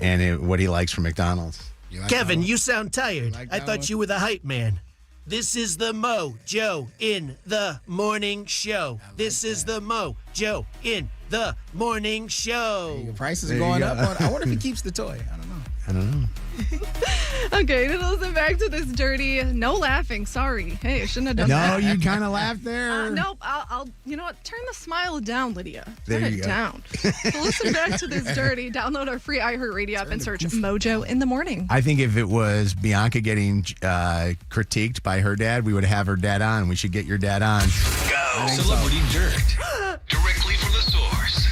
and what he likes from McDonald's. Kevin, you sound tired. I thought you were the hype man. This is the Mojo in the morning show. This is the Mojo in the morning show. Your prices are going up. I wonder if he keeps the toy. I don't know. Okay, to listen back to this dirty. No laughing. Sorry. Hey, I shouldn't have done that. No, you kind of laughed there. Nope. I'll. You know what? Turn the smile down, Lydia. There Turn you it go. down. So listen back to this dirty. Download our free iHeartRadio app and search Mojo in the morning. I think if it was Bianca getting critiqued by her dad, we would have her dad on. We should get your dad on. Go. Celebrity Dirt. Directly from the source.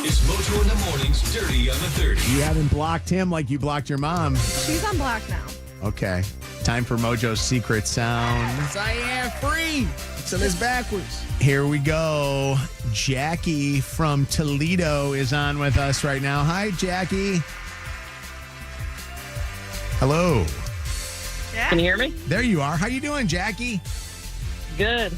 It's Mojo in the Morning's Dirty on the 30. You haven't blocked him like you blocked your mom. She's on block now. Okay. Time for Mojo's secret sound. Cyan free. So it's backwards. Here we go. Jackie from Toledo is on with us right now. Hi, Jackie. Hello. Can you hear me? There you are. How you doing, Jackie? Good.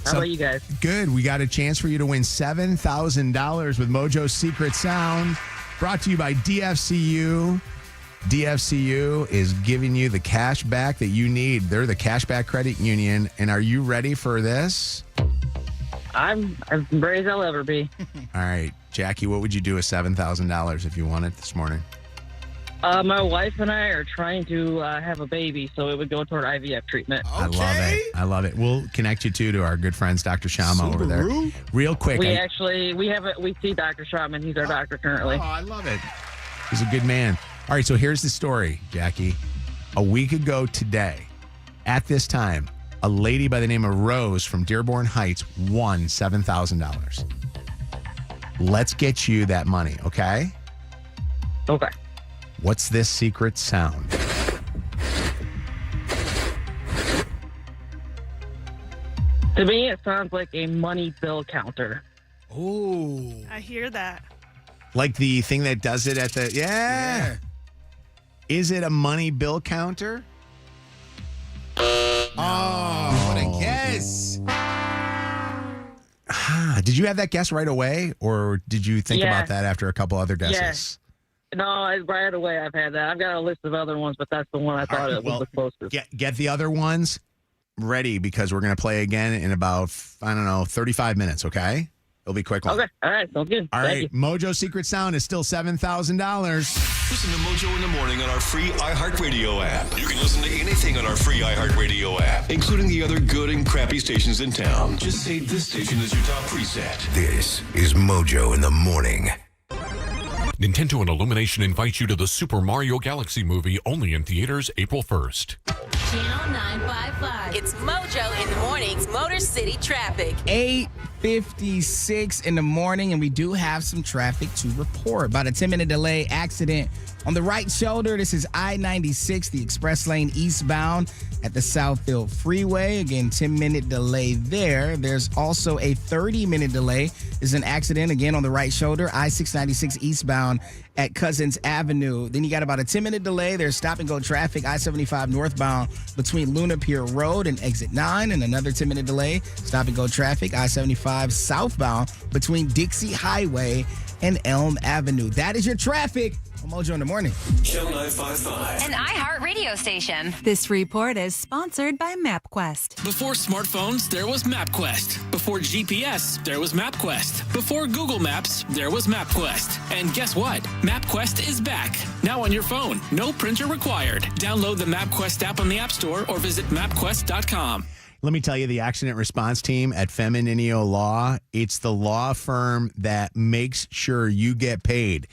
How about you guys? Good. We got a chance for you to win $7,000 with Mojo's Secret Sound. Brought to you by DFCU. DFCU is giving you the cash back that you need. They're the Cashback Credit Union. And are you ready for this? I'm as ready as I'll ever be. All right. Jackie, what would you do with $7,000 if you won it this morning? My wife and I are trying to have a baby, so it would go toward IVF treatment. I love it. I love it. We'll connect you to our good friends, Dr. Shama over there. Real quick. We see Dr. Schotman. He's our doctor currently. Oh, I love it. He's a good man. All right, so here's the story, Jackie. A week ago today, at this time, a lady by the name of Rose from Dearborn Heights won $7,000. Let's get you that money, okay? Okay. What's this secret sound? To me, it sounds like a money bill counter. Ooh. I hear that. Like the thing that does it at the... Yeah. Is it a money bill counter? Oh, what a guess. Did you have that guess right away? Or did you think about that after a couple other guesses? No, right away I've had that. I've got a list of other ones, but that's the one I thought it was the closest. Get the other ones ready because we're going to play again in about, 35 minutes, okay? It'll be a quick one. Okay, all right, sounds good. All Thank right, you. Mojo's Secret Sound is still $7,000. Listen to Mojo in the Morning on our free iHeartRadio app. You can listen to anything on our free iHeartRadio app, including the other good and crappy stations in town. Just say this station is your top preset. This is Mojo in the Morning. Nintendo and Illumination invite you to the Super Mario Galaxy movie, only in theaters April 1st. Channel 955. It's Mojo in the Morning's Motor City Traffic. 8:56 in the morning, and we do have some traffic to report. About a 10-minute delay accident on the right shoulder. This is I-96, the express lane eastbound at the Southfield Freeway. Again, 10-minute delay there. There's also a 30-minute delay. There's an accident, again, on the right shoulder, I-696 eastbound at Cousins Avenue. Then you got about a 10-minute delay. There's stop-and-go traffic, I-75 northbound between Luna Pier Road and Exit 9. And another 10-minute delay, stop-and-go traffic, I-75 southbound between Dixie Highway and Elm Avenue. That is your traffic on Mojo in the Morning. Channel 955. An iHeartRadio station. This report is sponsored by MapQuest. Before smartphones, there was MapQuest. Before GPS, there was MapQuest. Before Google Maps, there was MapQuest. And guess what? MapQuest is back. Now on your phone. No printer required. Download the MapQuest app on the App Store or visit mapquest.com. Let me tell you, the accident response team at Femininio Law, it's the law firm that makes sure you get paid.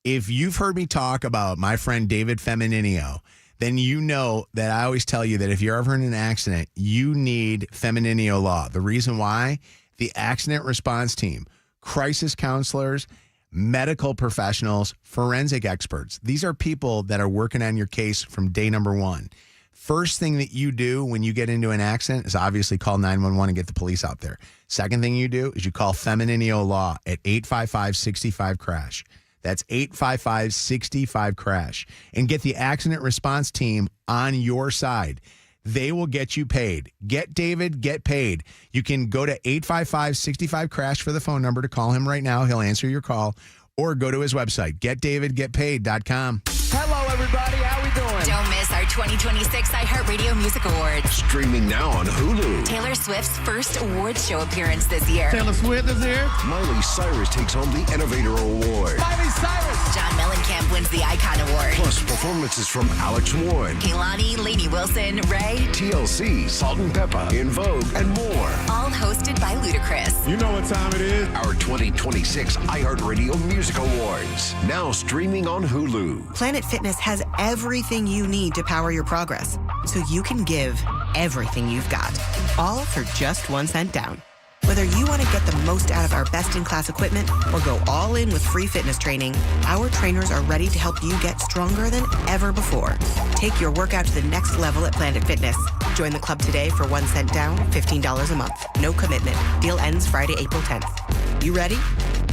If you've heard me talk about my friend David Femininio, then you know that I always tell you that if you're ever in an accident, you need Femininio Law. The reason why? The accident response team, crisis counselors, medical professionals, forensic experts. These are people that are working on your case from day number one. First thing that you do when you get into an accident is obviously call 911 and get the police out there. Second thing you do is you call Femininio Law at 855-65-CRASH. That's 855-65-CRASH. And get the accident response team on your side. They will get you paid. Get David, get paid. You can go to 855-65-CRASH for the phone number to call him right now. He'll answer your call. Or go to his website, getdavidgetpaid.com. Hello, everybody. we doing? Don't miss our 2026 iHeartRadio Music Awards. Streaming now on Hulu. Taylor Swift's first awards show appearance this year. Taylor Swift is here. Miley Cyrus takes home the Innovator Award. Miley Cyrus. John Mellencamp wins the Icon Award. Plus performances from Alex Warren, Kehlani, Lainey Wilson, Ray, TLC, Salt and Pepper, In Vogue, and more. all hosted by Ludacris. You know what time it is? Our 2026 iHeartRadio Music Awards. Now streaming on Hulu. Planet Fitness has everything you need to power your progress, so you can give everything you've got, all for just 1 cent down. Whether you want to get the most out of our best-in-class equipment or go all in with free fitness training, our trainers are ready to help you get stronger than ever before. Take your workout to the next level at Planet Fitness. Join the club today for 1 cent down, $15 a month. No commitment. Deal ends Friday, April 10th. You ready?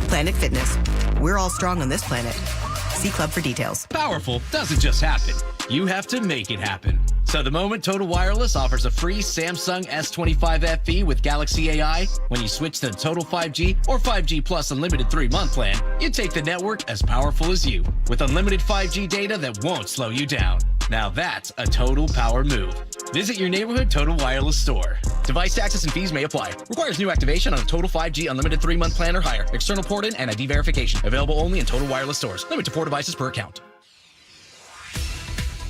Planet Fitness. We're all strong on this planet. See club for details. Powerful doesn't just happen. You have to make it happen. So the moment Total Wireless offers a free Samsung S25 FE with Galaxy AI, when you switch to the Total 5G or 5G Plus Unlimited 3-month plan, you take the network as powerful as you, with unlimited 5G data that won't slow you down. Now that's a total power move. Visit your neighborhood Total Wireless store. Device taxes and fees may apply. Requires new activation on a Total 5G Unlimited 3-month plan or higher. External port-in and ID verification. Available only in Total Wireless stores. Limit to 4 devices per account.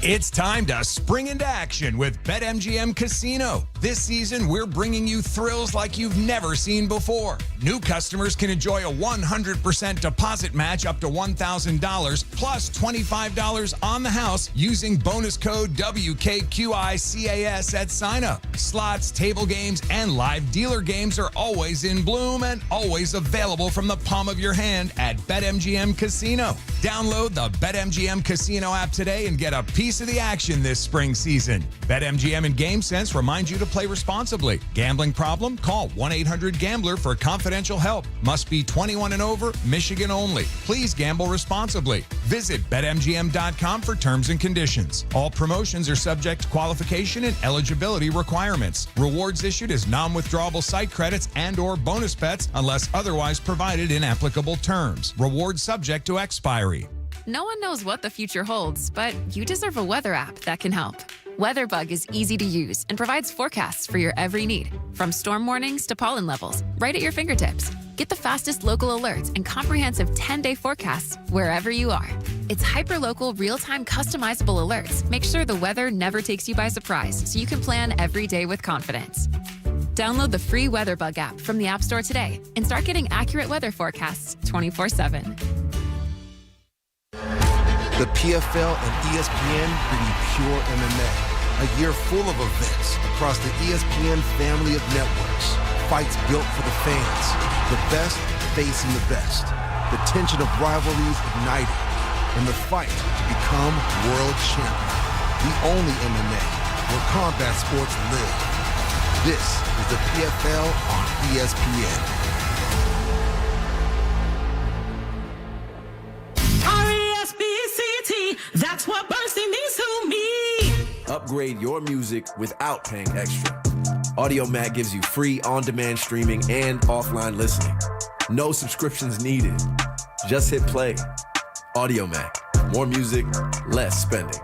It's time to spring into action with BetMGM Casino. This season, we're bringing you thrills like you've never seen before. New customers can enjoy a 100% deposit match up to $1,000 plus $25 on the house using bonus code WKQICAS at sign-up. Slots, table games, and live dealer games are always in bloom and always available from the palm of your hand at BetMGM Casino. Download the BetMGM Casino app today and get a piece of the action this spring season. BetMGM and GameSense remind you to play responsibly. Gambling problem? Call 1-800-GAMBLER for confidential help. Must be 21 and over, Michigan only. Please gamble responsibly. Visit BetMGM.com for terms and conditions. All promotions are subject to qualification and eligibility requirements. Rewards issued as non-withdrawable site credits and/or bonus bets unless otherwise provided in applicable terms. Rewards subject to expiry. No one knows what the future holds, but you deserve a weather app that can help. WeatherBug is easy to use and provides forecasts for your every need, from storm warnings to pollen levels, right at your fingertips. Get the fastest local alerts and comprehensive 10-day forecasts wherever you are. It's hyper-local, real-time, customizable alerts. Make sure the weather never takes you by surprise so you can plan every day with confidence. Download the free WeatherBug app from the App Store today and start getting accurate weather forecasts 24/7. The PFL and ESPN bring you pure MMA. A year full of events across the ESPN family of networks. Fights built for the fans. The best facing the best. The tension of rivalries ignited. And the fight to become world champion. The only MMA where combat sports live. This is the PFL on ESPN. R-E-S-P-C-T, that's what bursting means to me. Upgrade your music without paying extra. AudioMac gives you free on-demand streaming and offline listening. No subscriptions needed. Just hit play. AudioMac. More music, less spending.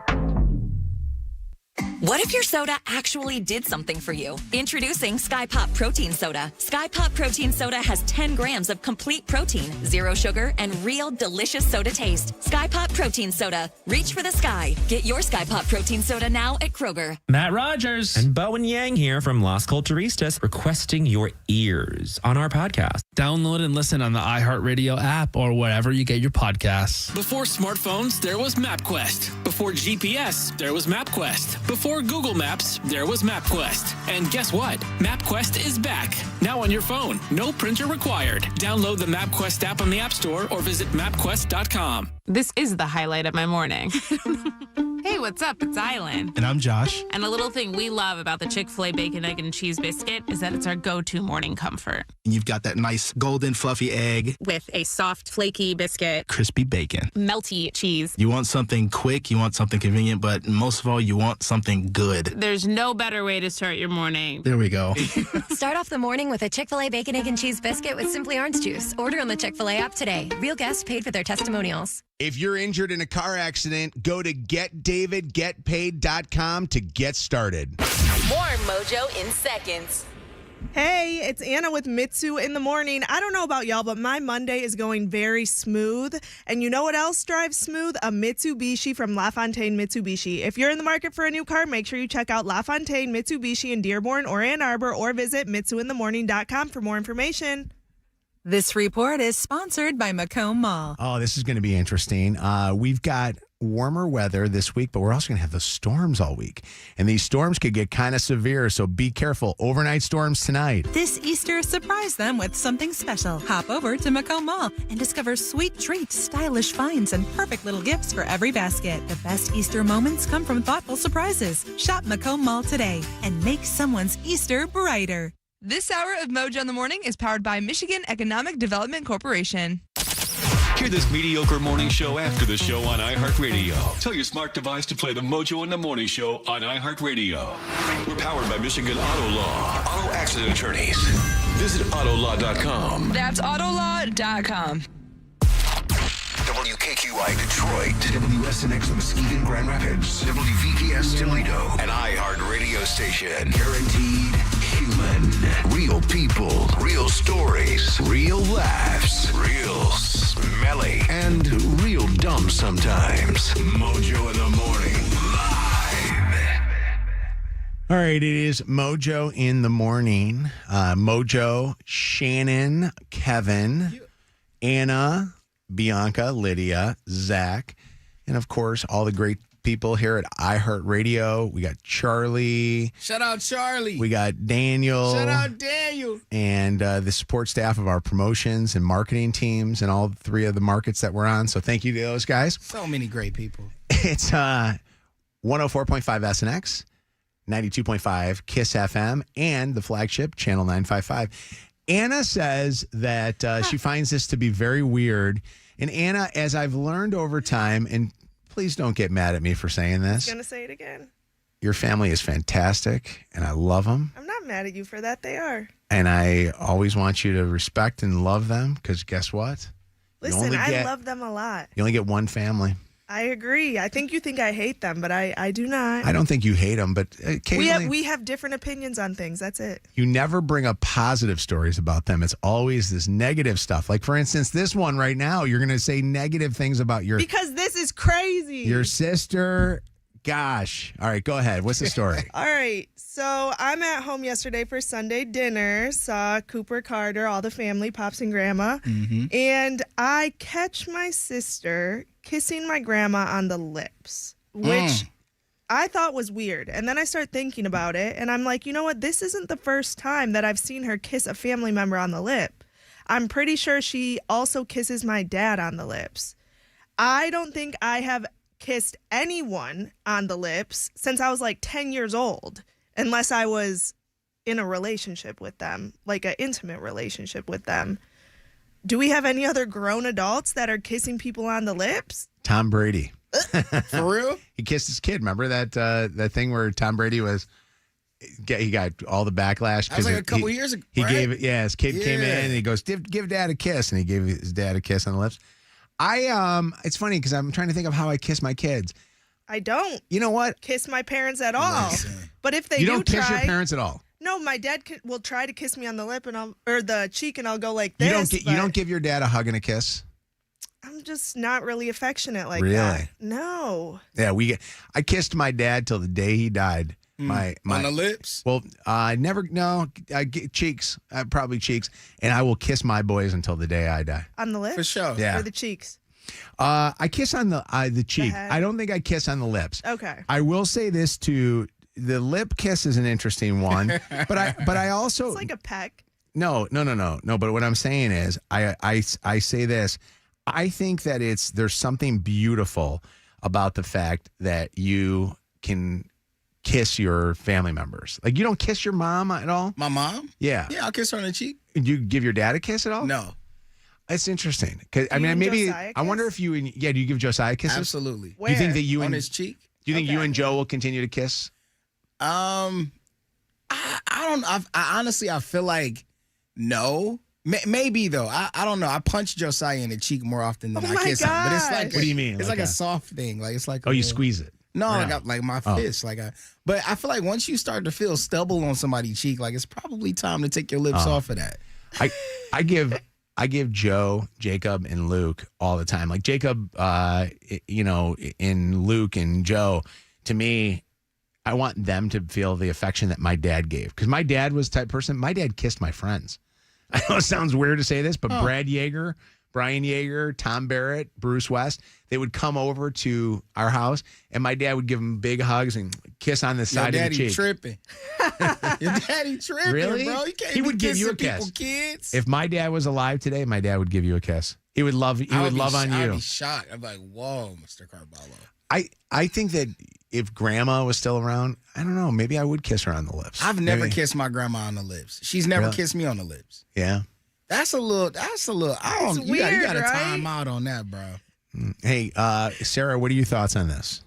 What if your soda actually did something for you? Introducing Sky Pop Protein Soda. Sky Pop Protein Soda has 10 grams of complete protein, 0 sugar, and real delicious soda taste. Sky Pop Protein Soda. Reach for the sky. Get your Sky Pop Protein Soda now at Kroger. Matt Rogers and Bowen Yang here from Las Culturistas requesting your ears on our podcast. Download and listen on the iHeartRadio app or wherever you get your podcasts. Before smartphones, there was MapQuest. Before GPS, there was MapQuest. Before Google Maps, there was MapQuest. And guess what? MapQuest is back. Now on your phone. No printer required. Download the MapQuest app on the App Store or visit mapquest.com. This is the highlight of my morning. Hey, what's up? It's Island. And I'm Josh. And a little thing we love about the Chick-fil-A Bacon, Egg, and Cheese Biscuit is that it's our go-to morning comfort. And you've got that nice golden fluffy egg. With a soft, flaky biscuit. Crispy bacon. Melty cheese. You want something quick, you want something convenient, but most of all, you want something good. There's no better way to start your morning. There we go. Start off the morning with a Chick-fil-A Bacon, Egg, and Cheese Biscuit with Simply Orange Juice. Order on the Chick-fil-A app today. Real guests paid for their testimonials. If you're injured in a car accident, go to getdavid.com Visit getpaid.com to get started. More Mojo in seconds. Hey, it's Anna with Mitsu in the morning. I don't know about y'all, but my Monday is going very smooth. And you know what else drives smooth? A Mitsubishi from LaFontaine Mitsubishi. If you're in the market for a new car, make sure you check out LaFontaine Mitsubishi in Dearborn or Ann Arbor, or visit mitsuinthemorning.com for more information. This report is sponsored by Macomb Mall. Oh, this is going to be interesting. We've got warmer weather this week, but we're also going to have the storms all week. And these storms could get kind of severe, so be careful. Overnight storms tonight. This Easter, surprise them with something special. Hop over to Macomb Mall and discover sweet treats, stylish finds, and perfect little gifts for every basket. The best Easter moments come from thoughtful surprises. Shop Macomb Mall today and make someone's Easter brighter. This hour of Mojo in the Morning is powered by Michigan Economic Development Corporation. Hear this mediocre morning show after the show on iHeartRadio. Tell your smart device to play the Mojo in the Morning Show on iHeartRadio. We're powered by Michigan Auto Law. Auto accident attorneys. Visit autolaw.com. That's autolaw.com. WKQI Detroit, WSNX Muskegon Grand Rapids, WVPS Toledo, an iHeartRadio station. Guaranteed human. Real people, real stories, real laughs, real smelly, and real dumb sometimes. Mojo in the Morning, live. All right, it is Mojo in the Morning. Mojo, Shannon, Kevin, Anna, Bianca, Lydia, Zack, and of course, all the great people here at iHeartRadio. We got Charlie. Shout out Charlie. We got Daniel. Shout out Daniel. And the support staff of our promotions and marketing teams and all three of the markets that we're on. So thank you to those guys. So many great people. It's 104.5 SNX, 92.5 KISS FM, and the flagship Channel 955. Anna says that she finds this to be very weird. And Anna, as I've learned over time, and please don't get mad at me for saying this. I'm going to say it again. Your family is fantastic, and I love them. I'm not mad at you for that. They are. And I always want you to respect and love them, because guess what? Listen, I love them a lot. You only get one family. I agree. I think you think I hate them, but I do not. I don't think you hate them, but occasionally we have different opinions on things. That's it. You never bring up positive stories about them. It's always this negative stuff. Like, for instance, this one right now, you're going to say negative things about because this is crazy. Your sister. Gosh. All right, go ahead. What's the story? All right. So I'm at home yesterday for Sunday dinner. Saw Cooper, Carter, all the family, Pops and Grandma. Mm-hmm. And I catch my sister kissing my grandma on the lips, which I thought was weird. And then I start thinking about it, and I'm like, you know what? This isn't the first time that I've seen her kiss a family member on the lip. I'm pretty sure she also kisses my dad on the lips. I don't think I have kissed anyone on the lips since I was like 10 years old, unless I was in a relationship with them, like an intimate relationship with them. Do we have any other grown adults that are kissing people on the lips? Tom Brady. For real? He kissed his kid. Remember that thing where Tom Brady he got all the backlash? That was like a couple years ago, He right? gave it, his kid came in and he goes, give dad a kiss. And he gave his dad a kiss on the lips. It's funny because I'm trying to think of how I kiss my kids. I don't. You know what? Kiss my parents at all. But if they You don't kiss your parents at all? No, my dad will try to kiss me on the lip or the cheek, and I'll go like this. You don't give your dad a hug and a kiss? I'm just not really affectionate like Really? that. No. Yeah, I kissed my dad till the day he died. My on the lips? Well, I get cheeks, probably cheeks, and I will kiss my boys until the day I die. On the lips? For sure. Yeah. Or the cheeks? I kiss on the cheek. head? I don't think I kiss on the lips. Okay. I will say this too: the lip kiss is an interesting one, but I also It's like a peck. No. But what I'm saying is, I say this. I think that there's something beautiful about the fact that you can kiss your family members. Like, you don't kiss your mom at all? My mom? Yeah. Yeah, I'll kiss her on the cheek. Do you give your dad a kiss at all? No. It's interesting. Cause Do you give Josiah a I wonder if do you give Josiah kisses? Absolutely. Do you think that you on and his cheek? Do you think you and Joe will continue to kiss? I don't. I honestly, I feel like no. Maybe though. I don't know. I punch Josiah in the cheek more often than I kiss him. But it's like what do you mean? It's like a soft thing. Like it's like you squeeze it. No, Or I got like my fist. But I feel like once you start to feel stubble on somebody's cheek, like it's probably time to take your lips off of that. I give Joe, Jacob, and Luke all the time. Like Jacob, in Luke and Joe, to me, I want them to feel the affection that my dad gave. Because my dad was the type of person, my dad kissed my friends. I know it sounds weird to say this, but Brad Yeager, Brian Yeager, Tom Barrett, Bruce West, they would come over to our house, and my dad would give them big hugs and kiss on the side of the cheek. Tripping. Your daddy tripping, Really? bro. You can't He be would give you a kissing kiss. Kids. If my dad was alive today, my dad would give you a kiss. He would love on I'd you. be shocked. I'm like, whoa, Mr. Carballo. I think that if grandma was still around, I don't know, maybe I would kiss her on the lips. I've never Maybe. kissed my grandma on the lips. She's never Really? kissed me on the lips. Yeah. That's a little, I don't, It's you got weird, to right? time out on that, bro. Hey, Sarah, what are your thoughts on this?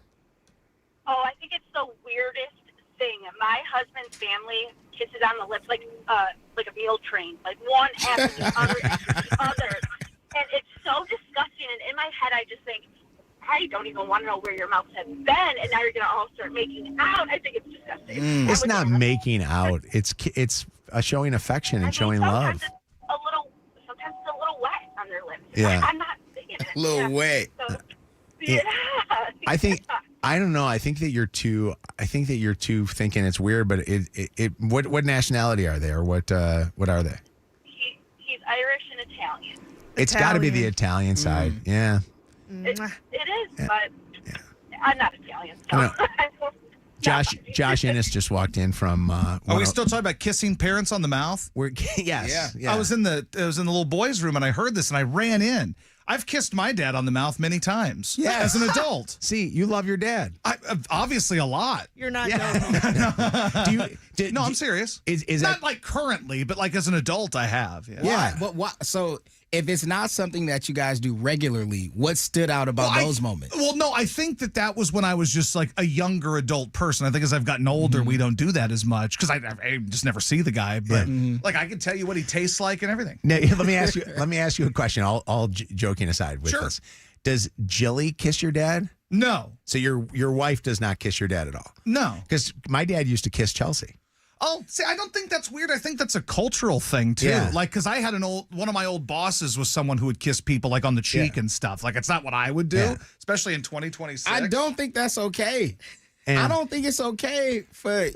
Oh, I think it's the weirdest thing. My husband's family kisses on the lips like a meal train, like one after the other after the other. And it's so disgusting. And in my head, I just think, I don't even want to know where your mouth has been, and now you're going to all start making out. I think it's disgusting. It's not making out. It's showing affection and showing love. Sometimes it's a little wet on their lips. Yeah. I'm not saying it. A little wet. So, yeah. I think I don't know. I think that you're too thinking it's weird. But what nationality are they, or what are they? He's Irish and Italian. It's got to be the Italian side. Yeah. It is, but I'm not Italian. So. No. Josh Innes just walked in from. Are we still talking about kissing parents on the mouth? Yes. Yeah. I was in the little boys' room and I heard this and I ran in. I've kissed my dad on the mouth many times. Yeah, as an adult. See, you love your dad. Obviously a lot. You're not No, I'm serious. Is not like currently, but like as an adult, I have. Yeah. But what? So if it's not something that you guys do regularly, what stood out about those moments? Well, no, I think that was when I was just like a younger adult person. I think as I've gotten older, we don't do that as much because I just never see the guy. But like I can tell you what he tastes like and everything. Now, let me ask you a question. All joking aside with this. Does Jilly kiss your dad? No. So your wife does not kiss your dad at all? No. Because my dad used to kiss Chelsea. Oh, see, I don't think that's weird. I think that's a cultural thing too. Yeah. Like, because I had one of my old bosses was someone who would kiss people like on the cheek and stuff. Like, it's not what I would do, especially in 2026. I don't think that's okay. And I don't think it's okay for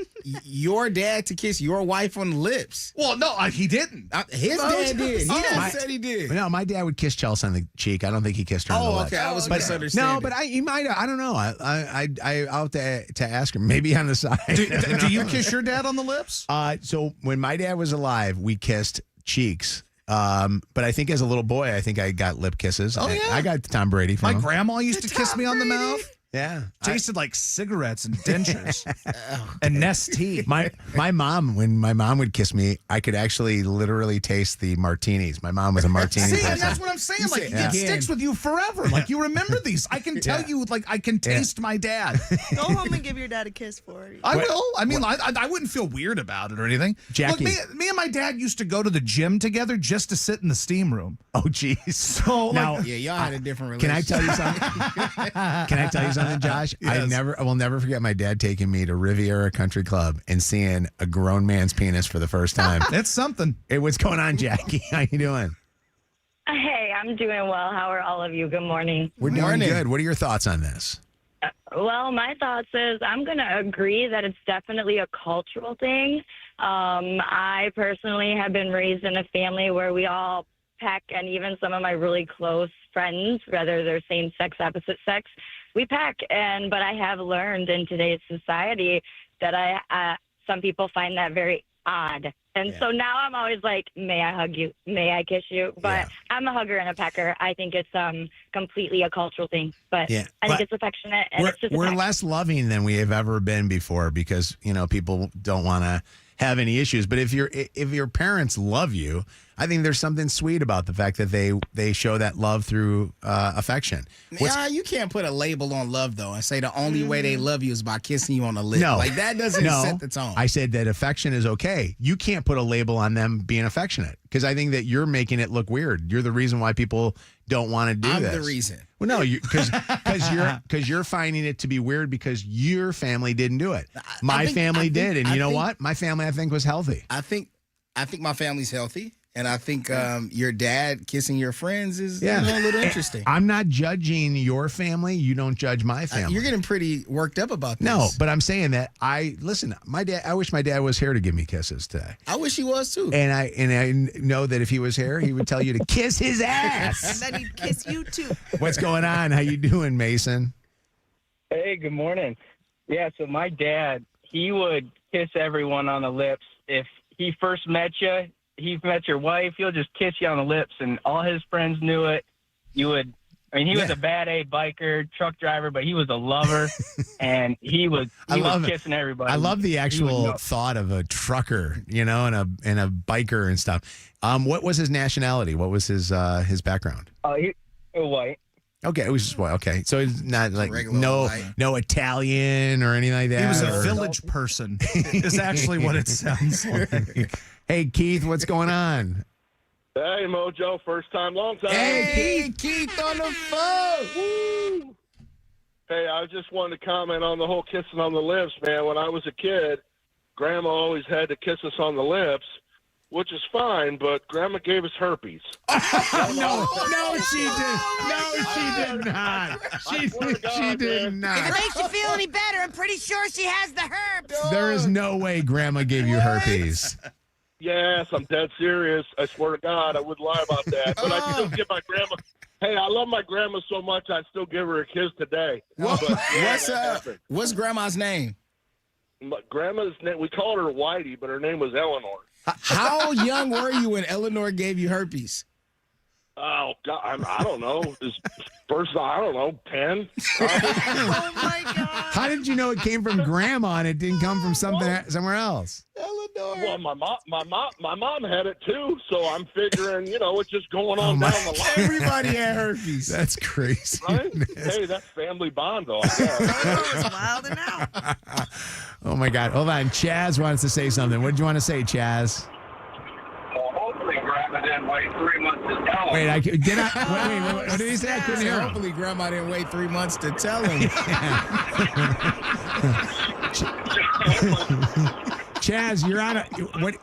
your dad to kiss your wife on the lips. Well, no, he didn't. His dad did. He said he did. No, my dad would kiss Chelsea on the cheek. I don't think he kissed her on the lips. Okay. I was misunderstanding. No, but he might. I don't know. I'll have to ask him. Maybe on the side. Do you kiss your dad on the lips? So when my dad was alive, we kissed cheeks. But I think as a little boy, I think I got lip kisses. Oh, yeah. I got Tom Brady from My him. grandma used to kiss me on the mouth. Yeah. Tasted like cigarettes and dentures and Nestea. My mom, when my mom would kiss me, I could actually literally taste the martinis. My mom was a martini See, person. and that's what I'm saying. Like, it sticks with you forever. Like, you remember these. I can tell you, like, I can taste my dad. Go home and give your dad a kiss for it. I will. I mean, I wouldn't feel weird about it or anything. Jackie. Look, me and my dad used to go to the gym together just to sit in the steam room. Oh, geez. So, now, like, yeah, y'all had a different Can relationship. I tell you something? Can I tell you something, Josh? Yes. I will never forget my dad taking me to Riviera Country Club and seeing a grown man's penis for the first time. It's something. Hey, what's going on, Jackie? How you doing? Hey, I'm doing well. How are all of you? Good morning. We're doing good. What are your thoughts on this? Well, my thoughts is I'm going to agree that it's definitely a cultural thing. I personally have been raised in a family where we all peck, and even some of my really close friends, whether they're same sex, opposite sex, we peck. But I have learned in today's society that some people find that very odd. And so now I'm always like, may I hug you? May I kiss you? But I'm a hugger and a pecker. I think it's completely a cultural thing. But I think it's affectionate. And it's just we're less loving than we have ever been before because, people don't want to have any issues. But if your parents love you, I think there's something sweet about the fact that they show that love through affection. You can't put a label on love, though, and say the only way they love you is by kissing you on the lips. No. Like, that doesn't set the tone. I said that affection is okay. You can't put a label on them being affectionate because I think that you're making it look weird. You're the reason why people don't want to do this. I'm the reason. Well, no, because you're finding it to be weird because your family didn't do it. My family did, and you know what? My family, I think, was healthy. I think my family's healthy, and I think your dad kissing your friends is a little interesting. I'm not judging your family. You don't judge my family. You're getting pretty worked up about this. No, but I'm saying that listen. My dad. I wish my dad was here to give me kisses today. I wish he was too. And I know that if he was here, he would tell you to kiss his ass. And then he'd kiss you too. What's going on? How you doing, Mason? Hey, good morning. Yeah, so my dad, he would kiss everyone on the lips. If he first met you, he met your wife, he'll just kiss you on the lips, and all his friends knew it. He was a bad A biker, truck driver, but he was a lover, and he was kissing everybody. I love the actual thought of a trucker, and a biker and stuff. What was his nationality? What was his background? He was white. Okay, it was just white. Okay, so it's not like no Italian or anything like that. He was a village person. Is actually what it sounds like. Hey, Keith, what's going on? Hey, Mojo, first time, long time. Hey, Keith on the phone. Woo. Hey, I just wanted to comment on the whole kissing on the lips, man. When I was a kid, Grandma always had to kiss us on the lips, which is fine, but Grandma gave us herpes. No, she did. No, she did not. She did not. If it makes you feel any better, I'm pretty sure she has the herpes. There is no way Grandma gave you herpes. Yes, I'm dead serious. I swear to God, I wouldn't lie about that. But I still give my grandma. Hey, I love my grandma so much, I still give her a kiss today. What's Grandma's name? Grandma's name, we called her Whitey, but her name was Eleanor. How young were you when Eleanor gave you herpes? Oh, God, I don't know. I don't know, 10. Oh, my God. How did you know it came from Grandma and it didn't come from somewhere else? Eleanor. Well, my mom had it too, so I'm figuring, it's just going on down the line. Everybody had herpes. That's crazy. Right? Hey, that's family bond, though. It's wild and out. Oh my God! Hold on, Chaz wants to say something. What did you want to say, Chaz? Well, hopefully, Grandma didn't wait 3 months to tell him. Wait, what did he say? I couldn't hear him. Hopefully, Grandma didn't wait 3 months to tell him. Chaz, you're on.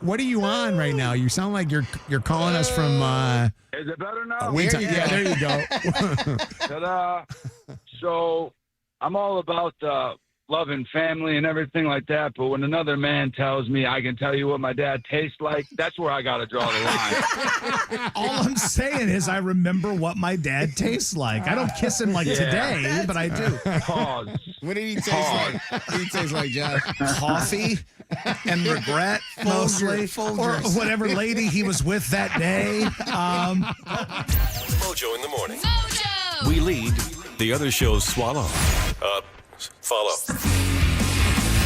What are you on right now? You sound like you're calling us from. Is it better now? Yeah, there you go. Ta-da. So, I'm all about loving family and everything like that, but when another man tells me I can tell you what my dad tastes like, that's where I got to draw the line. All I'm saying is I remember what my dad tastes like. I don't kiss him like today, but I do. Pause. What did he taste like? What did he taste like, Josh? Coffee and regret, mostly. Or whatever lady he was with that day. Mojo in the morning. Mojo! We lead, the other shows swallow. Follow.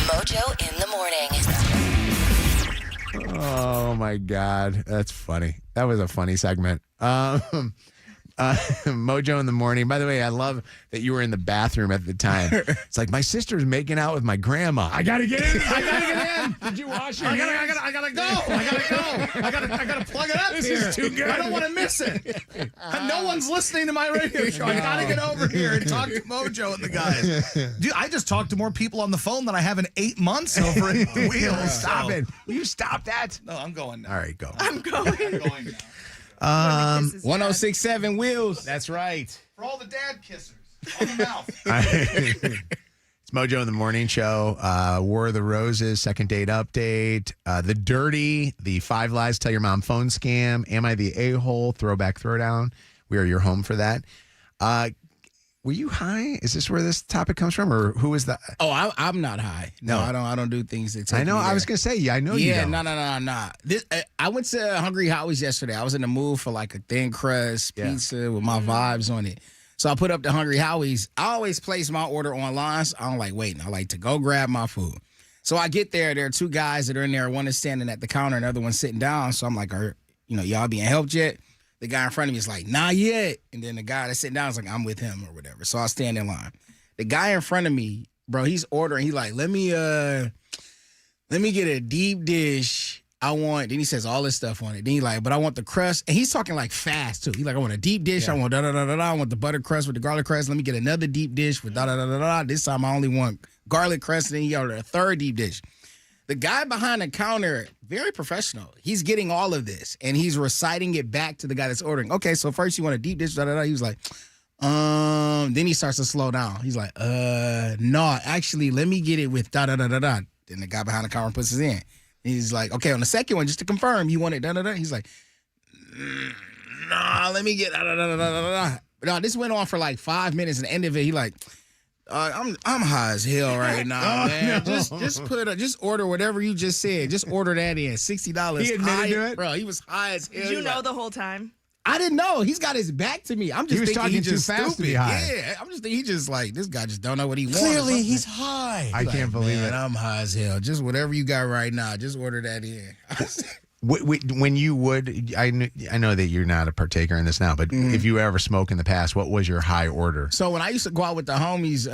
Mojo in the morning. Oh my God, that's funny. That was a funny segment. Mojo in the morning. By the way, I love that you were in the bathroom at the time. It's like my sister's making out with my grandma. I gotta get in. Did you wash your hands? I gotta go. I gotta plug it up. This is too good. I don't want to miss it. No one's listening to my radio show. I gotta get over here and talk to Mojo and the guys. Dude, I just talked to more people on the phone than I have in 8 months over at the wheel. Stop it. Will you stop that? No, I'm going now. All right, go. I'm going. 1067 Wheels. That's right. For all the dad kissers on the mouth. It's Mojo in the Morning Show. War of the Roses, second date update. The Dirty, the 5 Lies Tell Your Mom phone scam. Am I the A-hole? Throwback, throwdown. We are your home for that. Were you high? Is this where this topic comes from, or who is that? Oh, I'm not high. No, I don't do things that take I know. me there. I was gonna say, I know you don't. No. I went to Hungry Howie's yesterday. I was in the mood for like a thin crust pizza with my vibes on it. So I put up the Hungry Howie's. I always place my order online. So I don't like waiting. I like to go grab my food. So I get there. There are 2 guys that are in there. One is standing at the counter, and the other one's sitting down. So I'm like, y'all being helped yet? The guy in front of me is like, not yet. And then the guy that's sitting down is like, I'm with him or whatever. So I stand in line. The guy in front of me, bro, he's ordering. He's like, let me get a deep dish then he says all this stuff on it. Then he like, but I want the crust. And he's talking like fast too. He's like, I want a deep dish. I want da-da-da-da-da. I want the butter crust with the garlic crust. Let me get another deep dish with da-da-da-da-da. This time I only want garlic crust. And then he ordered a third deep dish. The guy behind the counter, very professional. He's getting all of this. And he's reciting it back to the guy that's ordering. Okay, so first you want a deep dish, da-da-da. He was like, then he starts to slow down. He's like, no, actually, let me get it with da-da-da-da-da. Then the guy behind the counter puts it in. He's like, okay, on the second one, just to confirm, you want it da-da-da? He's like, nah, let me get da-da-da-da-da-da. No, this went on for like 5 minutes, and the end of it, he like, I'm high as hell right now, man. No. Just order whatever you just said. Just order that in. $60. He admitted to it? Bro, he was high as hell. Did you know the whole time? I didn't know. He's got his back to me. I'm just thinking talking he's just too fast stupid. to be high. Yeah, I'm just thinking he just like, this guy just don't know what he wants. Clearly, he's high. I can't believe it. I'm high as hell. Just whatever you got right now, just order that in. When you would, I know that you're not a partaker in this now, but if you ever smoked in the past, what was your high order? So when I used to go out with the homies,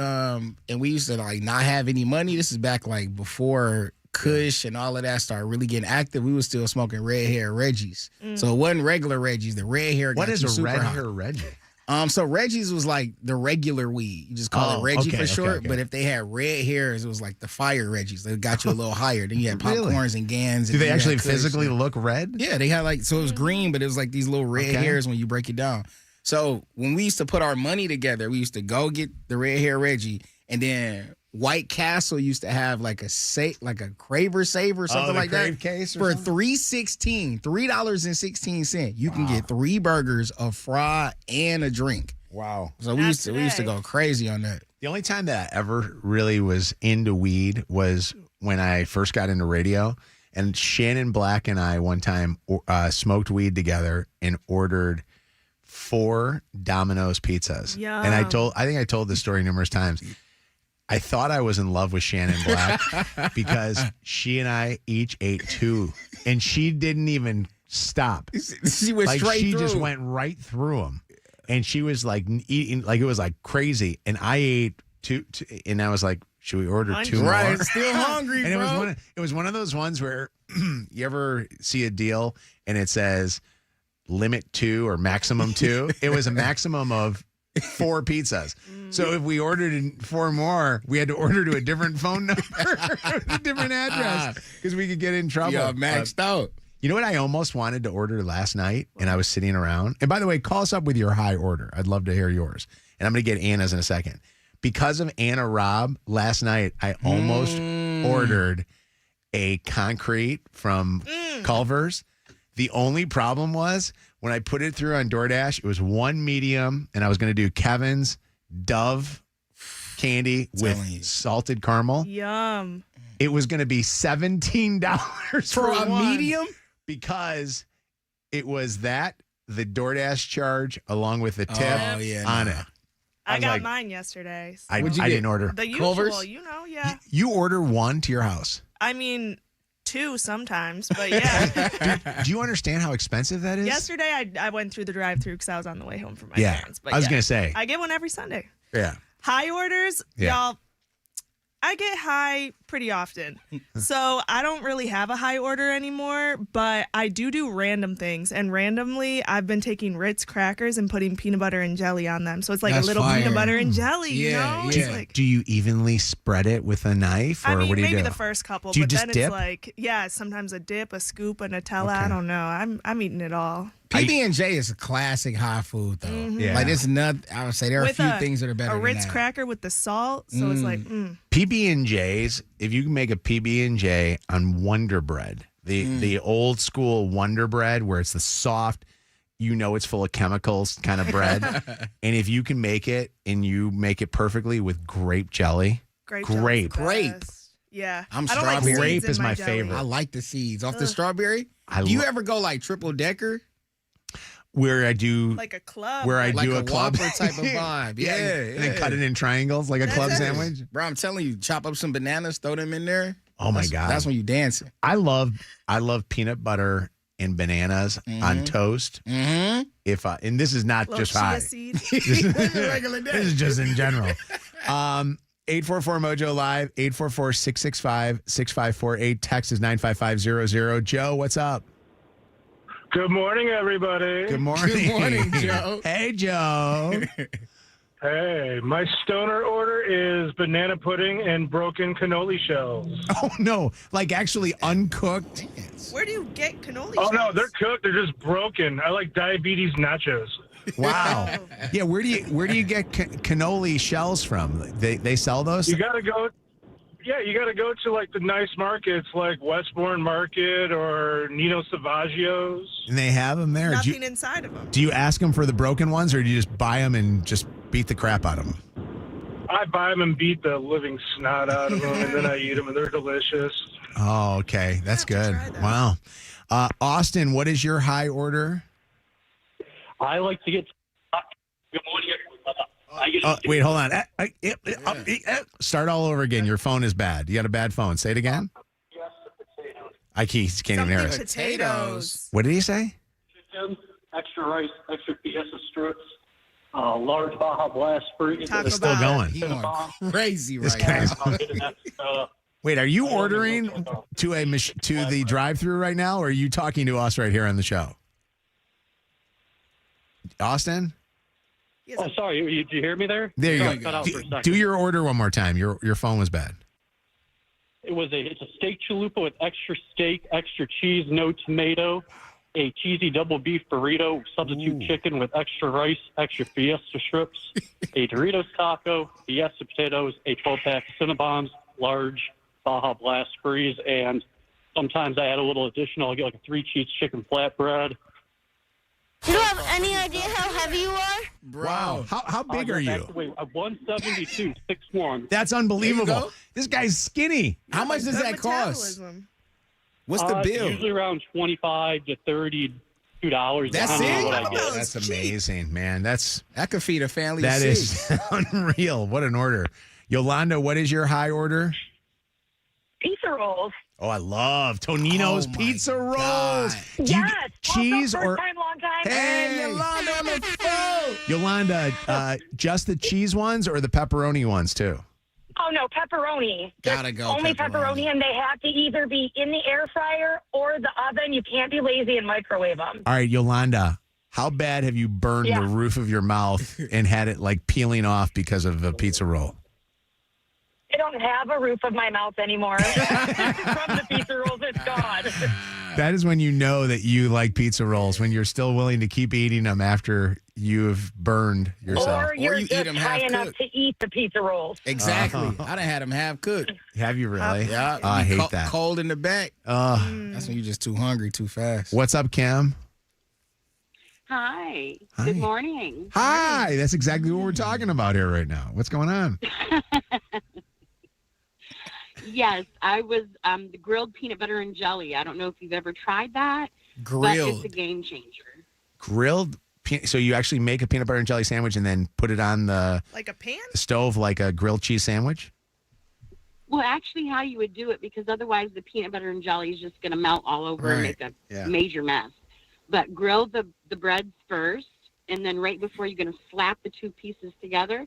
and we used to like not have any money, this is back like before Kush and all of that started really getting active, we was still smoking red hair Reggies. So it wasn't regular Reggies. The red hair got What is a red high. hair Reggie? So Reggie's was like the regular weed. You just call it Reggie for short. But if they had red hairs, it was like the fire Reggies. They got you a little higher. Then you had popcorns and Gans. Do they actually physically look red? Yeah, they had like, so it was green, but it was like these little red hairs when you break it down. So when we used to put our money together, we used to go get the red hair Reggie, and then White Castle used to have like a Craver Save or something like that. Case for $3.16, you can get 3 burgers, a fry, and a drink. Wow. So we used to go crazy on that. The only time that I ever really was into weed was when I first got into radio. And Shannon Black and I one time smoked weed together and ordered 4 Domino's pizzas. Yum. And I think I told this story numerous times. I thought I was in love with Shannon Black because she and I each ate 2, and she didn't even stop. She went straight She through. just went right through them, and she was like eating like it was like crazy. And I ate 2, and I was like, "Should we order 2 more?" Right, still hungry, and bro. it was one of those ones where you ever see a deal and it says limit 2 or maximum 2. It was a maximum of 4 pizzas. So if we ordered 4 more, we had to order to a different phone number, a different address, because we could get in trouble. Yeah, maxed out. You know what I almost wanted to order last night, and I was sitting around. And by the way, call us up with your high order. I'd love to hear yours. And I'm going to get Anna's in a second. Because of Anna Robb, last night I almost ordered a concrete from Culver's. The only problem was when I put it through on DoorDash, it was 1 medium, and I was going to do Kevin's Dove candy with salted caramel. Yum. It was going to be $17 For a one medium? because it was the DoorDash charge along with the tip on it. I got like, mine yesterday. So. I didn't order. The usual, Culver's? yeah. You order 1 to your house. I mean, 2 sometimes, but yeah. Do you understand how expensive that is? Yesterday, I went through the drive-thru because I was on the way home from my parents. But I was going to say. I get one every Sunday. Yeah. High orders, y'all. I get high pretty often. So I don't really have a high order anymore, but I do random things. And randomly, I've been taking Ritz crackers and putting peanut butter and jelly on them. So it's like That's a little fire. peanut butter and jelly, you know? Yeah. It's like, Do you evenly spread it with a knife, or I mean, what do you do? maybe the first couple, Do you but just then dip? it's like, sometimes a dip, a scoop, a Nutella. I don't know. I'm eating it all. PB&J is a classic high food, though. Yeah. Like, it's not, I would say there are With a few things that are better a than Ritz that. cracker with the salt. So it's like, PB&J's, if you can make a PB&J on Wonder Bread, the old school Wonder Bread where it's the soft, it's full of chemicals kind of bread. And if you can make it and you make it perfectly with grape jelly. grape. Yeah. I'm I don't like strawberry. seeds Grape in is my jelly. favorite. I like the seeds. Off the strawberry? Do you ever go like triple decker? Where I do Like a club. where I Like do a a club Whopper type of vibe. Yeah. and then cut it in triangles like a club sandwich. Bro, I'm telling you, chop up some bananas, throw them in there. Oh my God. That's when you dancing. I love peanut butter and bananas on toast. Mm-hmm. And this is not Little just chia high. seed. This is just in general. 844-MOJO Live, 844-665-6548. Text is 95500. Joe, what's up? Good morning, everybody. Good morning. Good morning, Joe. Hey, Joe. Hey, my stoner order is banana pudding and broken cannoli shells. Oh, no. Like actually uncooked? Where do you get cannoli Oh, shells? no, they're cooked. They're just broken. I like diabetes nachos. Wow. Yeah, where do you get cannoli shells from? They sell those? You got to go. Yeah, you got to go to like the nice markets like Westbourne Market or Nino Savaggio's. And they have them there. Nothing inside of them. Do you ask them for the broken ones, or do you just buy them and just beat the crap out of them? I buy them and beat the living snot out of them, and then I eat them, and they're delicious. Oh, okay. That's good. Wow. Austin, what is your high order? I like to get. Good morning, everyone. Wait, hold on. Start all over again. Your phone is bad. You got a bad phone. Say it again. I can't even hear it. Potatoes. What did he say? Chicken, extra rice, extra fiesta strips, large Baja Blast free. It's still going. He going crazy This right guy's- now. Wait, are you ordering to the drive-thru right now, or are you talking to us right here on the show? Austin? Oh, sorry. Did you hear me there? There you Sorry, go. cut out for a second. Do your order one more time. Your phone was bad. It's a steak chalupa with extra steak, extra cheese, no tomato, a cheesy double beef burrito, substitute chicken with extra rice, extra fiesta strips, a Doritos taco, fiesta potatoes, a 12-pack of Cinnabons, large Baja Blast freeze, and sometimes I add a little additional. I get like a 3-cheese chicken flatbread. You don't have any idea how heavy you are? Wow. How big are you? Wait, I'm 172, 6'1". That's unbelievable. This guy's skinny. How much does that cost? What's the bill? Usually around $25 to $32. That's depending on it? what I get. That's amazing, man. That could feed a family of That six. is unreal. What an order. Yolanda, what is your high order? Pizza rolls. Oh, I love Tonino's Pizza Rolls. Do you Yes. get cheese also, or first time, long time. Hey, Yolanda on the phone. Yolanda, just the cheese ones or the pepperoni ones too? Oh no, pepperoni. Gotta go Only pepperoni. pepperoni, and they have to either be in the air fryer or the oven. You can't be lazy and microwave them. All right, Yolanda, how bad have you burned the roof of your mouth and had it like peeling off because of a pizza roll? I don't have a roof of my mouth anymore. From the pizza rolls, it's gone. That is when you know that you like pizza rolls, when you're still willing to keep eating them after you've burned yourself. Or you're you eat just them high enough half-cooked. to eat the pizza rolls. Exactly. I done had them half cooked. Have you really? Yeah. Oh, I Be hate that. Cold in the back. That's when you're just too hungry too fast. What's up, Kim? Hi. Hi. Good morning. Hi. That's exactly what we're talking about here right now. What's going on? Yes, I was the grilled peanut butter and jelly. I don't know if you've ever tried that. But Grilled. it's a game changer. Grilled. So you actually make a peanut butter and jelly sandwich and then put it on the Like a pan? stove like a grilled cheese sandwich? Well, actually, how you would do it, because otherwise the peanut butter and jelly is just going to melt all over and Right. make a Yeah. major mess. But grill the breads first, and then right before you're going to slap the two pieces together,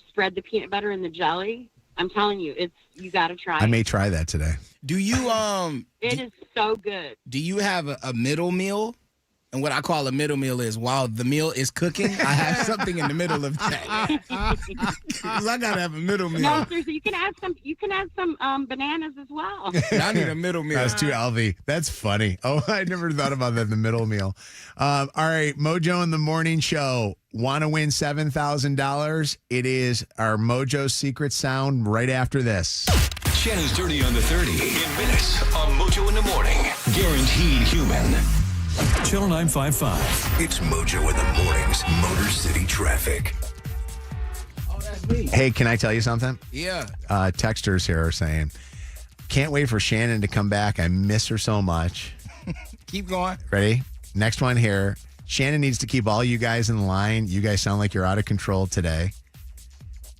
spread the peanut butter and the jelly. I'm telling you, you got to try I it. may try that today. Do you It is so good. do you have a middle meal? And what I call a middle meal is while the meal is cooking, I have something in the middle of that. 'Cause I gotta have a middle meal. No, seriously, you can add some bananas as well. I need a middle meal. That's too Alvy. That's funny. Oh, I never thought about that in the middle meal. All right, Mojo in the Morning Show. Want to win $7,000? It is our Mojo secret sound right after this. Shannon's Dirty on the 30 in minutes on Mojo in the Morning. Guaranteed human. Channel 955. It's Mojo in the Morning's Motor City Traffic. Hey, can I tell you something? Yeah. Texters here are saying, can't wait for Shannon to come back. I miss her so much. Keep going. Ready? Next one here. Shannon needs to keep all you guys in line. You guys sound like you're out of control today.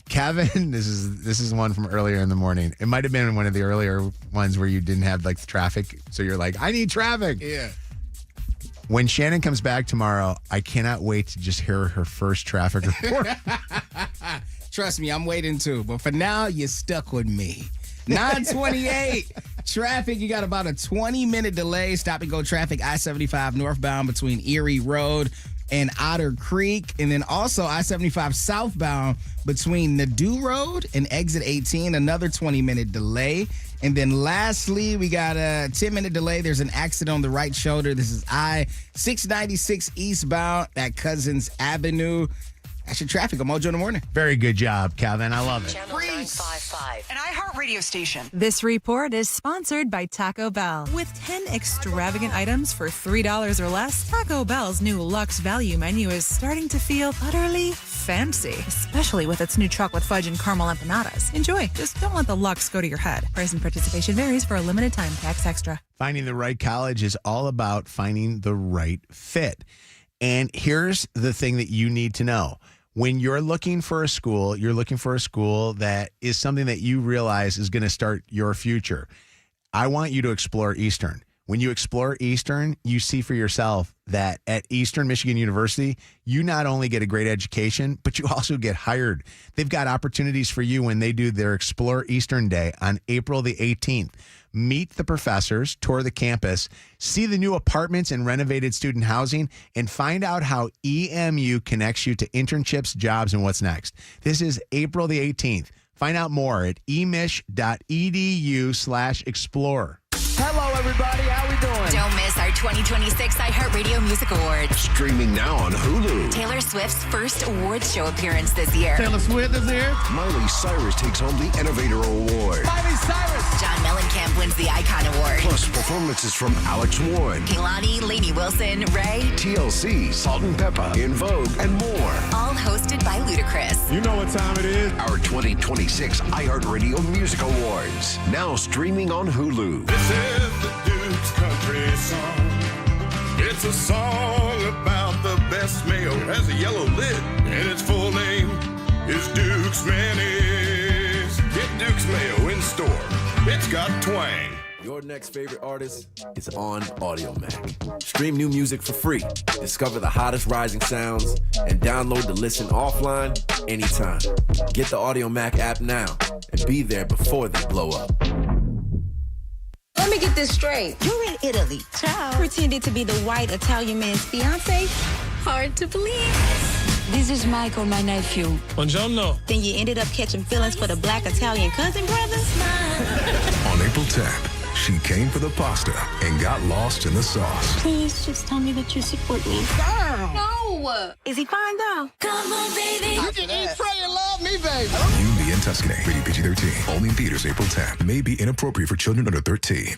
Kevin, this is one from earlier in the morning. It might have been one of the earlier ones where you didn't have like the traffic. So you're like, I need traffic. Yeah. When Shannon comes back tomorrow, I cannot wait to just hear her first traffic report. Trust me, I'm waiting too. But for now, you're stuck with me. 928. Traffic, you got about a 20-minute delay. Stop and go traffic, I-75 northbound between Erie Road and Otter Creek. And then also I-75 southbound between Nadeau Road and Exit 18. Another 20-minute delay. And then lastly, we got a 10-minute delay. There's an accident on the right shoulder. This is I-696 eastbound at Cousins Avenue. That's your traffic on Mojo in the Morning. Very good job, Kevin. I love it. An iHeart radio station. This report is sponsored by Taco Bell. With 10 extravagant items for $3 or less, Taco Bell's new Luxe Value menu is starting to feel utterly fancy, especially with its new chocolate fudge and caramel empanadas. Enjoy. Just don't let the Luxe go to your head. Price and participation varies for a limited time. Tax extra. Finding the right college is all about finding the right fit. And here's the thing that you need to know. When you're looking for a school, you're looking for a school that is something that you realize is going to start your future. I want you to explore Eastern. When you explore Eastern, you see for yourself that at Eastern Michigan University, you not only get a great education, but you also get hired. They've got opportunities for you when they do their Explore Eastern Day on April the 18th. Meet the professors, tour the campus, see the new apartments and renovated student housing, and find out how EMU connects you to internships, jobs, and what's next. This is April the 18th. Find out more at emish.edu/explore. Hello, everybody. How we doing? Don't miss our 2026 iHeartRadio Music Awards. Streaming now on Hulu. Taylor Swift's first awards show appearance this year. Taylor Swift is here. Miley Cyrus takes home the Innovator Award. Miley Cyrus. John Mellencamp wins the Icon Award. Plus performances from Alex Warren, Kehlani, Lainey Wilson, Ray, TLC, Salt and Pepper, In Vogue, and more. all hosted by Ludacris. You know what time it is. Our 2026 iHeartRadio Music Awards. Now streaming on Hulu. This is the Duke's country song. It's a song about the best mayo. Has a yellow lid, and its full name is Duke's Mayonnaise. Get Duke's Mayo in store. It's got twang. Your next favorite artist is on Audiomack. Stream new music for free. Discover the hottest rising sounds and download the listen offline anytime. Get the Audiomack app now and be there before they blow up. Let me get this straight. You're in Italy. Ciao. Pretended to be the white Italian man's fiance? Hard to believe. This is Michael, my nephew. Buongiorno. Then you ended up catching feelings for the black Italian cousin brother? On April 10th, she came for the pasta and got lost in the sauce. Please just tell me that you support me. No. Is he fine though? Come on, baby. You can eat, pray, and love me, baby. Beauty in Tuscany. Rated PG-13. Only in theaters April 10th. May be inappropriate for children under 13.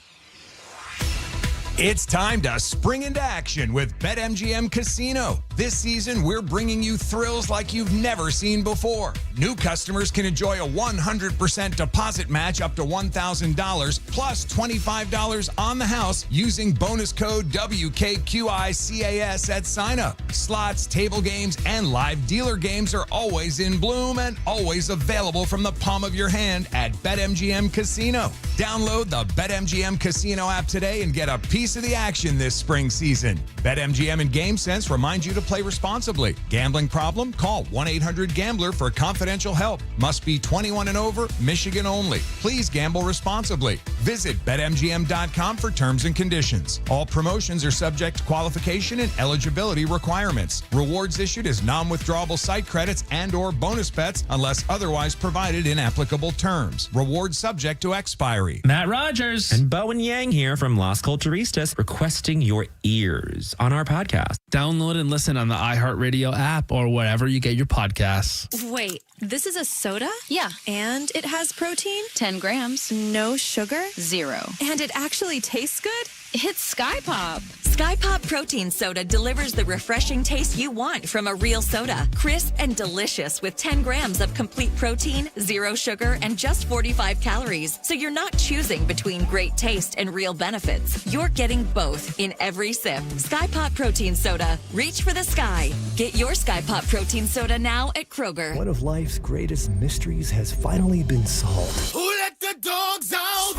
It's time to spring into action with BetMGM Casino. This season, we're bringing you thrills like you've never seen before. New customers can enjoy a 100% deposit match up to $1,000 plus $25 on the house using bonus code WKQICAS at sign-up. Slots, table games, and live dealer games are always in bloom and always available from the palm of your hand at BetMGM Casino. Download the BetMGM Casino app today and get a piece of the action this spring season. BetMGM and GameSense remind you to play responsibly. Gambling problem? Call 1-800-GAMBLER for confidential help. Must be 21 and over, Michigan only. Please gamble responsibly. Visit BetMGM.com for terms and conditions. All promotions are subject to qualification and eligibility requirements. Rewards issued as non-withdrawable site credits and or bonus bets unless otherwise provided in applicable terms. Rewards subject to expiry. Matt Rogers and Bowen Yang here from Las Culturistas requesting your ears on our podcast. Download and listen on the iHeartRadio app or wherever you get your podcasts. Wait, this is a soda? Yeah. And it has protein? 10 grams. No sugar? 0. And it actually tastes good? It's Sky Pop. Sky Pop Protein Soda delivers the refreshing taste you want from a real soda. Crisp and delicious with 10 grams of complete protein, 0 sugar, and just 45 calories. So you're not choosing between great taste and real benefits. You're getting both in every sip. Sky Pop Protein Soda. Reach for the sky. Get your Sky Pop Protein Soda now at Kroger. One of life's greatest mysteries has finally been solved. Who let the dogs out?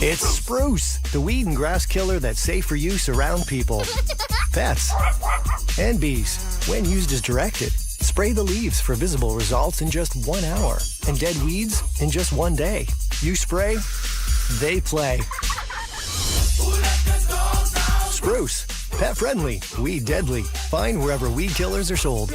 It's Spruce, the weed and grass killer that's safe for use around people, pets, and bees when used as directed. Spray the leaves for visible results in just 1 hour and dead weeds in just 1 day. You spray, they play. Spruce, pet friendly, weed deadly. Find wherever weed killers are sold.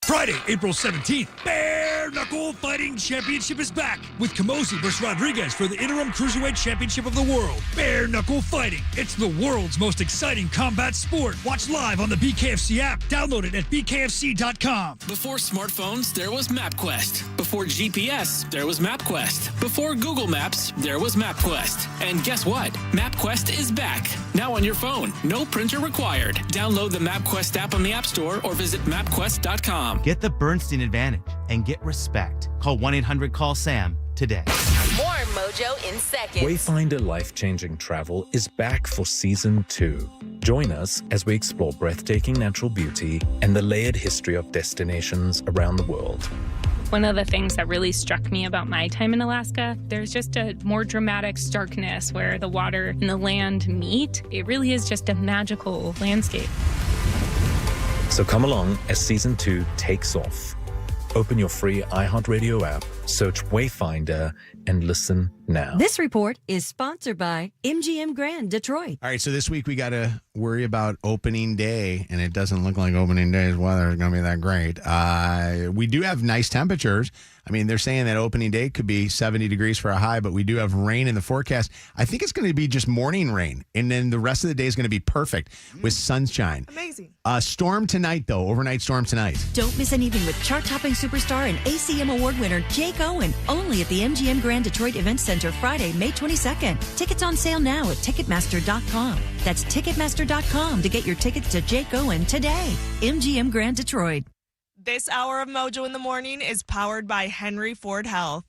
Friday, April 17th, Bare Knuckle Fighting Championship is back with Camosi versus Rodriguez for the interim Cruiserweight Championship of the world. Bare Knuckle Fighting. It's the world's most exciting combat sport. Watch live on the BKFC app. Download it at bkfc.com. Before smartphones, there was MapQuest. Before GPS, there was MapQuest. Before Google Maps, there was MapQuest. And guess what? MapQuest is back. Now on your phone. No printer required. Download the MapQuest app on the App Store or visit mapquest.com. Get the Bernstein advantage and get respect. Call 1-800-CALL-SAM today. More Mojo in seconds. Wayfinder Life-Changing Travel is back for Season 2. Join us as we explore breathtaking natural beauty and the layered history of destinations around the world. One of the things that really struck me about my time in Alaska, there's just a more dramatic starkness where the water and the land meet. It really is just a magical landscape. So come along as Season 2 takes off. Open your free iHeartRadio app, search Wayfinder, and listen now. This report is sponsored by MGM Grand Detroit. All right, so this week we got to worry about opening day, and it doesn't look like opening day's weather is going to be that great. We do have nice temperatures. I mean, they're saying that opening day could be 70 degrees for a high, but we do have rain in the forecast. I think it's going to be just morning rain, and then the rest of the day is going to be perfect with sunshine. Amazing. Storm tonight, though. Overnight storm tonight. Don't miss anything with chart-topping superstar and ACM award winner Jake Owen. Only at the MGM Grand Detroit Event Center Friday, May 22nd. Tickets on sale now at Ticketmaster.com. That's Ticketmaster.com to get your tickets to Jake Owen today. MGM Grand Detroit. This hour of Mojo in the Morning is powered by Henry Ford Health.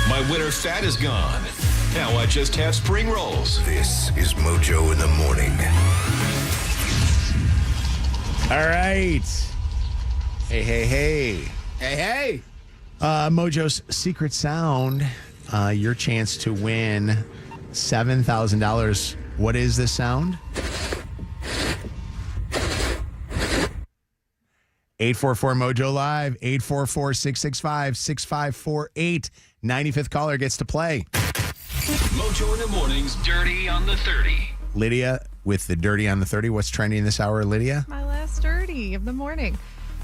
My winter fat is gone. Now I just have spring rolls. This is Mojo in the Morning. All right. Hey. Hey, hey. Mojo's Secret Sound. Your chance to win $7,000. What is this sound? 844-MOJO Live, 844-665-6548. 95th caller gets to play. Mojo in the Morning's Dirty on the 30. Lydia with the Dirty on the 30. What's trending this hour, Lydia? My last dirty of the morning.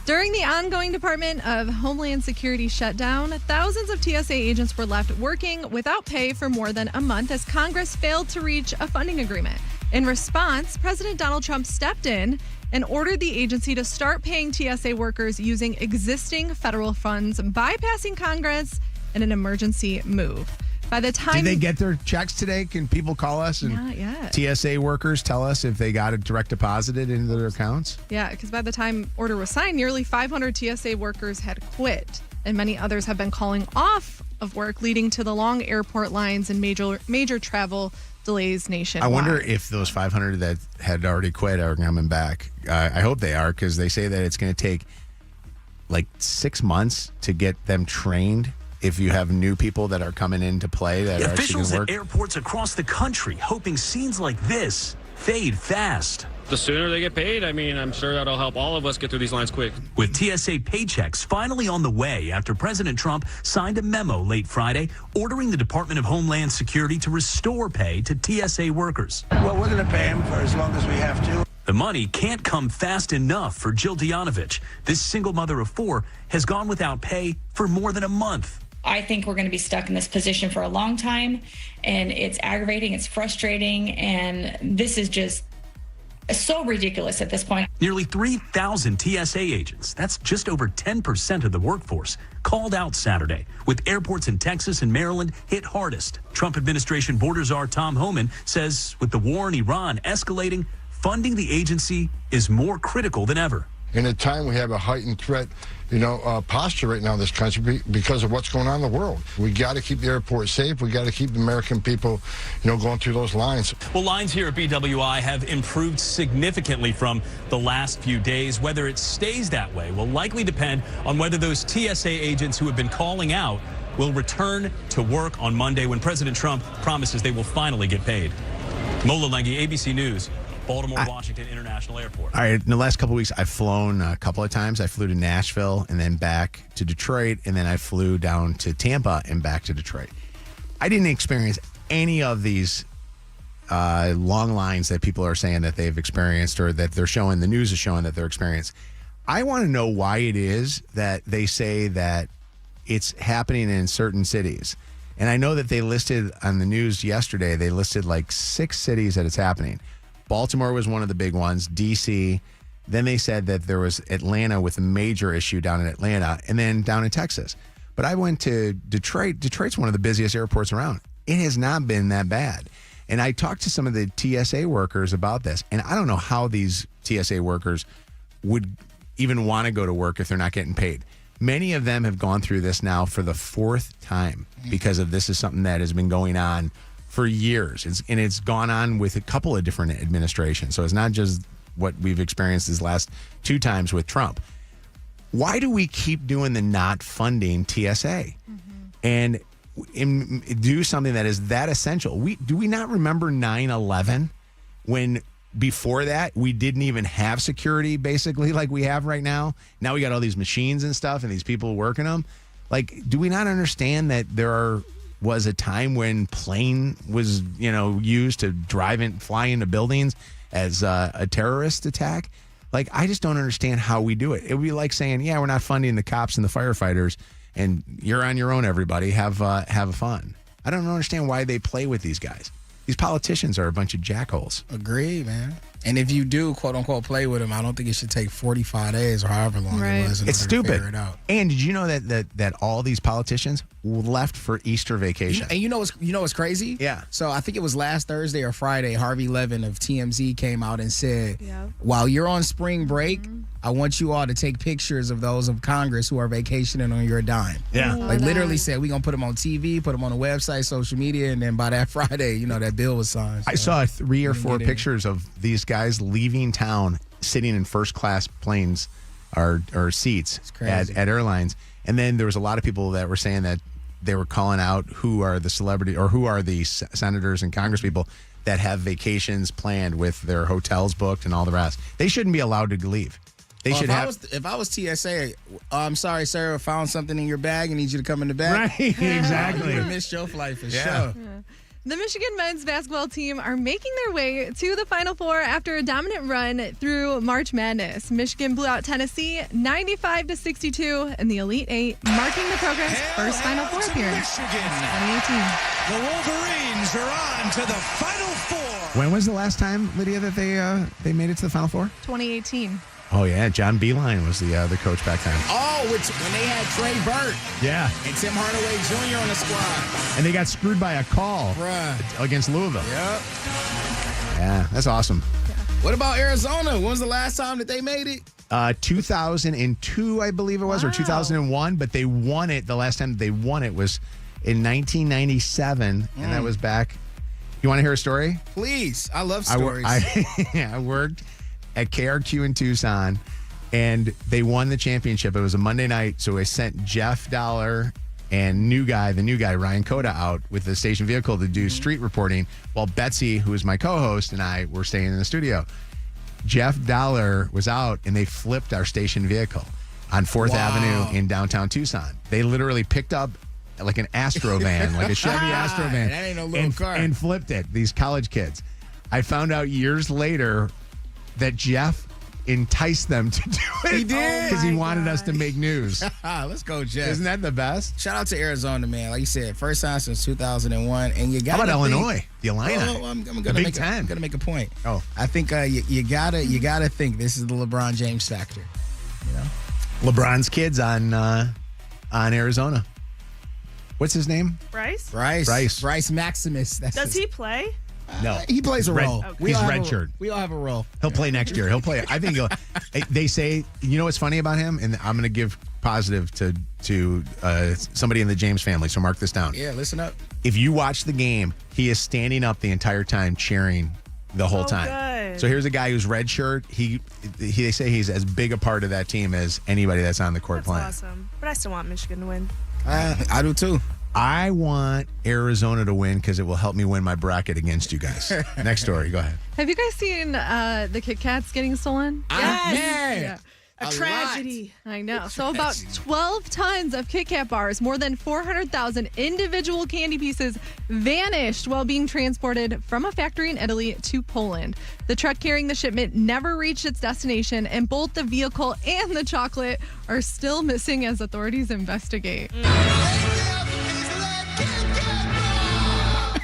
During the ongoing Department of Homeland Security shutdown, thousands of TSA agents were left working without pay for more than a month as Congress failed to reach a funding agreement. In response, President Donald Trump stepped in and ordered the agency to start paying TSA workers using existing federal funds, bypassing Congress in an emergency move. By the time Did they get their checks today? Can people call us and Not yet. TSA workers tell us if they got it direct deposited into their accounts? Yeah, because by the time order was signed, nearly 500 TSA workers had quit, and many others have been calling off of work, leading to the long airport lines and major travel delays nationwide. I wonder if those 500 that had already quit are coming back. I hope they are, because they say that it's going to take like 6 months to get them trained. If you have new people that are coming into play that are actually Officials going at to work. airports across the country hoping scenes like this fade fast. The sooner they get paid, I mean, I'm sure that'll help all of us get through these lines quick. With TSA paychecks finally on the way after President Trump signed a memo late Friday ordering the Department of Homeland Security to restore pay to TSA workers. Well, we're going to pay them for as long as we have to. The money can't come fast enough for Jill Dianovich. This single mother of 4 has gone without pay for more than a month. I think we're going to be stuck in this position for a long time, and it's aggravating, it's frustrating, and this is just so ridiculous at this point. Nearly 3,000 TSA agents, that's just over 10% of the workforce, called out Saturday, with airports in Texas and Maryland hit hardest. Trump administration border czar Tom Homan says with the war in Iran escalating, funding the agency is more critical than ever. In a time we have a heightened threat, posture right now in this country because of what's going on in the world. We got to keep the airport safe. We got to keep the American people, going through those lines. Well, lines here at BWI have improved significantly from the last few days. Whether it stays that way will likely depend on whether those TSA agents who have been calling out will return to work on Monday when President Trump promises they will finally get paid. Mola Lengi, ABC News, Baltimore-Washington International Airport. All right, in the last couple of weeks, I've flown a couple of times. I flew to Nashville and then back to Detroit, and then I flew down to Tampa and back to Detroit. I didn't experience any of these long lines that people are saying that they've experienced or that they're showing, the news is showing that they're experienced. I want to know why it is that they say that it's happening in certain cities. And I know that they listed on the news yesterday, they listed like 6 cities that it's happening. Baltimore was one of the big ones, D.C. Then they said that there was Atlanta with a major issue down in Atlanta, and then down in Texas. But I went to Detroit. Detroit's one of the busiest airports around. It has not been that bad. And I talked to some of the TSA workers about this, and I don't know how these TSA workers would even want to go to work if they're not getting paid. Many of them have gone through this now for the 4th time because of this is something that has been going on for years. It's gone on with a couple of different administrations. So it's not just what we've experienced these last 2 times with Trump. Why do we keep doing the not funding TSA and do something that is that essential? Do we not remember 9/11 when before that we didn't even have security basically like we have right now? Now we got all these machines and stuff and these people working them. Like, do we not understand that was a time when plane was, used to fly into buildings as a terrorist attack? Like, I just don't understand how we do it. It would be like saying, yeah, we're not funding the cops and the firefighters, and you're on your own, everybody. Have fun. I don't understand why they play with these guys. These politicians are a bunch of jackholes. Agreed, man. And if you do, quote unquote, play with them, I don't think it should take 45 days or however long it was. It's stupid. To figure it out. And did you know that all these politicians left for Easter vacation? You know what's crazy? Yeah. So I think it was last Thursday or Friday, Harvey Levin of TMZ came out and said, while you're on spring break, I want you all to take pictures of those of Congress who are vacationing on your dime. Yeah. Like literally said, we're going to put them on TV, put them on the website, social media, and then by that Friday, that bill was signed. So I saw 3 or 4 pictures of these guys leaving town, sitting in first class planes or seats at airlines. And then there was a lot of people that were saying that they were calling out who are the celebrity or who are the senators and Congress people that have vacations planned with their hotels booked and all the rest. They shouldn't be allowed to leave. They should have. If I was TSA, I'm sorry, sir, I found something in your bag. I need you to come in the bag. Right, exactly. You would have missed your flight for sure. Yeah. The Michigan men's basketball team are making their way to the Final Four after a dominant run through March Madness. Michigan blew out Tennessee 95-62 in the Elite Eight, marking the program's first Final Four appearance since 2018. The Wolverines are on to the Final Four. When was the last time, Lydia, that they made it to the Final Four? 2018. Oh, yeah. John Beeline was the coach back then. Oh, when they had Trey Burt. Yeah. And Tim Hardaway Jr. on the squad. And they got screwed by a call against Louisville. Yep. Yeah, that's awesome. Yeah. What about Arizona? When was the last time that they made it? 2002, I believe it was, or 2001. But they won it. The last time they won it was in 1997. And that was back. You want to hear a story? Please. I love stories. I worked at KRQ in Tucson, and they won the championship. It was a Monday night, so I sent Jeff Dollar and the new guy, Ryan Coda, out with the station vehicle to do street reporting while Betsy, who is my co-host, and I were staying in the studio. Jeff Dollar was out, and they flipped our station vehicle on 4th Avenue in downtown Tucson. They literally picked up like an Astro van, like a Chevy Astro van, that ain't no little car, and flipped it. These college kids. I found out years later that Jeff enticed them to do it. He did. Because he wanted us to make news. Let's go, Jeff. Isn't that the best? Shout out to Arizona, man. Like you said, first time since 2001. And you got. How about Illinois? The Illini. I'm gonna make a point. Oh, I think you gotta think this is the LeBron James factor. LeBron's kids on Arizona. What's his name? Bryce Maximus. Does he play? No, he plays a role. He's redshirt. We all have a role. He'll play next year. He'll play. I think they say, what's funny about him, and I'm going to give positive to somebody in the James family. So mark this down. Yeah, listen up. If you watch the game, he is standing up the entire time, cheering the whole time. Good. So here's a guy who's redshirt. They say he's as big a part of that team as anybody that's on the court playing. That's awesome. But I still want Michigan to win. I do too. I want Arizona to win because it will help me win my bracket against you guys. Next story. Go ahead. Have you guys seen the Kit Kats getting stolen? Yes. A tragedy. I know. So about 12 tons of Kit Kat bars, more than 400,000 individual candy pieces vanished while being transported from a factory in Italy to Poland. The truck carrying the shipment never reached its destination, and both the vehicle and the chocolate are still missing as authorities investigate.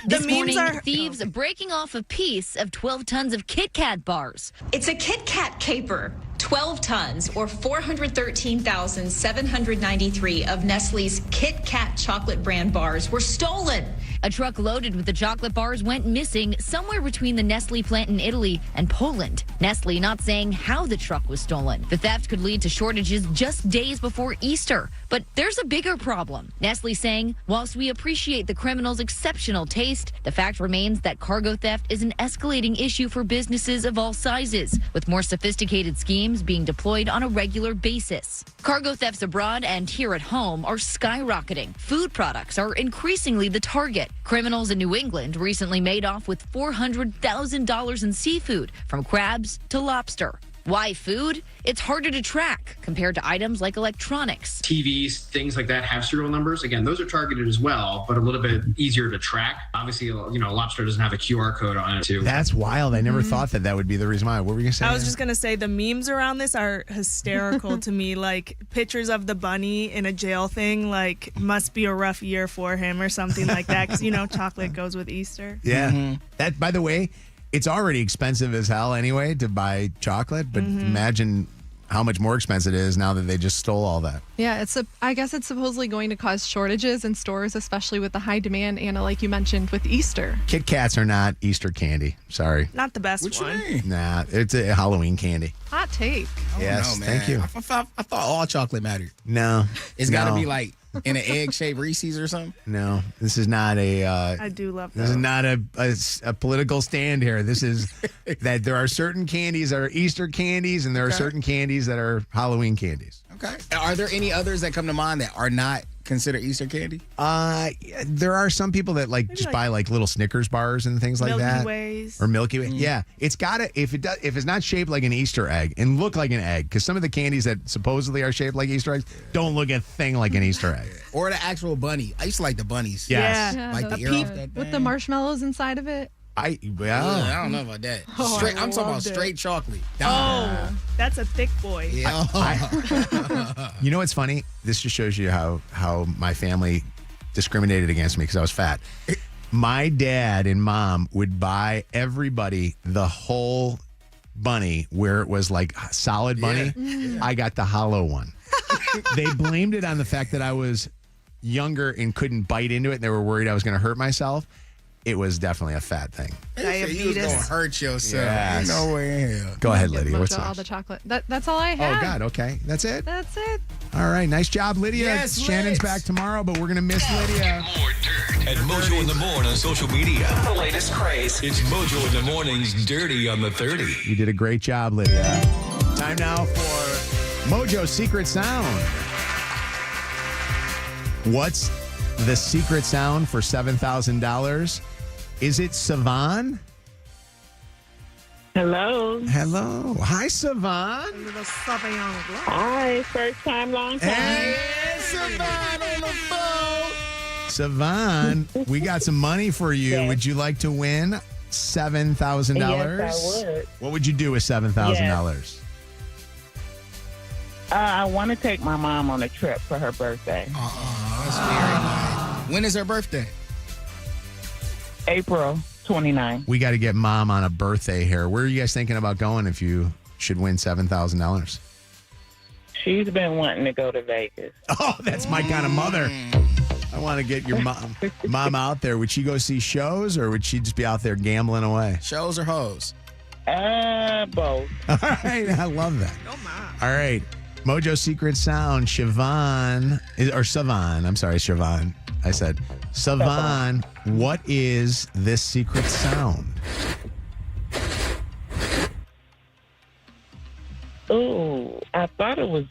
This morning, thieves breaking off a piece of 12 tons of Kit Kat bars. It's a Kit Kat caper. 12 tons, or 413,793 of Nestle's Kit Kat chocolate brand bars were stolen. A truck loaded with the chocolate bars went missing somewhere between the Nestle plant in Italy and Poland. Nestle not saying how the truck was stolen. The theft could lead to shortages just days before Easter. But there's a bigger problem. Nestle saying, whilst we appreciate the criminal's exceptional taste, the fact remains that cargo theft is an escalating issue for businesses of all sizes, with more sophisticated schemes being deployed on a regular basis. Cargo thefts abroad and here at home are skyrocketing. Food products are increasingly the target. Criminals in New England recently made off with $400,000 in seafood, from crabs to lobster. Why food? It's harder to track compared to items like electronics. TVs, things like that have serial numbers. Again, those are targeted as well, but a little bit easier to track. Obviously, lobster doesn't have a QR code on it too. That's wild. I never thought that would be the reason why. What were you going to say? I was just going to say the memes around this are hysterical to me. Like pictures of the bunny in a jail thing, like must be a rough year for him or something like that. Because, chocolate goes with Easter. Yeah. That, by the way, it's already expensive as hell anyway to buy chocolate, but imagine how much more expensive it is now that they just stole all that. Yeah, I guess it's supposedly going to cause shortages in stores, especially with the high demand, Anna, like you mentioned, with Easter. Kit Kats are not Easter candy. Sorry. Not the best one. Nah, it's a Halloween candy. Hot take. Yes, thank you. I thought all chocolate mattered. No. It's got to be like in an egg-shaped Reese's or something? No, this is not a... I do love that. This is not a political stand here. This is that there are certain candies that are Easter candies and there are certain candies that are Halloween candies. Okay. Are there any others that come to mind that are not considered Easter candy? There are some people that buy little Snickers bars and things like Milky that. Ways. Or Milky Way. Yeah. It's gotta, if it's not shaped like an Easter egg and look like an egg, because some of the candies that supposedly are shaped like Easter eggs don't look a thing like an Easter egg. Or the actual bunny. I used to like the bunnies. Yes. Yeah, Like the ear off that with the marshmallows inside of it. I don't know about that. I'm talking about straight chocolate. Oh, that's a thick boy. Yeah. You know what's funny? This just shows you how my family discriminated against me because I was fat. My dad and mom would buy everybody the whole bunny where it was like solid bunny. Yeah. I got the hollow one. They blamed it on the fact that I was younger and couldn't bite into it and they were worried I was going to hurt myself. It was definitely a fat thing. Diabetes. You was going to hurt yourself. Yes. No way in hell. Go ahead, Lydia. What's all next? the chocolate. That's all I have. Oh, God. Okay. That's it? That's it. All right. Nice job, Lydia. Yes, Shannon's back tomorrow, but we're going to miss Lydia. More dirt at Mojo in the Morning on social media. The latest craze. It's Mojo in the Morning's Dirty on the 30. You did a great job, Lydia. Time now for Mojo's Secret Sound. What's the secret sound for $7,000? Is it Savan? Hello. Hello. Hi, Savan. Hi. First time, long time. Hey, Savan on the phone. Savan, we got some money for you. Yes. Would you like to win $7,000? Yes, I would. What would you do with $7,000? I want to take my mom on a trip for her birthday. That's very nice. When is her birthday? April 29th. We got to get mom on a birthday here. Where are you guys thinking about going if you should win $7,000? She's been wanting to go to Vegas. Oh, that's my kind of mother. I want to get your mom out there. Would she go see shows or would she just be out there gambling away? Shows or hoes? Both. All right. I love that. All right. Mojo Secret Sound, Siobhan, I'm sorry, Siobhan. I said, Savan, what is this secret sound? Ooh, I thought it was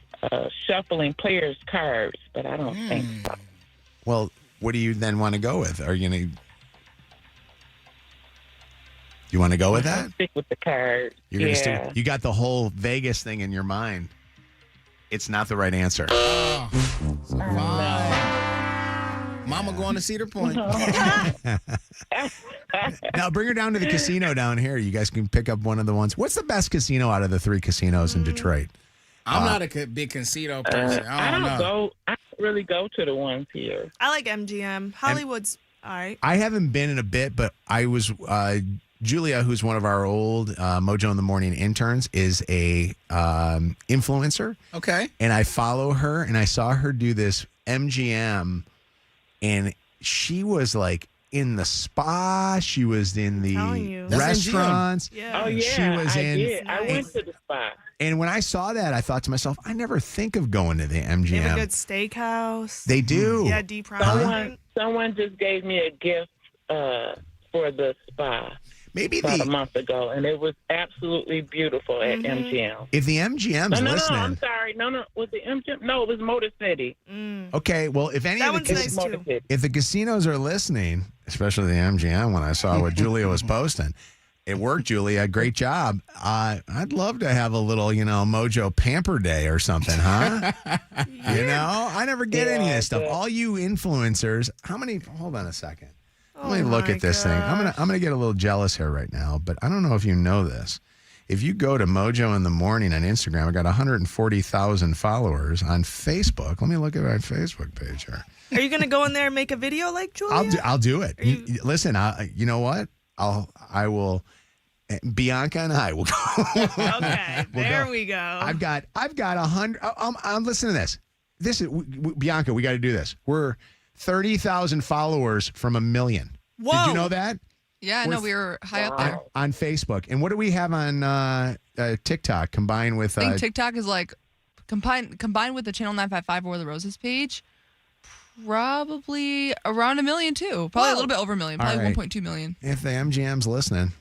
shuffling players' cards, but I don't think so. Well, what do you then want to go with? Are you going to... Do you want to go with that? Stick with the card. You're gonna stick. You got the whole Vegas thing in your mind. It's not the right answer. Oh, Mama going to Cedar Point. Now bring her down to the casino down here. You guys can pick up one of the ones. What's the best casino out of the 3 casinos in Detroit? I'm not a big casino person. I don't know. I don't really go to the ones here. I like MGM. Hollywood's all right. I haven't been in a bit, but I was... Julia, who's one of our old Mojo in the Morning interns, is a influencer. Okay. And I follow her, and I saw her do this MGM, and she was like in the spa. She was in the restaurants. Yeah. Oh, yeah. She was I went to the spa. And when I saw that, I thought to myself, I never think of going to the MGM. They have a good steakhouse. They do. Yeah, deep frying. Someone just gave me a gift for the spa. Maybe about a month ago, and it was absolutely beautiful at MGM. If the MGM's listening, I'm sorry. No, was the MGM? No, it was Motor City. Okay, well, if any of the if the casinos are listening, especially the MGM, when I saw what Julia was posting, it worked, Julia. Great job. I'd love to have a little, Mojo Pamper Day or something, huh? I never get any of this stuff. All you influencers, how many? Hold on a second. Let me look at this thing. I'm gonna get a little jealous here right now, but I don't know if you know this. If you go to Mojo in the Morning on Instagram, I got 140,000 followers on Facebook. Let me look at my Facebook page here. Are you gonna go in there and make a video like Julia? I'll do it. Listen, you know what? I will. Bianca and I will go. Okay, there we go. I've got 100. Listen to this. This is Bianca. We got to do this. We're 30,000 followers from 1 million. Whoa. Did you know that? Yeah, I know we were high up there. On Facebook. And what do we have on TikTok combined with... I think TikTok is like, combined with the Channel 955 or the Roses page, probably around 1 million too. Probably a little bit over 1 million. Probably 1.2 million. If the MGM's listening,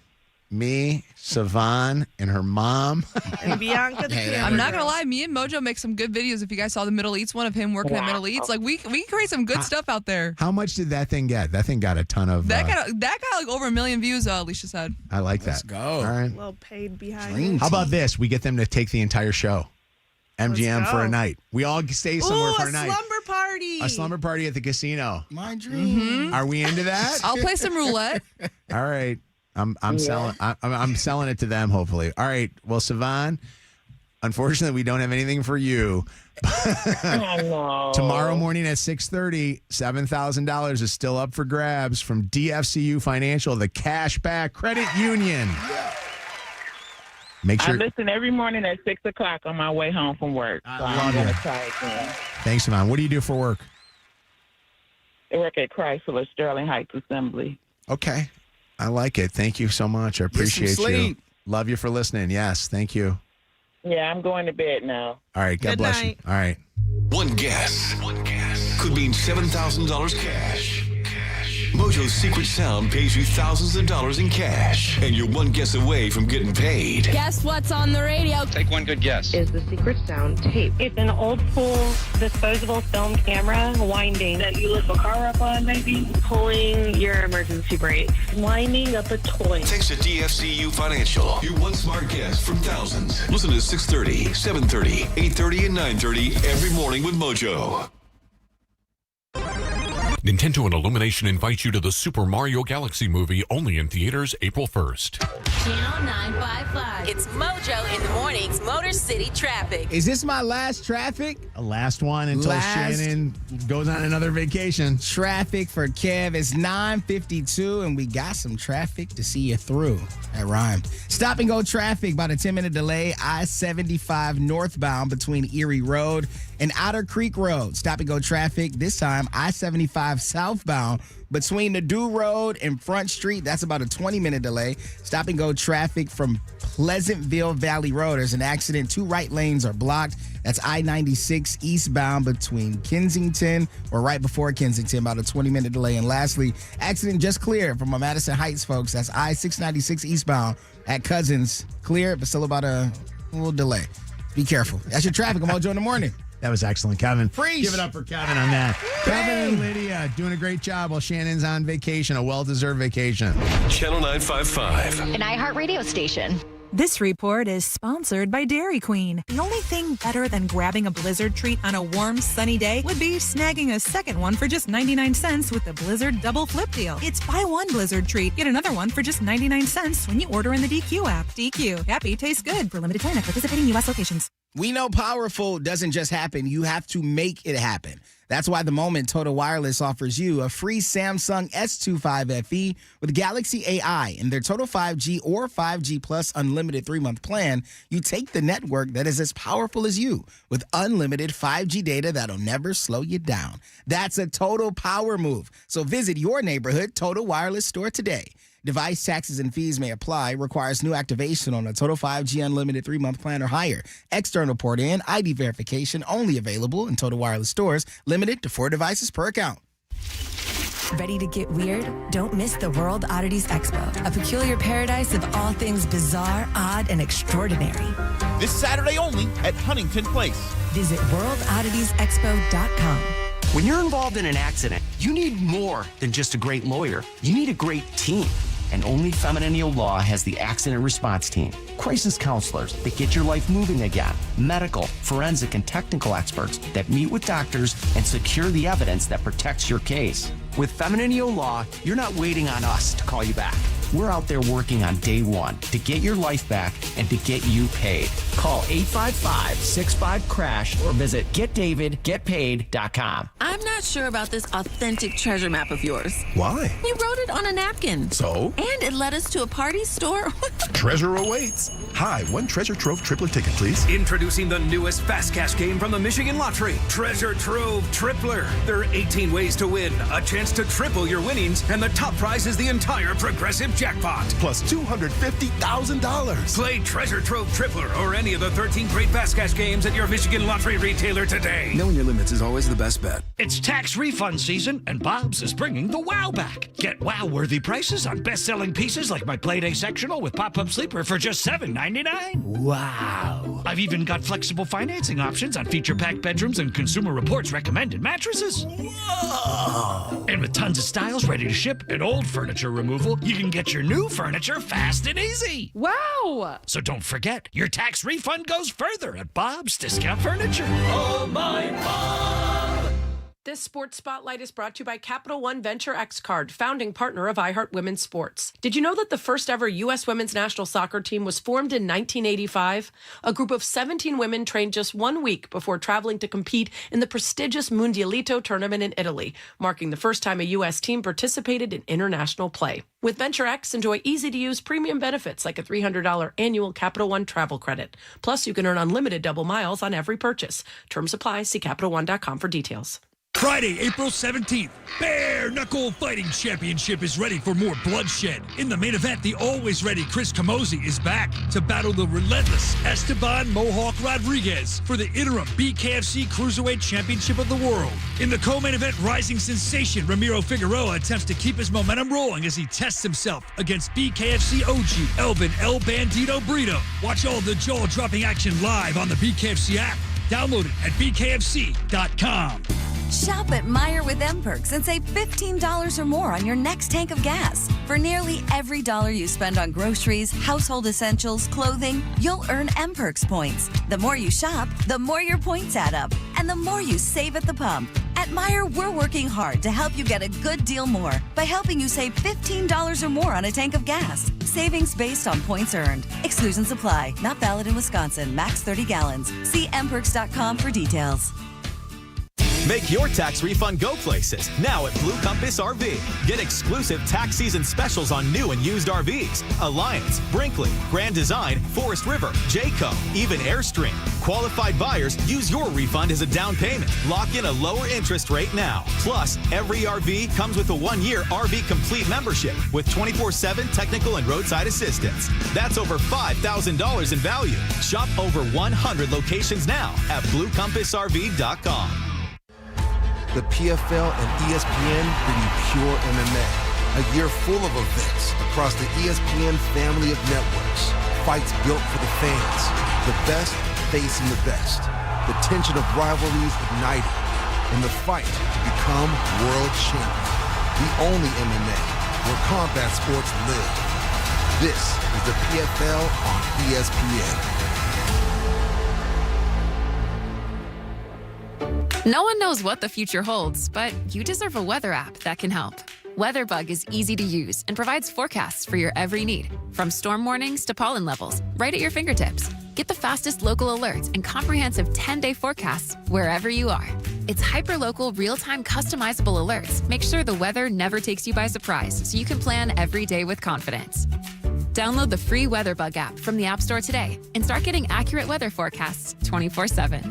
me, Savan, and her mom. And Bianca the camera I'm not going to lie. Me and Mojo make some good videos. If you guys saw the Middle Eats one of him working at Middle Eats, like we create some good stuff out there. How much did that thing get? That thing got a ton of... That got like over 1 million views, Alicia said. I like that. Let's go. All right. A little paid behind it. How about this? We get them to take the entire show. MGM for a night. We all stay somewhere for a night. A slumber party. A slumber party at the casino. My dream. Are we into that? I'll play some roulette. All right. I'm selling. I'm selling it to them. Hopefully. All right. Well, Savan, unfortunately, we don't have anything for you. Tomorrow morning at 6:30, $7,000 is still up for grabs from DFCU Financial, the Cashback Credit Union. Make sure. I listen every morning at 6 o'clock on my way home from work. So I'm going to try again. Thanks, Savan. What do you do for work? I work at Chrysler Sterling Heights Assembly. Okay. I like it. Thank you so much. I appreciate you. Love you for listening. Yes, thank you. Yeah, I'm going to bed now. All right. God bless you. All right. One guess could mean $7,000 cash. Mojo's secret sound pays you thousands of dollars in cash, and you're one guess away from getting paid. Guess what's on the radio? Take one good guess. Is the secret sound tape? It's an old school disposable film camera winding that you lift a car up on, maybe pulling your emergency brakes, winding up a toy. Thanks to DFCU Financial, your one smart guess from thousands. Listen to 6:30, 7:30, 8:30, and 9:30 every morning with Mojo. Nintendo and Illumination invite you to the Super Mario Galaxy movie, only in theaters April 1st. Channel 955. It's Mojo in the Morning's Motor City Traffic. Is this my last traffic? A last one until Shannon goes on another vacation. Traffic for Kev is 9:52, and we got some traffic to see you through. That rhymed. Stop and go traffic, about a 10-minute delay. I-75 northbound between Erie Road and Otter Creek Road. Stop and go traffic, this time I-75 southbound between the Dew Road and Front Street. That's about a 20-minute delay. Stop and go traffic from Pleasantville Valley Road. There's an accident. 2 right lanes are blocked. That's I-96 eastbound between Kensington or right before Kensington, about a 20-minute delay. And lastly, accident just cleared from Madison Heights, folks. That's I-696 eastbound at Cousins. Clear, but still about a little delay. Be careful. That's your traffic. I'm Mojo in the Morning. That was excellent, Kevin. Freeze. Give it up for Kevin on that. Kevin and Lydia doing a great job while Shannon's on vacation, a well-deserved vacation. Channel 955. An iHeart radio station. This report is sponsored by Dairy Queen. The only thing better than grabbing a Blizzard treat on a warm, sunny day would be snagging a second one for just 99 cents with the Blizzard Double Flip Deal. It's buy one Blizzard treat, get another one for just 99 cents when you order in the DQ app. DQ. Happy tastes good. For limited time at participating U.S. locations. We know powerful doesn't just happen. You have to make it happen. That's why the moment Total Wireless offers you a free Samsung S25 FE with Galaxy AI and their Total 5G or 5G Plus unlimited 3-month plan. You take the network that is as powerful as you with unlimited 5G data that'll never slow you down. That's a total power move. So visit your neighborhood Total Wireless store today. Device taxes and fees may apply. Requires new activation on a Total 5G unlimited 3-month plan or higher. External port in, ID verification only available in Total Wireless stores. Limited to 4 devices per account. Ready to get weird? Don't miss the World Oddities Expo, a peculiar paradise of all things bizarre, odd, and extraordinary. This Saturday only at Huntington Place. Visit worldodditiesexpo.com. When you're involved in an accident, you need more than just a great lawyer. You need a great team. And only Femininal Law has the accident response team. Crisis counselors that get your life moving again. Medical, forensic, and technical experts that meet with doctors and secure the evidence that protects your case. With Femininal Law, you're not waiting on us to call you back. We're out there working on day one to get your life back and to get you paid. Call 855-65-CRASH or visit getdavidgetpaid.com. I'm not sure about this authentic treasure map of yours. Why? You wrote it on a napkin. So? And it led us to a party store. Treasure awaits. Hi, one Treasure Trove triplet ticket, please. Introducing the newest Fast Cash game from the Michigan Lottery, Treasure Trove Tripler. There are 18 ways to win, a chance to triple your winnings, and the top prize is the entire Progressive jackpot. Plus $250,000. Play Treasure Trove Tripler or any of the 13 great Fast Cash games at your Michigan Lottery retailer today. Knowing your limits is always the best bet. It's tax refund season, and Bob's is bringing the wow back. Get wow-worthy prices on best-selling pieces like my Playday sectional with pop-up sleeper for just $7.99. Wow. I've even got flexible financing options on feature-packed bedrooms and Consumer Reports recommended mattresses. Whoa. And with tons of styles ready to ship and old furniture removal, you can get your new furniture fast and easy. Wow. So don't forget, your tax refund goes further at Bob's Discount Furniture. Oh, my Bob. This sports spotlight is brought to you by Capital One Venture X Card, founding partner of iHeart Women's Sports. Did you know that the first ever U.S. women's national soccer team was formed in 1985? A group of 17 women trained just 1 week before traveling to compete in the prestigious Mundialito tournament in Italy, marking the first time a U.S. team participated in international play. With Venture X, enjoy easy-to-use premium benefits like a $300 annual Capital One travel credit. Plus, you can earn unlimited double miles on every purchase. Terms apply. See CapitalOne.com for details. Friday, April 17th, Bare Knuckle Fighting Championship is ready for more bloodshed. In the main event, the always ready Chris Camozzi is back to battle the relentless Esteban Mohawk Rodriguez for the interim BKFC Cruiserweight Championship of the World. In the co-main event, rising sensation Ramiro Figueroa attempts to keep his momentum rolling as he tests himself against BKFC OG Elvin El Bandito Brito. Watch all the jaw-dropping action live on the BKFC app. Download it at bkfc.com. Shop at Meijer with M-Perks and save $15 or more on your next tank of gas. For nearly every dollar you spend on groceries, household essentials, clothing, you'll earn M-Perks points. The more you shop, the more your points add up, and the more you save at the pump. At Meijer, we're working hard to help you get a good deal more by helping you save $15 or more on a tank of gas. Savings based on points earned. Exclusions apply. Not valid in Wisconsin. Max 30 gallons. See mperks.com for details. Make your tax refund go places now at Blue Compass RV. Get exclusive tax season specials on new and used RVs. Alliance, Brinkley, Grand Design, Forest River, Jayco, even Airstream. Qualified buyers, use your refund as a down payment. Lock in a lower interest rate now. Plus, every RV comes with a 1-year RV Complete membership with 24/7 technical and roadside assistance. That's over $5,000 in value. Shop over 100 locations now at BlueCompassRV.com. The PFL and ESPN bring you pure MMA. A year full of events across the ESPN family of networks. Fights built for the fans. The best facing the best. the tension of rivalries ignited, and the fight to become world champion. The only MMA where combat sports live. This is the PFL on ESPN. No one knows what the future holds, but you deserve a weather app that can help. WeatherBug is easy to use and provides forecasts for your every need, from storm warnings to pollen levels, right at your fingertips. Get the fastest local alerts and comprehensive 10-day forecasts wherever you are. Its hyperlocal, real-time customizable alerts make sure the weather never takes you by surprise, so you can plan every day with confidence. Download the free WeatherBug app from the App Store today and start getting accurate weather forecasts 24/7.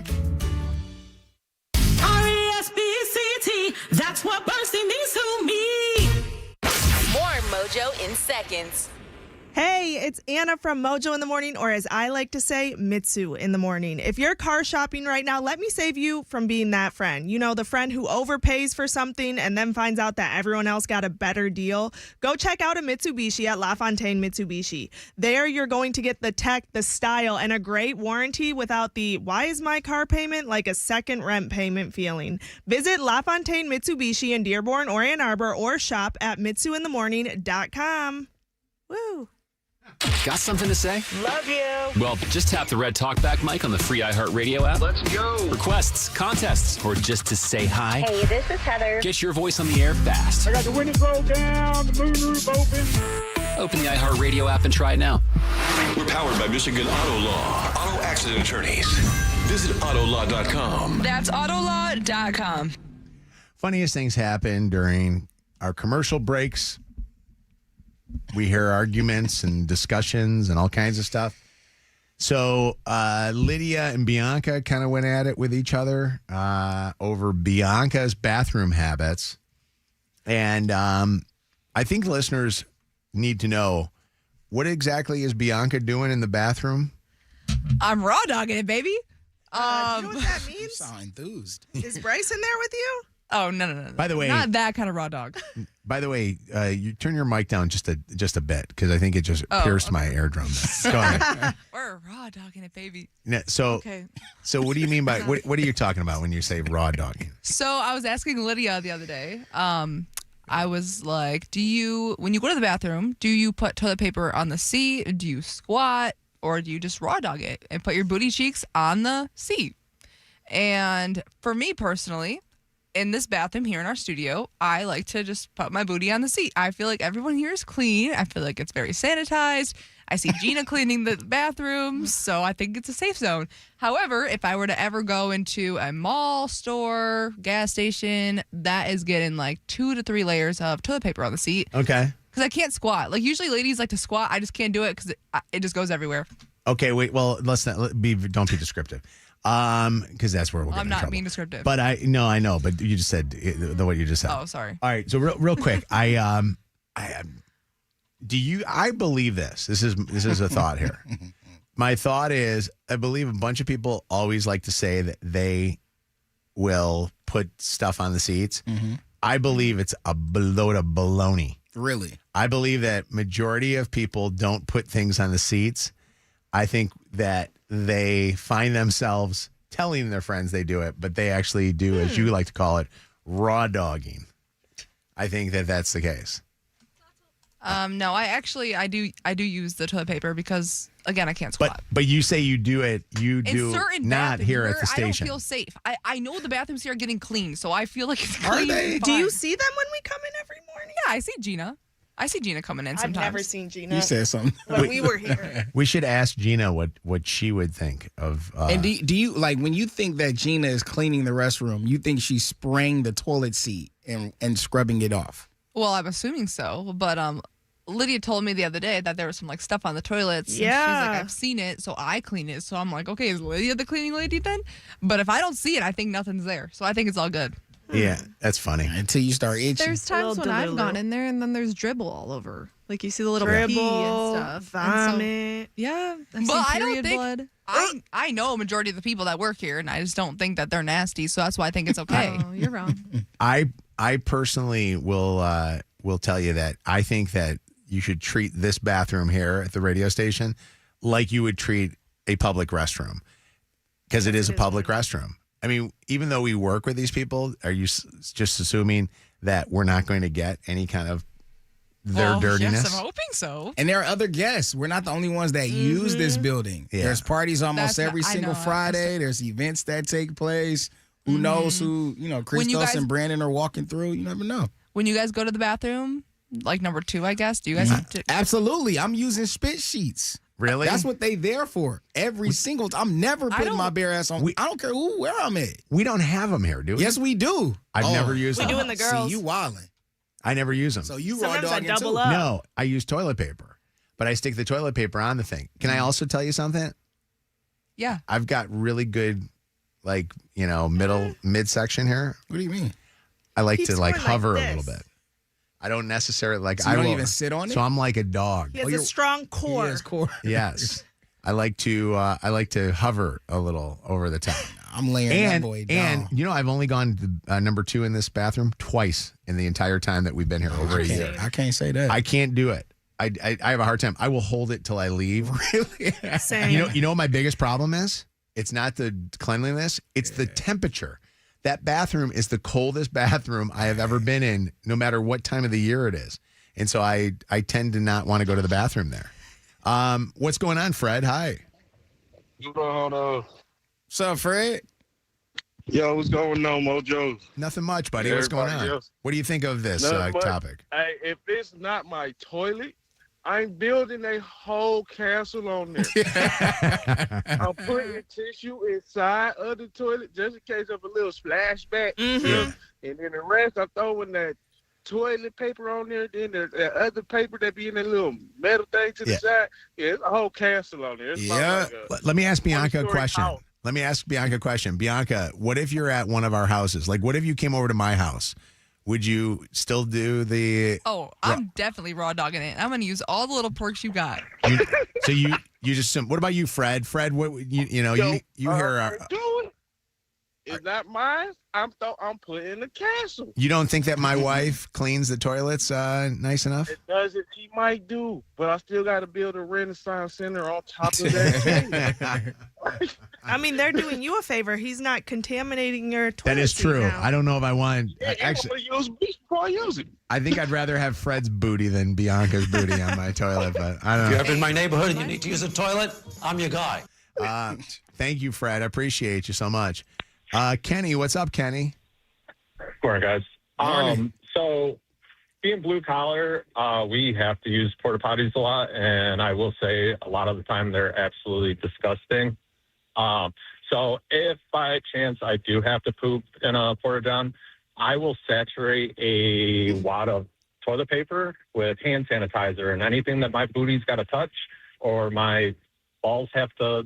R-E-S-P-C-T, that's what bursting means to me. More Mojo in seconds. Hey, it's Anna from Mojo in the Morning, or as I like to say, Mitsu in the Morning. If you're car shopping right now, let me save you from being that friend. You know, the friend who overpays for something and then finds out that everyone else got a better deal. Go check out a Mitsubishi at LaFontaine Mitsubishi. There you're going to get the tech, the style, and a great warranty without the why is my car payment like a second rent payment feeling. Visit LaFontaine Mitsubishi in Dearborn or Ann Arbor, or shop at mitsuinthemorning.com. Woo! Got something to say? Love you. Well, just tap the red talkback mic on the free iHeartRadio app. Let's go. Requests, contests, or just to say hi. Hey, this is Heather. Get your voice on the air fast. I got the windows rolled down, the moonroof open. Open the iHeartRadio app and try it now. We're powered by Michigan Auto Law. Auto accident attorneys. Visit autolaw.com. That's autolaw.com. Funniest things happen during our commercial breaks. We hear arguments and discussions and all kinds of stuff. So Lydia and Bianca kind of went at it with each other over Bianca's bathroom habits. And I think listeners need to know, what exactly is Bianca doing in the bathroom? I'm raw dogging it, baby. You know what that means? You sound enthused. Is Bryce in there with you? Oh, no. By the way, not that kind of raw dog. By the way, you turn your mic down just a bit, because I think it just pierced my eardrum. Go ahead. We're raw dogging it, baby. So what do you mean by what are you talking about when you say raw dogging? So I was asking Lydia the other day. I was like, when you go to the bathroom, do you put toilet paper on the seat? Do you squat? Or do you just raw dog it and put your booty cheeks on the seat? And for me personally, in this bathroom here in our studio, I like to just put my booty on the seat. I feel like everyone here is clean. I feel like it's very sanitized. I see Gina cleaning the bathrooms, so I think it's a safe zone. However, if I were to ever go into a mall, store, gas station, that is getting like 2 to 3 layers of toilet paper on the seat. Okay. Because I can't squat. Like, usually ladies like to squat. I just can't do it because it just goes everywhere. Okay, wait. Well, don't be descriptive. Because that's where we'll get I'm in not trouble. being descriptive. But I know, but you just said what you just said. Oh, sorry. All right, so real quick, I believe this. This is a thought here. My thought is, I believe a bunch of people always like to say that they will put stuff on the seats. Mm-hmm. I believe it's a load of baloney. Really? I believe that majority of people don't put things on the seats. I think that they find themselves telling their friends they do it, but they actually do, as you like to call it, raw dogging. I think that that's the case. No, I do use the toilet paper because, again, I can't squat. But you say you do it. You In do certain not bathrooms here at where the station. I don't feel safe. I know the bathrooms here are getting clean, so I feel like it's Are clean. they? and Do you fine. see them when we come in every morning? Yeah, I see Gina. I see Gina coming in sometimes. I've never seen Gina. You said something. When we were here. We should ask Gina what she would think of. And do you, like, when you think that Gina is cleaning the restroom, you think she's spraying the toilet seat and scrubbing it off? Well, I'm assuming so, but Lydia told me the other day that there was some like stuff on the toilets. Yeah. And she's like, I've seen it, so I clean it. So I'm like, okay, is Lydia the cleaning lady then? But if I don't see it, I think nothing's there. So I think it's all good. Yeah, that's funny. Until you start itching. There's times when I've gone in there and then there's dribble all over. Like you see the little pee Dribble, and stuff. vomit. And so, yeah. I've But seen I don't period think blood. I know a majority of the people that work here, and I just don't think that they're nasty. So that's why I think it's okay. Oh, you're wrong. I personally will tell you that I think that you should treat this bathroom here at the radio station like you would treat a public restroom. Because it is a public restroom. I mean, even though we work with these people, are you just assuming that we're not going to get any kind of their dirtiness? Yes, I'm hoping so. And there are other guests. We're not the only ones that use this building. Yeah. There's parties almost every I single know. Friday. There's events that take place. Who knows who, Christos and Brandon are walking through. You never know. When you guys go to the bathroom, like number 2, I guess, do you guys have to? Absolutely. I'm using spit sheets. Really? That's what they there for. Every single time. I'm never putting my bare ass on. I don't care where I'm at. We don't have them here, do we? Yes, we do. I've never used them. We do in the girls. See, you wildin'. I never use them. So you Sometimes raw I dogging double too. up. No, I use toilet paper, but I stick the toilet paper on the thing. Can I also tell you something? Yeah. I've got really good, midsection here. What do you mean? I like He's to going like hover a this. little bit. I don't necessarily So you don't even sit on it? So I'm like a dog. He has a strong core. He has core. Yes. I like to hover a little over the top. I'm laying that boy down. And I've only gone to number 2 in this bathroom twice in the entire time that we've been here, over a year. I can't say that. I can't do it. I have a hard time. I will hold it till I leave. Really? Same. You know what my biggest problem is? It's not the cleanliness. It's the temperature. That bathroom is the coldest bathroom I have ever been in, no matter what time of the year it is. And so I tend to not want to go to the bathroom there. What's going on, Fred? Hi. What's up, Fred? Yo, what's going on, Mojo? Nothing much, buddy. What's going on? Else? What do you think of this topic? Hey, if it's not my toilet, I'm building a whole castle on there. I'm putting tissue inside of the toilet just in case of a little splashback. And then the rest, I'm throwing that toilet paper on there. Then the other paper that be in that little metal thing to the side. Yeah, it's a whole castle on there. It's Let me ask Bianca a 20-story question. house. Let me ask Bianca a question. Bianca, what if you're at one of our houses? Like, what if you came over to my house? Would you still do the? Oh, I'm definitely raw dogging it. I'm going to use all the little perks you got. So you just. What about you, Fred? Fred, what you hear? It's not mine. I'm putting in the castle. You don't think that my wife cleans the toilets nice enough? It does it. She might do, but I still got to build a Renaissance Center on top of that. I mean, they're doing you a favor. He's not contaminating your toilet. That is seat true. now. I don't know if I want. Yeah, Actually, use bleach before I use it. I think I'd rather have Fred's booty than Bianca's booty on my toilet. But I don't know. If you're ever in my neighborhood and you need to use a toilet, I'm your guy. Thank you, Fred. I appreciate you so much. Kenny, what's up, Kenny? Good morning, guys. So being blue collar, we have to use porta potties a lot, and I will say a lot of the time they're absolutely disgusting. So if by chance I do have to poop in a porta john, I will saturate a wad of toilet paper with hand sanitizer, and anything that my booty's got to touch or my balls have to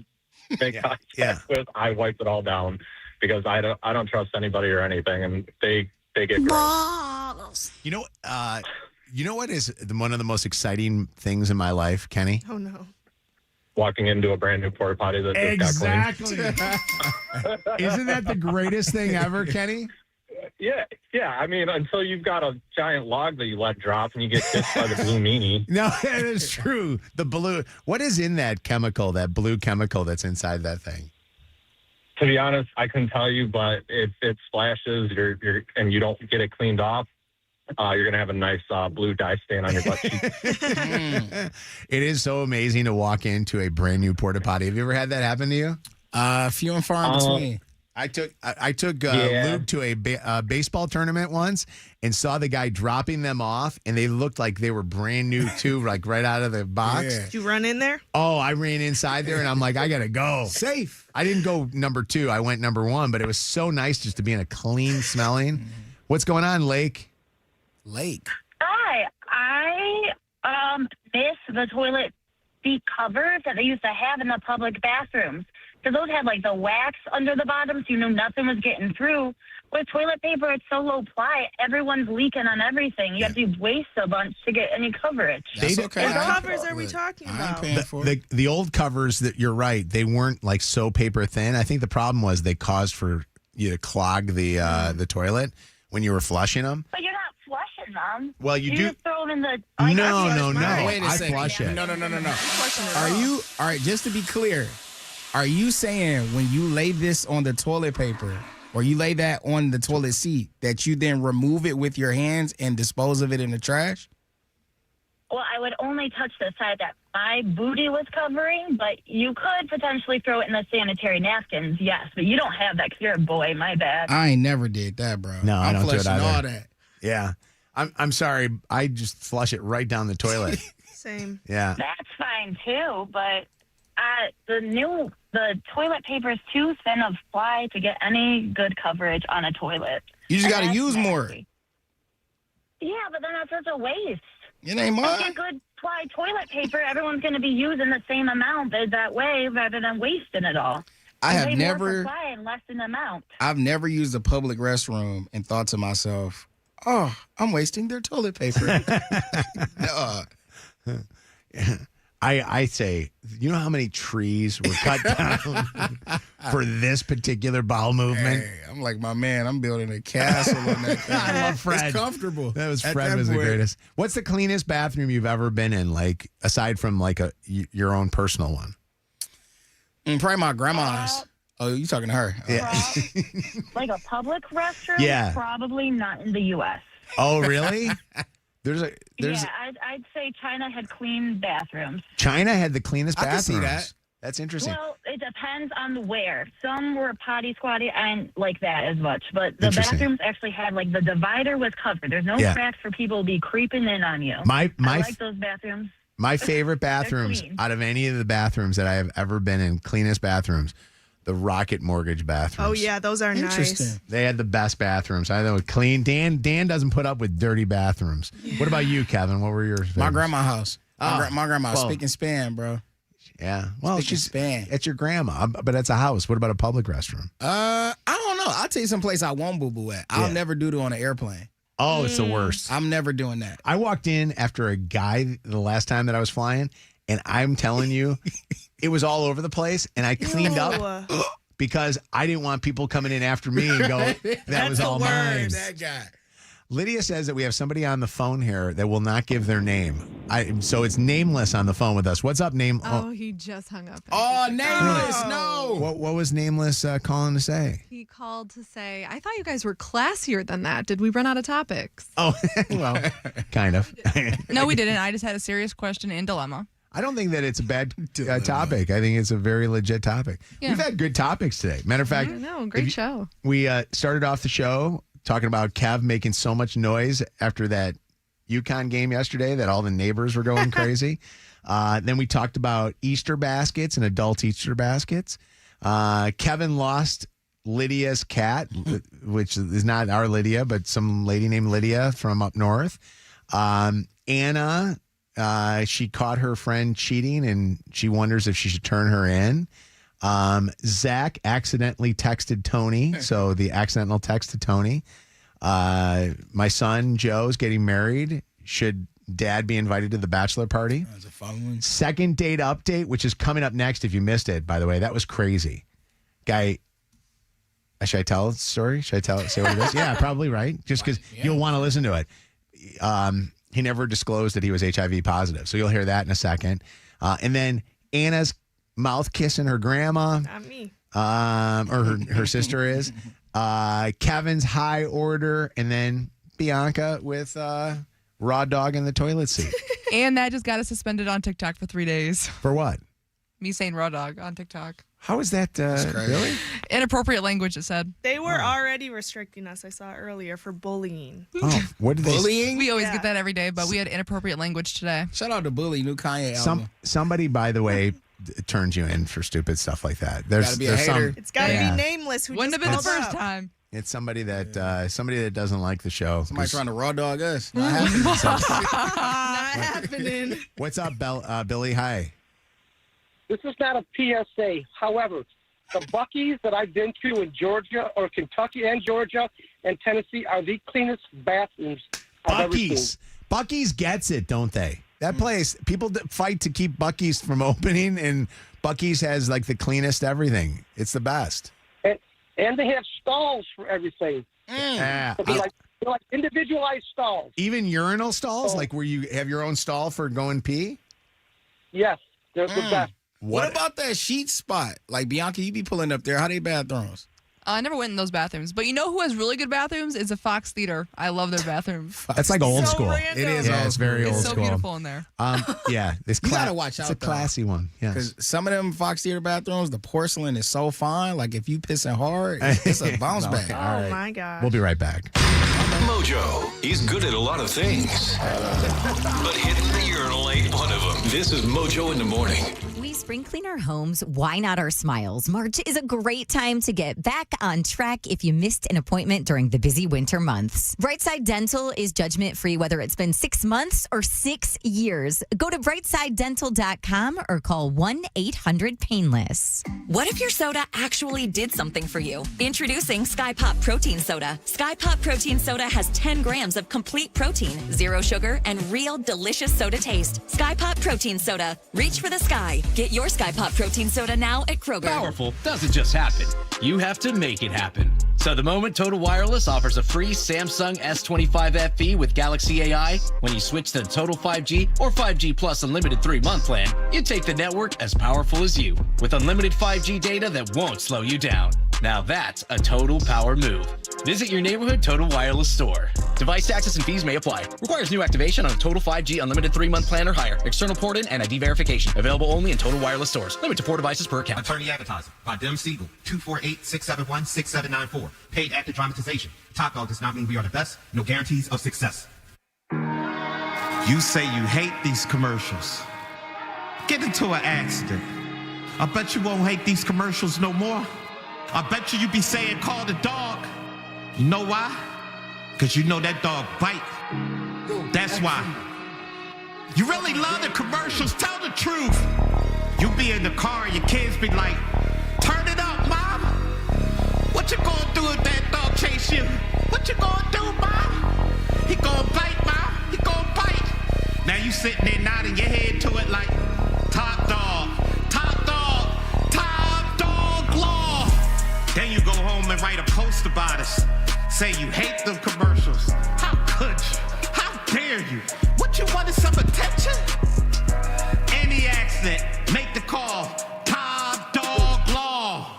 make contact with, I wipe it all down. Because I don't trust anybody or anything, and they get gross. You know what is one of the most exciting things in my life, Kenny? Oh no! Walking into a brand new porta potty that just got cleaned. Isn't that the greatest thing ever, Kenny? Yeah. I mean, until you've got a giant log that you let drop and you get kissed by the blue meanie. No, that is true. The blue. What is in that chemical? That blue chemical that's inside that thing? To be honest, I couldn't tell you, but if it splashes and you don't get it cleaned off, you're going to have a nice blue dye stain on your butt cheek. It is so amazing to walk into a brand new porta potty. Have you ever had that happen to you? Few and far in between. I took Luke to a baseball tournament once and saw the guy dropping them off, and they looked like they were brand new too, like right out of the box. Did you run in there? Oh, I ran inside there, and I'm like, I gotta go. Safe. I didn't go number 2. I went number 1, but it was so nice just to be in a clean smelling. What's going on, Lake? Hi, I miss the toilet seat covers that they used to have in the public bathrooms. So those had like the wax under the bottom, so you knew nothing was getting through. With toilet paper, it's so low ply, everyone's leaking on everything. You have to waste a bunch to get any coverage. That's okay. What covers are we talking about? The old covers, that you're right, they weren't like so paper thin. I think the problem was they caused for you to clog the toilet when you were flushing them. But you're not flushing them. Well, you do. Just throw them in the. No. Wait a second. Flush it. No. All right, just to be clear, Are you saying when you lay this on the toilet paper or you lay that on the toilet seat that you then remove it with your hands and dispose of it in the trash? Well, I would only touch the side that my booty was covering, but you could potentially throw it in the sanitary napkins, yes. But you don't have that because you're a boy. My bad. I ain't never did that, bro. No, I don't do it flushing either. all that. Yeah. I'm sorry. I just flush it right down the toilet. Same. Yeah. That's fine too, but the toilet paper is too thin of ply to get any good coverage on a toilet. You just got to And use that's more. nasty. Yeah, but then that's such a waste. It ain't If you mine. get good ply toilet paper, everyone's going to be using the same amount that way rather than wasting it all. I have Way more never- for ply and less in amount. I've never used a public restroom and thought to myself, oh, I'm wasting their toilet paper. I say, you know how many trees were cut down for this particular bowel movement? Hey, I'm like, my man, I'm building a castle on that thing. I love Fred. It's comfortable. That was At Fred that was the point. greatest. What's the cleanest bathroom you've ever been in, like aside from like your own personal one? Probably my grandma's. Oh, you talking to her? Yeah. Like a public restroom? Yeah. Probably not in the U.S. Oh, really? There's Yeah, I'd say China had clean bathrooms. China had the cleanest I can bathrooms. see that. That's interesting. Well, it depends on where. Some were potty squatty. I didn't like that as much. But the Interesting. bathrooms actually had, like, the divider was covered. There's no Yeah. cracks for people to be creeping in on you. My I like those bathrooms. My favorite bathrooms clean. out of any of the bathrooms that I have ever been in, cleanest bathrooms, the Rocket Mortgage bathrooms. Oh, yeah, those are nice. They had the best bathrooms. I know clean. Dan doesn't put up with dirty bathrooms. What about you, Kevin? What were yours? My grandma's house. Oh, My grandma well, speaking span, bro. Yeah. Well, Speaking span. It's your grandma, but it's a house. What about a public restroom? I don't know. I'll tell you some place I won't boo-boo at. I'll never do it on an airplane. Oh, it's the worst. I'm never doing that. I walked in after a guy the last time that I was flying, and I'm telling you, it was all over the place, and I cleaned up because I didn't want people coming in after me and go, that was all mine. That guy. Lydia says that we have somebody on the phone here that will not give their name. So it's nameless on the phone with us. What's up, name? Oh, he just hung up. Oh, nameless. No. What was nameless calling to say? He called to say, I thought you guys were classier than that. Did we run out of topics? Oh, well, kind of. No, we didn't. I just had a serious question and dilemma. I don't think that it's a bad topic. I think it's a very legit topic. Yeah. We've had good topics today. Matter of fact, I know. Great show. we started off the show talking about Kev making so much noise after that UConn game yesterday that all the neighbors were going crazy. Then we talked about Easter baskets and adult Easter baskets. Kevin lost Lydia's cat, which is not our Lydia, but some lady named Lydia from up north. Anna, she caught her friend cheating and she wonders if she should turn her in. Zack accidentally texted Tony, so the accidental text to Tony. My son Joe's getting married. Should Dad be invited to the bachelor party? That's a fun one. Second date update, which is coming up next. If you missed it, by the way, that was crazy. Guy, should I tell the story? Should I say what it is? Yeah, probably right. Just because you'll want to listen to it. He never disclosed that he was HIV positive, so you'll hear that in a second. And then Anna's mouth kissing her grandma. Not me. Or her sister is. Kevin's high order, and then Bianca with raw dog in the toilet seat. And that just got us suspended on TikTok for 3 days. For what? Me saying raw dog on TikTok. How is that? Really? Inappropriate language, it said. They were already restricting us, I saw earlier, for bullying. Oh, what did they? Bullying? We always get that every day, but we had inappropriate language today. Shout out to Bully, new Kanye album. Somebody, by the way, turns you in for stupid stuff like that. There's be a hater. It's got to be nameless. Who Wouldn't have just been the called first out. time. It's somebody that doesn't like the show. Somebody trying to raw dog us. Not happening. Not happening. What's up, Billy? Hi. This is not a PSA. However, the Buc-ee's that I've been to in Georgia or Kentucky and Georgia and Tennessee are the cleanest bathrooms I've ever seen. Buc-ee's gets it, don't they? That place, people fight to keep Buc-ee's from opening, and Buc-ee's has like the cleanest everything. It's the best. And they have stalls for everything. Yeah. So they're like individualized stalls. Even urinal stalls, like where you have your own stall for going pee? Yes, they're the best. What about that sheet spot? Like, Bianca, you be pulling up there. How they bathrooms? I never went in those bathrooms. But you know who has really good bathrooms? Is a Fox Theater. I love their bathrooms. That's like old school. Random. It is. Yeah, it's very old It's so school. beautiful in there. Yeah, this You gotta watch out. It's a classy one. Yes. Because some of them Fox Theater bathrooms, the porcelain is so fine. Like, if you pissing hard, it's a bounce back. Oh, my God. We'll be right back. Mojo. He's good at a lot of things, but hitting the urinal ain't one of them. This is Mojo in the Morning. We spring clean our homes. Why not our smiles? March is a great time to get back on track if you missed an appointment during the busy winter months. Brightside Dental is judgment-free whether it's been 6 months or 6 years. Go to brightsidedental.com or call 1-800-PAINLESS. What if your soda actually did something for you? Introducing Sky Pop Protein Soda. Sky Pop Protein Soda has 10 grams of complete protein, 0 sugar, and real delicious soda taste. Sky Pop Protein Soda. Reach for the sky. Get your Sky Pop Protein Soda now at Kroger. Powerful doesn't just happen. You have to make it happen. So the moment Total Wireless offers a free Samsung S25 FE with Galaxy AI, when you switch to the Total 5G or 5G Plus Unlimited 3-month plan, you take the network as powerful as you, with unlimited 5G data that won't slow you down. Now that's a total power move. Visit your neighborhood Total Wireless store. Device taxes and fees may apply. Requires new activation on a Total 5G Unlimited 3-month plan or higher. External port in and ID verification. Available only in Total Wireless stores. Limit to 4 devices per account. Attorney advertising by Dem Siegel, 248-671-6794. Paid actor dramatization. Top Dog does not mean we are the best. No guarantees of success. You say you hate these commercials. Get into an accident. I bet you won't hate these commercials no more. I bet you be saying call the dog. You know why? Because you know that dog bite. That's why. You really love the commercials. Tell the truth. You be in the car and your kids be like, turn it up, Mom. What you gonna do if that dog chase you? What you gonna do, Mom? He gonna bite, Mom. He gonna bite. Now you sitting there nodding your head to it like, top dog, top dog, top dog law. Then you go home and write a post about us. Say you hate them commercials. How could you? How dare you? What you wanted some attention? Any accident, make the call. Top dog law.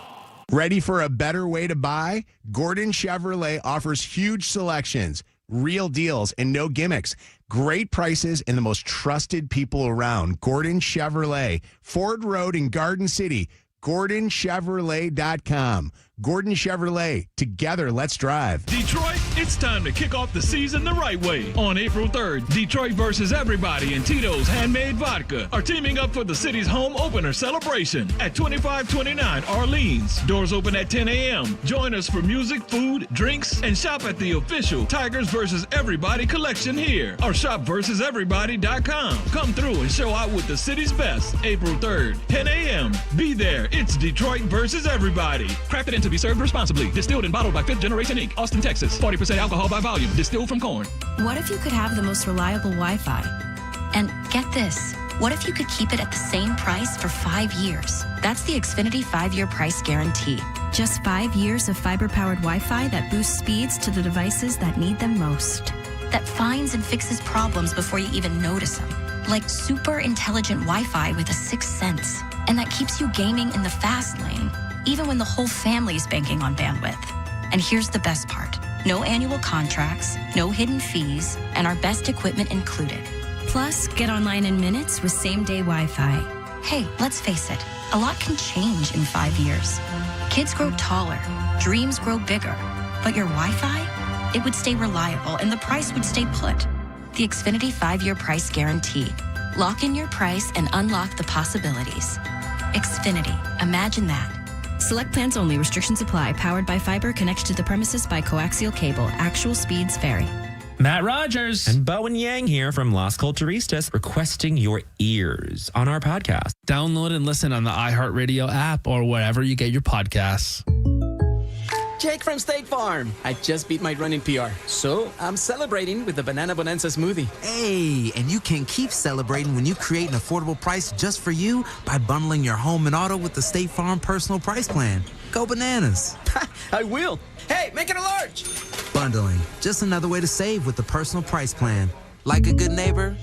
Ready for a better way to buy? Gordon Chevrolet offers huge selections, real deals, and no gimmicks. Great prices and the most trusted people around. Gordon Chevrolet, Ford Road in Garden City. GordonChevrolet.com. Gordon Chevrolet. Together, let's drive. Detroit, it's time to kick off the season the right way. On April 3rd, Detroit versus Everybody and Tito's Handmade Vodka are teaming up for the city's home opener celebration at 2529 Orleans. Doors open at 10 a.m. Join us for music, food, drinks, and shop at the official Tigers versus Everybody collection here or shop versuseverybody.com. Come through and show out with the city's best. April 3rd, 10 a.m. Be there. It's Detroit versus Everybody. Crafted and to be served responsibly. Distilled and bottled by 5th Generation Inc. Austin, Texas. 40% alcohol by volume. Distilled from corn. What if you could have the most reliable Wi-Fi? And get this, what if you could keep it at the same price for 5 years? That's the Xfinity 5-year price guarantee. Just 5 years of fiber-powered Wi-Fi that boosts speeds to the devices that need them most. That finds and fixes problems before you even notice them. Like super intelligent Wi-Fi with a 6th sense. And that keeps you gaming in the fast lane, even when the whole family's banking on bandwidth. And here's the best part. No annual contracts, no hidden fees, and our best equipment included. Plus, get online in minutes with same-day Wi-Fi. Hey, let's face it, a lot can change in 5 years. Kids grow taller, dreams grow bigger, but your Wi-Fi, it would stay reliable and the price would stay put. The Xfinity 5-year price guarantee. Lock in your price and unlock the possibilities. Xfinity, imagine that. Select plans only. Restrictions apply. Powered by fiber. Connected to the premises by coaxial cable. Actual speeds vary. Matt Rogers and Bowen Yang here from Las Culturistas requesting your ears on our podcast. Download and listen on the iHeartRadio app or wherever you get your podcasts. Jake from State Farm. I just beat my running PR, so I'm celebrating with the Banana Bonanza smoothie. Hey, and you can keep celebrating when you create an affordable price just for you by bundling your home and auto with the State Farm Personal Price Plan. Go bananas. I will. Hey, make it a large. Bundling, just another way to save with the Personal Price Plan. Like a good neighbor,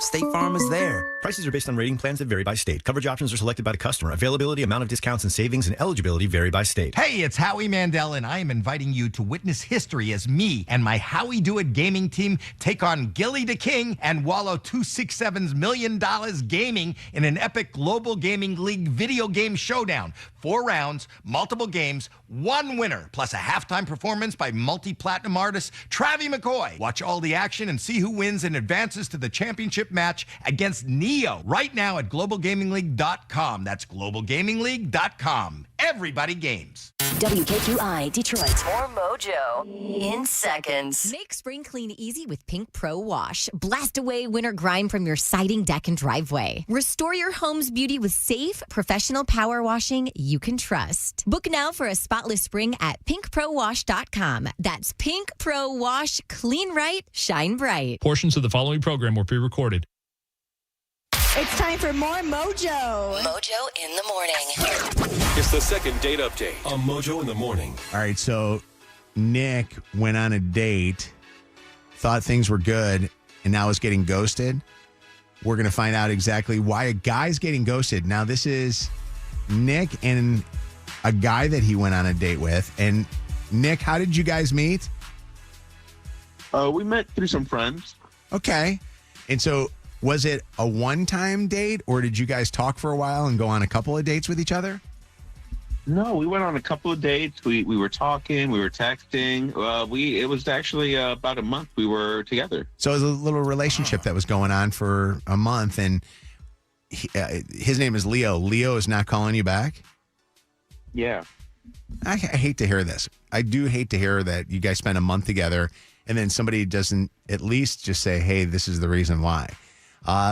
State Farm is there. Prices are based on rating plans that vary by state. Coverage options are selected by the customer. Availability, amount of discounts and savings, and eligibility vary by state. Hey, it's Howie Mandel, and I am inviting you to witness history as me and my Howie Do It gaming team take on Gilly the King and Wallow 267's $1 million gaming in an epic global gaming league video game showdown. 4 rounds, multiple games, 1 winner, plus a halftime performance by multi-platinum artist Travie McCoy. Watch all the action and see who wins and advances to the championship match against Neo right now at globalgamingleague.com. That's globalgamingleague.com. Everybody games. WKQI Detroit. More Mojo in seconds. Make spring clean easy with Pink Pro Wash. Blast away winter grime from your siding, deck, and driveway. Restore your home's beauty with safe, professional power washing you can trust. Book now for a spotless spring at pinkprowash.com. That's Pink Pro Wash. Clean right, shine bright. Portions of the following program were pre-recorded. It's time for more Mojo. Mojo in the morning. It's the second date update on Mojo in the morning. All right, so Nick went on a date, thought things were good, and now is getting ghosted. We're going to find out exactly why a guy's getting ghosted. Now, this is Nick and a guy that he went on a date with. And Nick, how did you guys meet? We met through some friends. Okay. And so was it a one-time date, or did you guys talk for a while and go on a couple of dates with each other? No, we went on a couple of dates. We were talking, we were texting. It was actually about a month we were together. So it was a little relationship that was going on for a month, and his name is Leo. Leo is not calling you back? Yeah. I hate to hear this. I do hate to hear that you guys spent a month together and then somebody doesn't at least just say, hey, this is the reason why.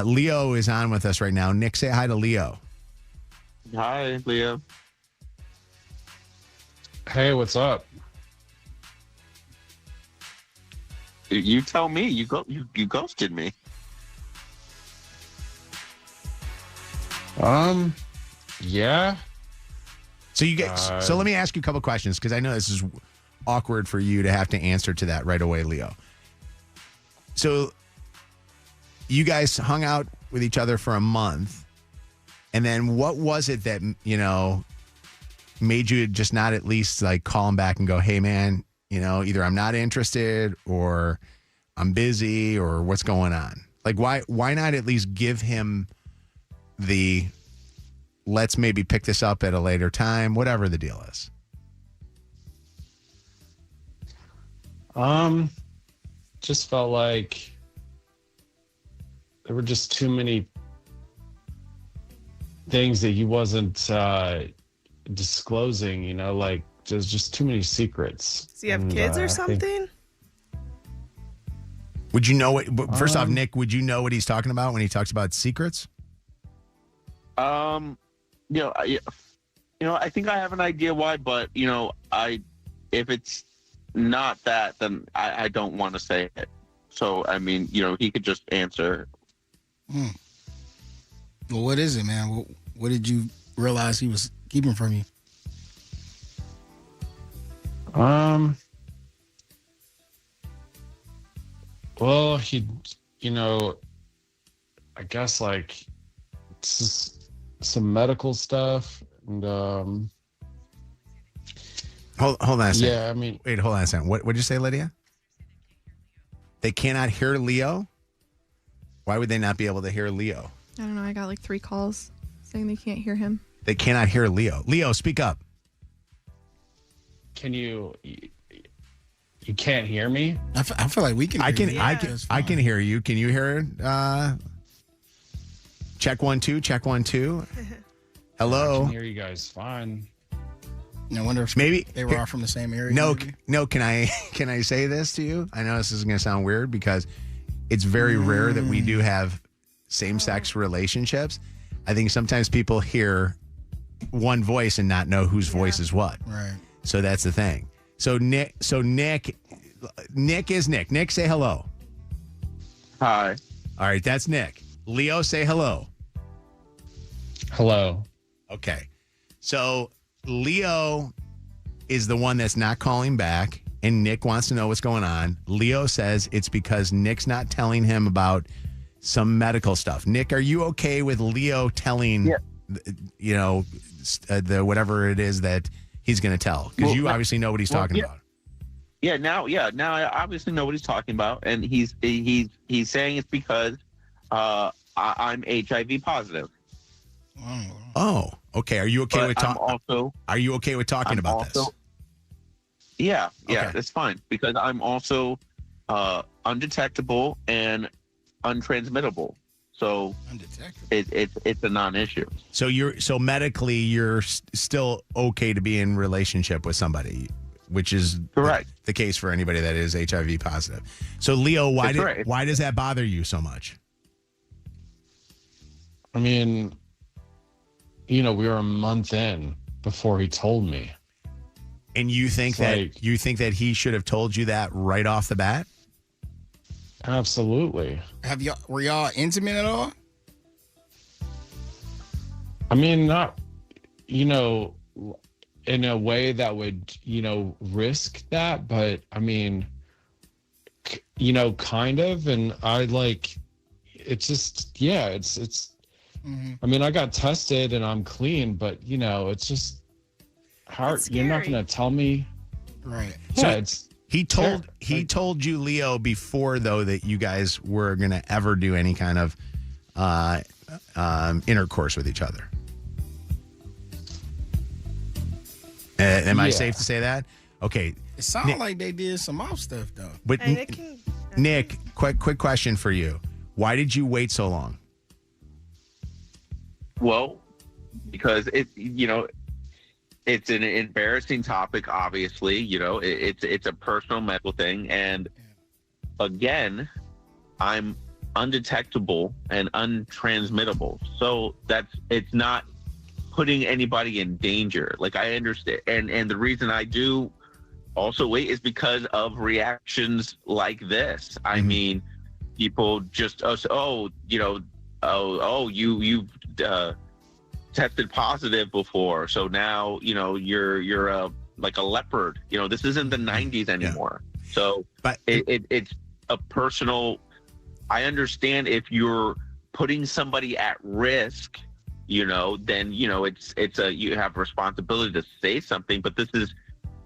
Leo is on with us right now. Nick, say hi to Leo. Hi, Leo. Hey, what's up? You tell me. You ghosted me. Yeah. So you get. So let me ask you a couple questions because I know this is awkward for you to have to answer to that right away, Leo. So you guys hung out with each other for a month, and then what was it that made you just not at least like call him back and go, hey man, either I'm not interested or I'm busy or what's going on? Like why not at least give him the let's maybe pick this up at a later time, whatever the deal is? Just felt like there were just too many things that he wasn't disclosing, like there's just too many secrets. Does he have kids or something? Would you know what, first off, Nick, would you know what he's talking about when he talks about secrets? I think I have an idea why, but if it's not that, then I don't want to say it. So, I mean, he could just answer. Well, what is it, man? What did you realize he was keeping from you? Well, he, I guess like some medical stuff and Hold on a second. Yeah, I mean, wait, hold on a second. What did you say, Lydia? They cannot hear Leo? Why would they not be able to hear Leo? I don't know. I got like 3 calls saying they can't hear him. They cannot hear Leo. Leo, speak up. Can you can't hear me? I feel like we can hear you. I can hear you. Can you hear check 1 2, check 1 2. Hello. I can hear you guys fine. I wonder if maybe they were all from the same area. No, can I say this to you? I know this is going to sound weird because it's very rare that we do have same-sex relationships. I think sometimes people hear one voice and not know whose voice is what. Right. So that's the thing. So Nick is Nick. Nick, say hello. Hi. All right, that's Nick. Leo, say hello. Hello. Okay. So Leo is the one that's not calling back, and Nick wants to know what's going on. Leo says it's because Nick's not telling him about some medical stuff. Nick, are you okay with Leo telling, the whatever it is that he's going to tell? Because you obviously know what he's talking about. Yeah, now I obviously know what he's talking about, and he's saying it's because I'm HIV positive. Oh, okay. Are you okay with talking? Are you okay with talking about this? Yeah, that's fine because I'm also undetectable and untransmittable. So it's a non-issue. So medically you're still okay to be in relationship with somebody, which is correct. The case for anybody that is HIV positive. So Leo, why does that bother you so much? I mean, we were a month in before he told me. And you think that he should have told you that right off the bat? Absolutely. Were y'all intimate at all? I mean, not, in a way that would, risk that, but I mean, kind of. And I it's just, it's, I mean, I got tested and I'm clean, but it's just hard. You're not going to tell me. Right. Yeah, He told you, Leo, before though that you guys were gonna ever do any kind of intercourse with each other. Am I safe to say that? Okay. It sounds like they did some off stuff though. But Nick, quick question for you: why did you wait so long? Well, because it's an embarrassing topic, obviously. It's a personal medical thing. And again, I'm undetectable and untransmittable. So it's not putting anybody in danger. I understand. And the reason I do also wait is because of reactions like this. I mean, people just, you've tested positive before, so now you're like a leopard. This isn't the 90s anymore. So but it's a personal. I understand if you're putting somebody at risk, then you have a responsibility to say something. But this is,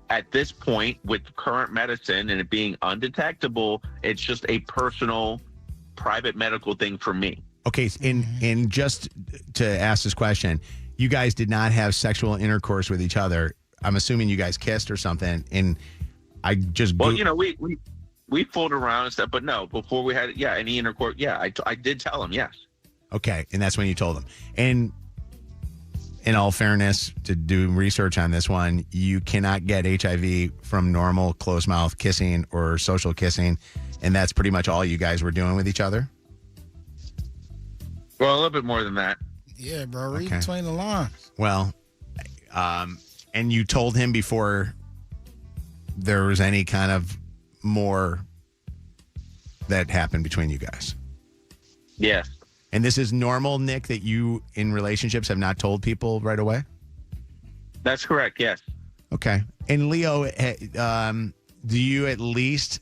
at this point, with current medicine and it being undetectable, it's just a personal, private medical thing for me. Okay, and just to ask this question, you guys did not have sexual intercourse with each other. I'm assuming you guys kissed or something. And I just we fooled around and stuff, but no, before we had any intercourse, I did tell him yes. Okay, and that's when you told him. And in all fairness, to do research on this one, you cannot get HIV from normal closed mouth kissing or social kissing, and that's pretty much all you guys were doing with each other. Well, a little bit more than that. Yeah, bro. Read between the lines. Well, and you told him before there was any kind of more that happened between you guys. Yes. And this is normal, Nick, that you in relationships have not told people right away? That's correct, yes. Okay. And Leo, do you at least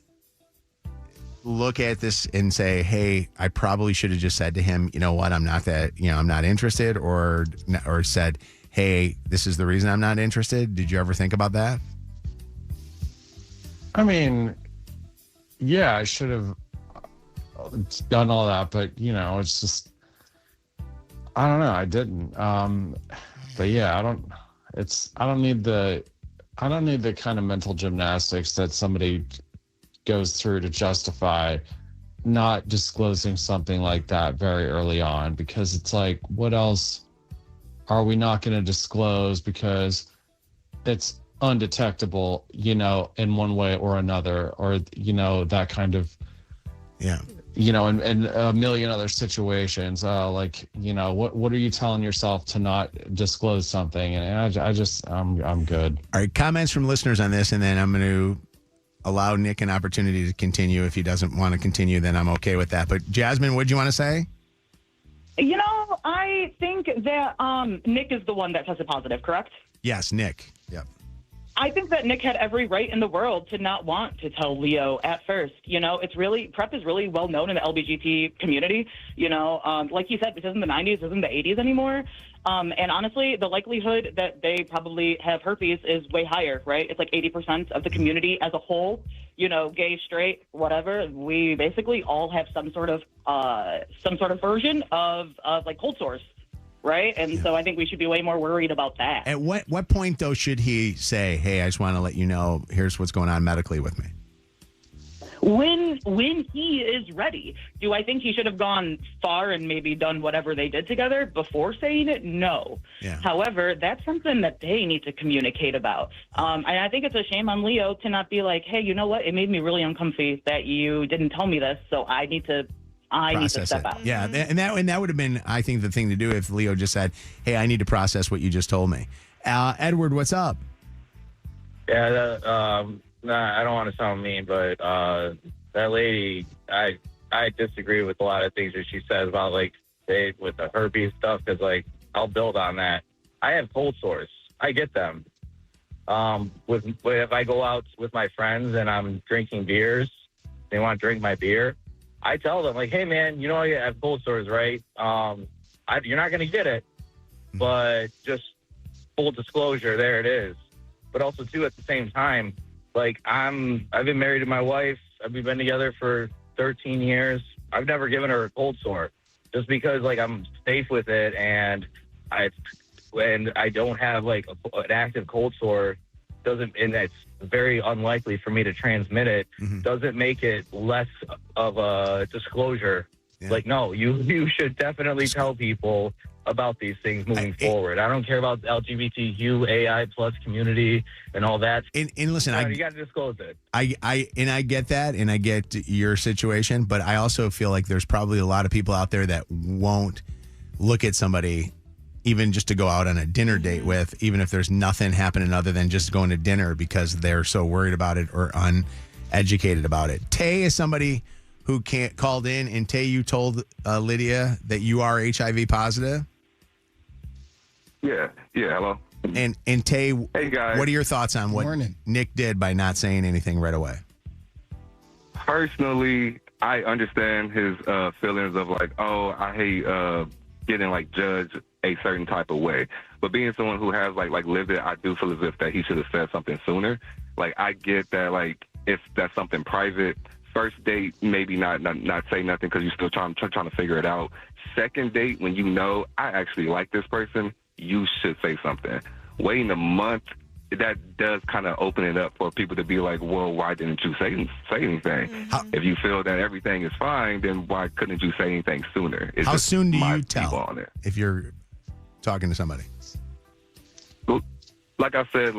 look at this and say, hey, I probably should have just said to him, you know what, I'm not interested, or said, hey, this is the reason I'm not interested? Did you ever think about that? I mean, yeah, I should have done all that, but it's just, I don't know, I didn't. But yeah, I don't need the kind of mental gymnastics that somebody goes through to justify not disclosing something like that very early on, because it's like, what else are we not going to disclose because it's undetectable, in one way or another, or that kind of, and a million other situations, what are you telling yourself to not disclose something? And I'm good. All right, comments from listeners on this, and then I'm going to allow Nick an opportunity to continue. If he doesn't want to continue, then I'm okay with that. But Jasmine, what do you want to say? I think that Nick is the one that tested positive, correct? Yes, Nick. Yep. I think that Nick had every right in the world to not want to tell Leo at first. PrEP is really well known in the LGBT community. Like you said, this isn't the 90s, this isn't the 80s anymore. And honestly, the likelihood that they probably have herpes is way higher, right? It's like 80% of the community as a whole, gay, straight, whatever. We basically all have some sort of version of like cold sores. Right. And so I think we should be way more worried about that. At what point, though, should he say, hey, I just want to let you know, here's what's going on medically with me? When he is ready. Do I think he should have gone far and maybe done whatever they did together before saying it? No. Yeah. However, that's something that they need to communicate about. And I think it's a shame on Leo to not be like, hey, you know what? It made me really uncomfy that you didn't tell me this, so I need to step out. Yeah, and that would have been, I think, the thing to do if Leo just said, hey, I need to process what you just told me. Edward, what's up? Yeah, I don't want to sound mean, but that lady, I disagree with a lot of things that she says about, like, with the herpes stuff, because, like, I'll build on that. I have cold sores. I get them. If I go out with my friends and I'm drinking beers, they want to drink my beer, I tell them, like, hey, man, you know I have cold sores, right? You're not going to get it, but just full disclosure, there it is. But also, too, at the same time, like, I've been married to my wife. We've been together for 13 years. I've never given her a cold sore just because, like, I'm safe with it, and I don't have, like, an active cold sore. And it's very unlikely for me to transmit it, doesn't make it less of a disclosure. Yeah. Like, no, you should definitely tell people about these things moving forward. I don't care about the LGBTQ, AI plus community and all that. And listen, you got to disclose it. I get that, and I get your situation, but I also feel like there's probably a lot of people out there that won't look at somebody even just to go out on a dinner date with, even if there's nothing happening other than just going to dinner because they're so worried about it or uneducated about it. Tay is somebody who called in, and Tay, you told Lydia that you are HIV positive. Yeah, hello. And Tay, hey guys, what are your thoughts on what Nick did by not saying anything right away? Personally, I understand his feelings of like, oh, I hate getting like judged a certain type of way. But being someone who has like lived it, I do feel as if that he should have said something sooner. Like, I get that, like, if that's something private, first date, maybe not say nothing because you're still trying to figure it out. Second date, when you know I actually like this person, you should say something. Waiting a month, that does kind of open it up for people to be like, well, why didn't you say anything? If you feel that everything is fine, then why couldn't you say anything sooner? How soon do you tell if you're talking to somebody? Like I said,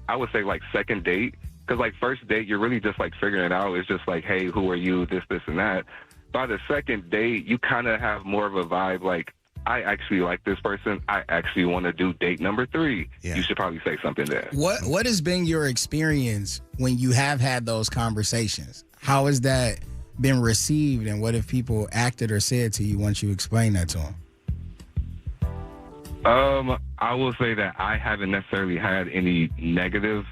I would say like second date, because like first date, you're really just like figuring it out. It's just like, hey, who are you? This, and that. By the second date, you kind of have more of a vibe like, I actually like this person. I actually want to do date number 3. Yeah. You should probably say something there. What has been your experience when you have had those conversations? How has that been received, and what have people acted or said to you once you explain that to them? I will say that I haven't necessarily had any negative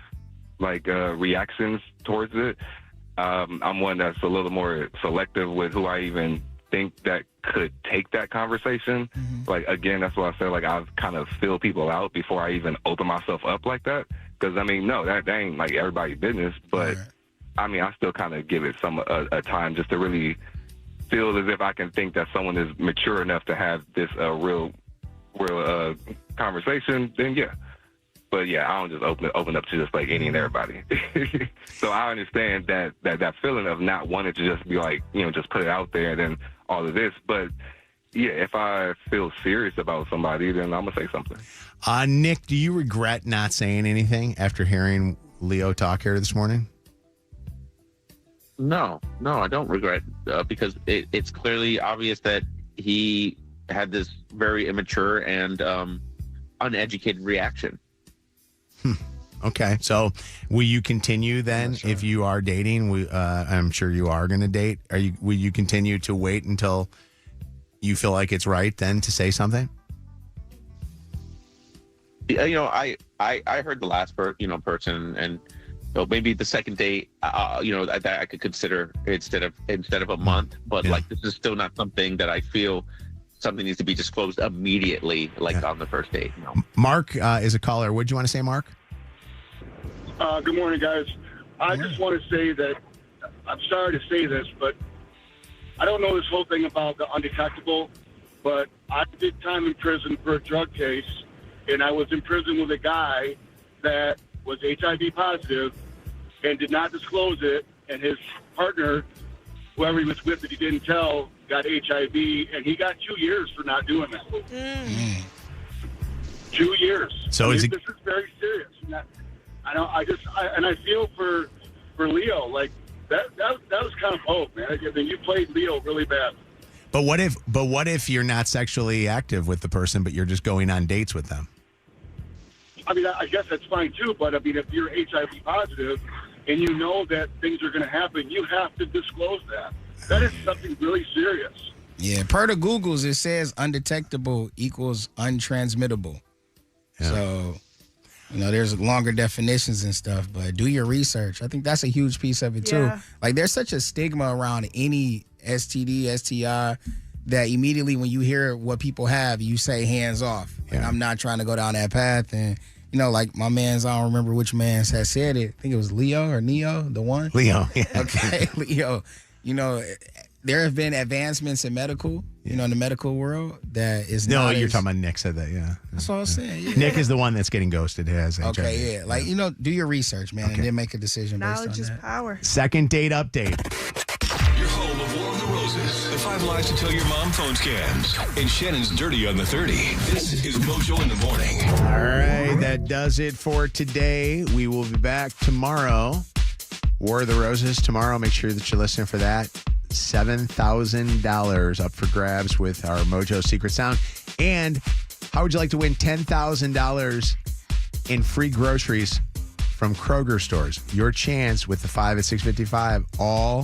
reactions towards it. I'm one that's a little more selective with who I even think that could take that conversation. Like, again, that's why I said, like, I've kind of filled people out before I even open myself up like that. Because, I mean, no, that ain't like everybody's business. But, I mean, I still kind of give it a time just to really feel as if I can think that someone is mature enough to have this real conversation, then yeah. But yeah, I don't just open up to just like any and everybody. So I understand that feeling of not wanting to just be like, just put it out there and then all of this. But yeah, if I feel serious about somebody, then I'm gonna say something. Nick, do you regret not saying anything after hearing Leo talk here this morning? No, I don't regret because it's clearly obvious that he had this very immature and uneducated reaction. Okay, so will you continue then if you are dating? I'm sure you are going to date. Will you continue to wait until you feel like it's right then to say something? I heard the last person, and maybe the second date, that I could consider instead of a month. But like, this is still not something that I feel something needs to be disclosed immediately, like on the first date. No. Mark is a caller. What do you want to say, Mark? Good morning, guys. I just want to say that I'm sorry to say this, but I don't know this whole thing about the undetectable, but I did time in prison for a drug case, and I was in prison with a guy that was HIV positive and did not disclose it, and his partner, whoever he was with that he didn't tell, got HIV, and he got 2 years for not doing that. 2 years. So this is very serious. And I feel for Leo, like that was kind of bold, man. I mean, you played Leo really bad. But what if you're not sexually active with the person, but you're just going on dates with them? I mean, I guess that's fine too. But I mean, if you're HIV positive and you know that things are going to happen, you have to disclose that. That is something really serious. Yeah, per the Googles, it says undetectable equals untransmittable. Yeah. So, there's longer definitions and stuff, but do your research. I think that's a huge piece of it, too. Like, there's such a stigma around any STD, STI, that immediately when you hear what people have, you say hands off. And I'm not trying to go down that path. And, like my man's, I don't remember which man's had said it. I think it was Leo or Neo, the one. Leo, yeah. Okay, Leo. There have been advancements in medical, in the medical world that is No, you're talking about Nick said that, yeah. That's what I was saying. Yeah. Nick is the one that's getting ghosted. Has HIV. Okay, yeah. Like, do your research, man, and then make a decision based on that. Knowledge is power. Second date update. Your home of War of the Roses. The 5 lies to tell your mom phone scams. And Shannon's Dirty on the 30. This is Mojo in the Morning. All right, that does it for today. We will be back tomorrow. War of the Roses tomorrow. Make sure that you're listening for that. $7,000 up for grabs with our Mojo Secret Sound. And how would you like to win $10,000 in free groceries from Kroger stores? Your chance with the 5 at 6:55 all